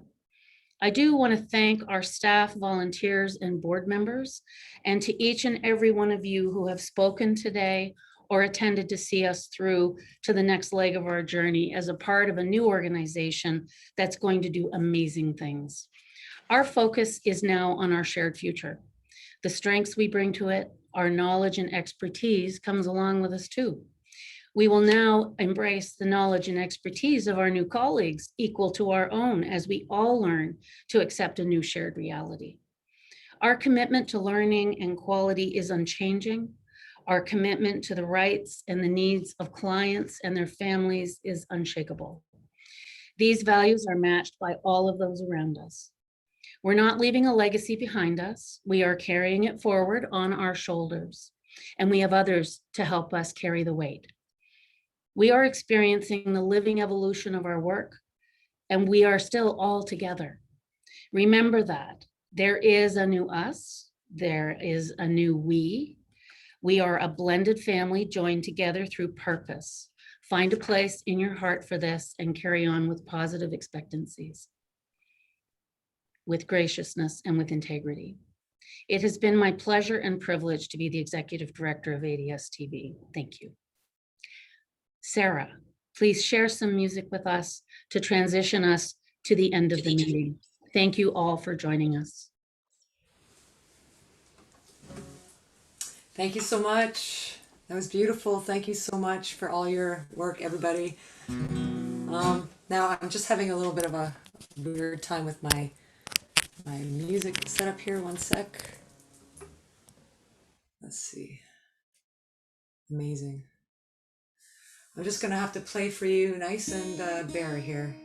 I do want to thank our staff, volunteers, and board members, and to each and every one of you who have spoken today or attended to see us through to the next leg of our journey as a part of a new organization that's going to do amazing things. Our focus is now on our shared future, the strengths we bring to it, our knowledge and expertise comes along with us too. We will now embrace the knowledge and expertise of our new colleagues equal to our own as we all learn to accept a new shared reality. Our commitment to learning and quality is unchanging. Our commitment to the rights and the needs of clients and their families is unshakable. These values are matched by all of those around us. We're not leaving a legacy behind us. We are carrying it forward on our shoulders, and we have others to help us carry the weight. We are experiencing the living evolution of our work, and we are still all together. Remember that there is a new us, there is a new we. We are a blended family joined together through purpose. Find a place in your heart for this and carry on with positive expectancies, with graciousness and with integrity. It has been my pleasure and privilege to be the Executive Director of ADSTV. Thank you. Sarah, please share some music with us to transition us to the end of the meeting. Thank you all for joining us. Thank you so much. That was beautiful. Thank you so much for all your work, everybody. Now I'm just having a little bit of a weird time with my music set up here. One sec. Let's see. Amazing. I'm just gonna have to play for you nice and bare here.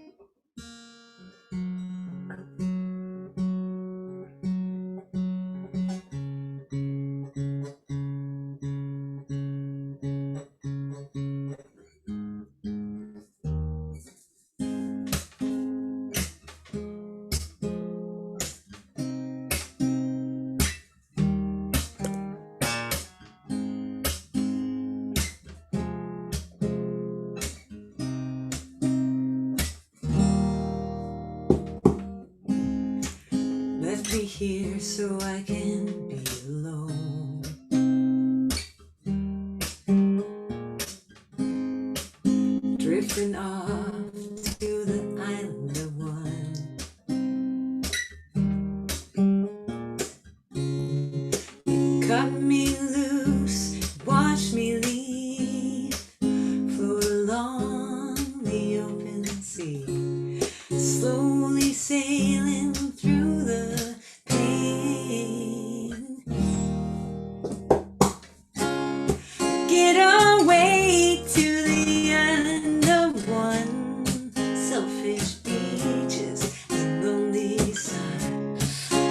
Left me here so I can be alone. Drifting off to the island of one. You cut me loose, watch me leave, float along the open sea, slowly sailing through the pain. Get away to the island of one, selfish beaches and lonely sun.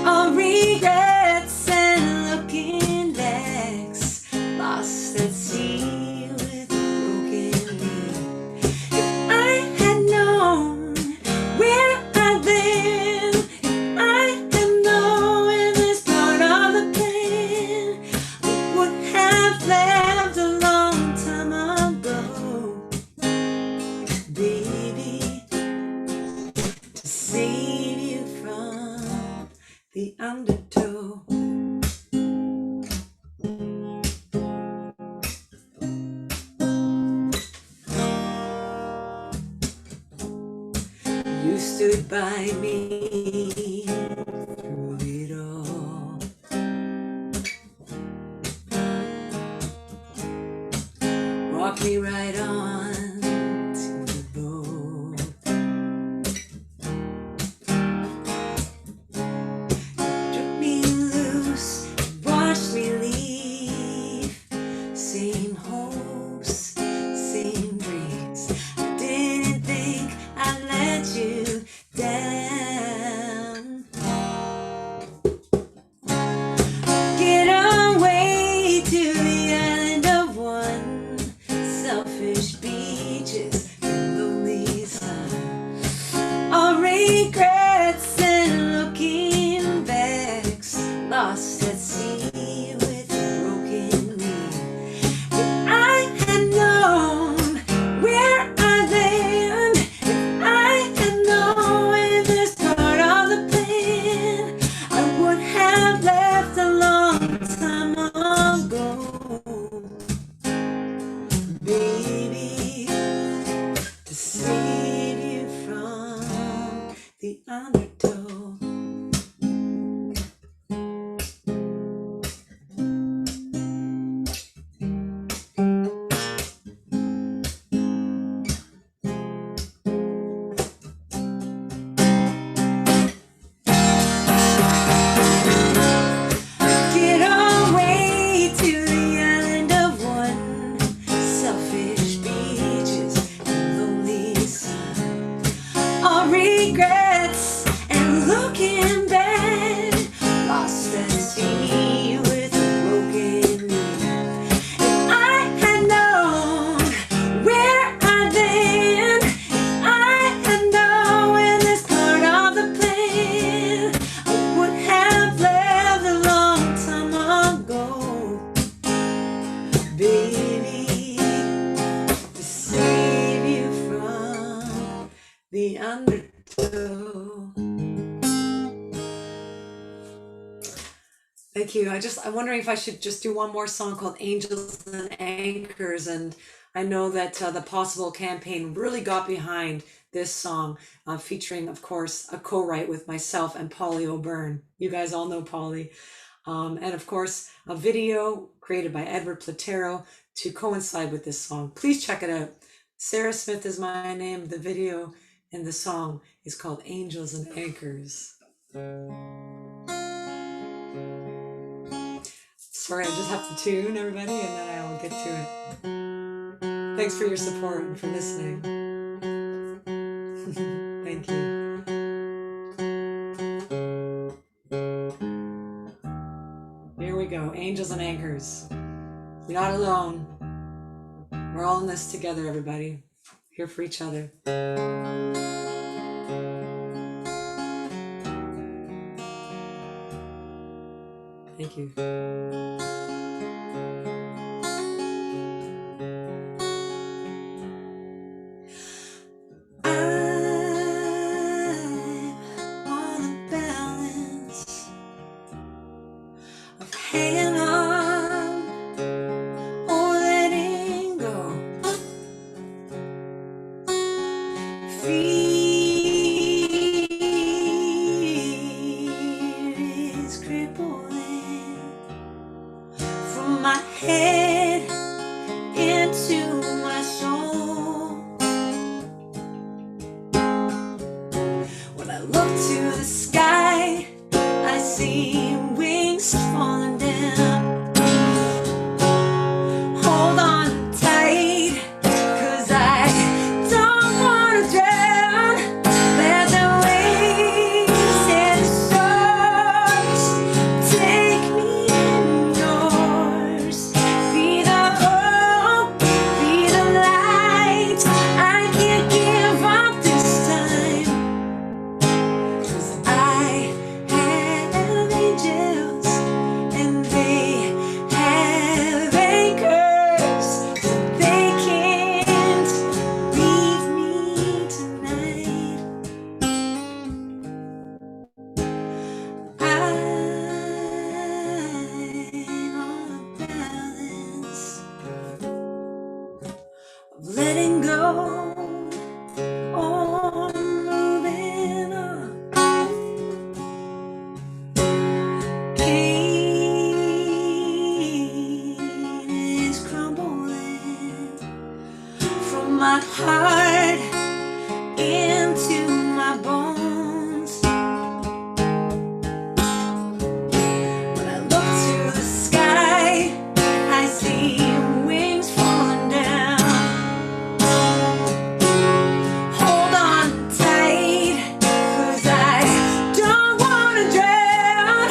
All regrets and looking backs, lost at sea with broken wing. If I had known where I've been, if I had known this part of the plan, I would have left a long time ago, baby, to save you from the undertow. You stood by me through it all. Walk me right on to the boat. Took me loose, watched me leave. Same hopes, same dreams. I didn't think I'd let you down. Thank you. I'm wondering if I should just do one more song called Angels and Anchors. And I know that the Possible campaign really got behind this song, featuring, of course, a co-write with myself and Polly O'Byrne. You guys all know Polly. And of course, a video created by Edward Platero to coincide with this song. Please check it out. Sarah Smith is my name. The video and the song is called Angels and Anchors. Sorry, I just have to tune everybody and then I'll get to it. Thanks for your support and for listening. Thank you. Here we go, Angels and Anchors. You're not alone. We're all in this together, everybody. Here for each other. Thank you. Hanging on or letting go. Fear is crippling from my head into my soul. When I look to the sky, I see wings falling down. Hold on tight, 'cause I don't wanna drown. Let the waves and stars take me in yours. Be the hope, be the light. I can't give up this time, 'cause I have angels and they have anchors, so they can't leave me tonight. I'm on a balance of letting go or moving on. Pain is crumbling from my heart into my bones. When I look to the sky, I see wings falling down. Hold on tight, 'cause I don't wanna drown.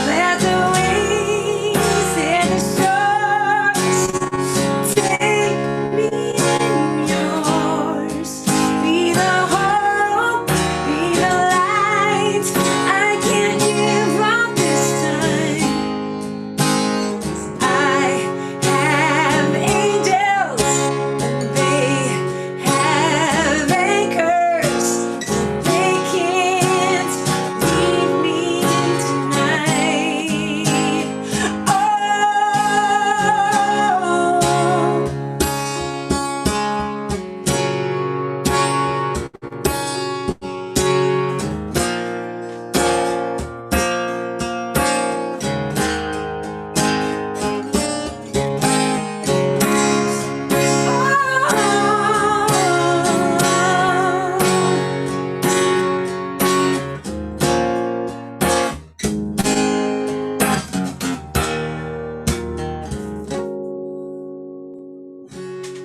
Let the waves and the stars take me in yours. Be the hope, be the light. I can't give up this time, 'cause I have angels and they have anchors, so they can't leave me tonight. Oh,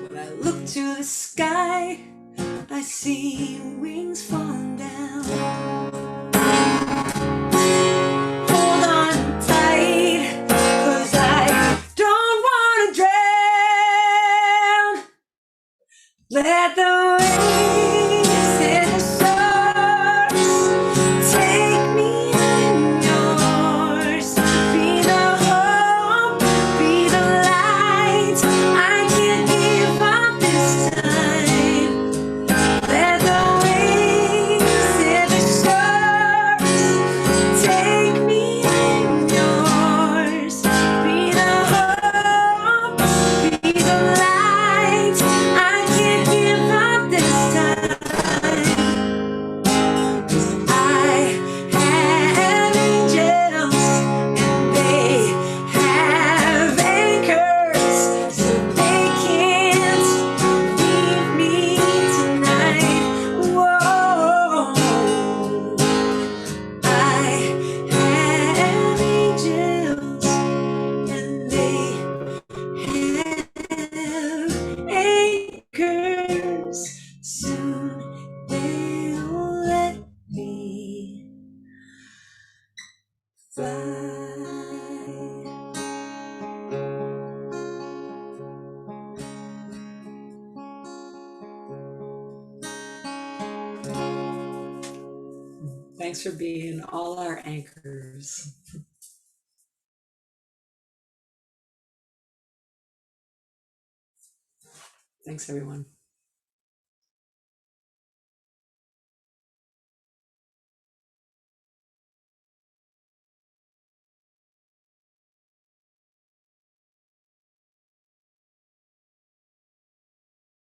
when I look to the sky, I see wings falling down. Hold on tight, 'cause I don't wanna drown. Let the waves and the stars take me in yours. Be the hope, be the light. I can't give up this time. Let the waves Thanks for being all our anchors. Thanks, everyone.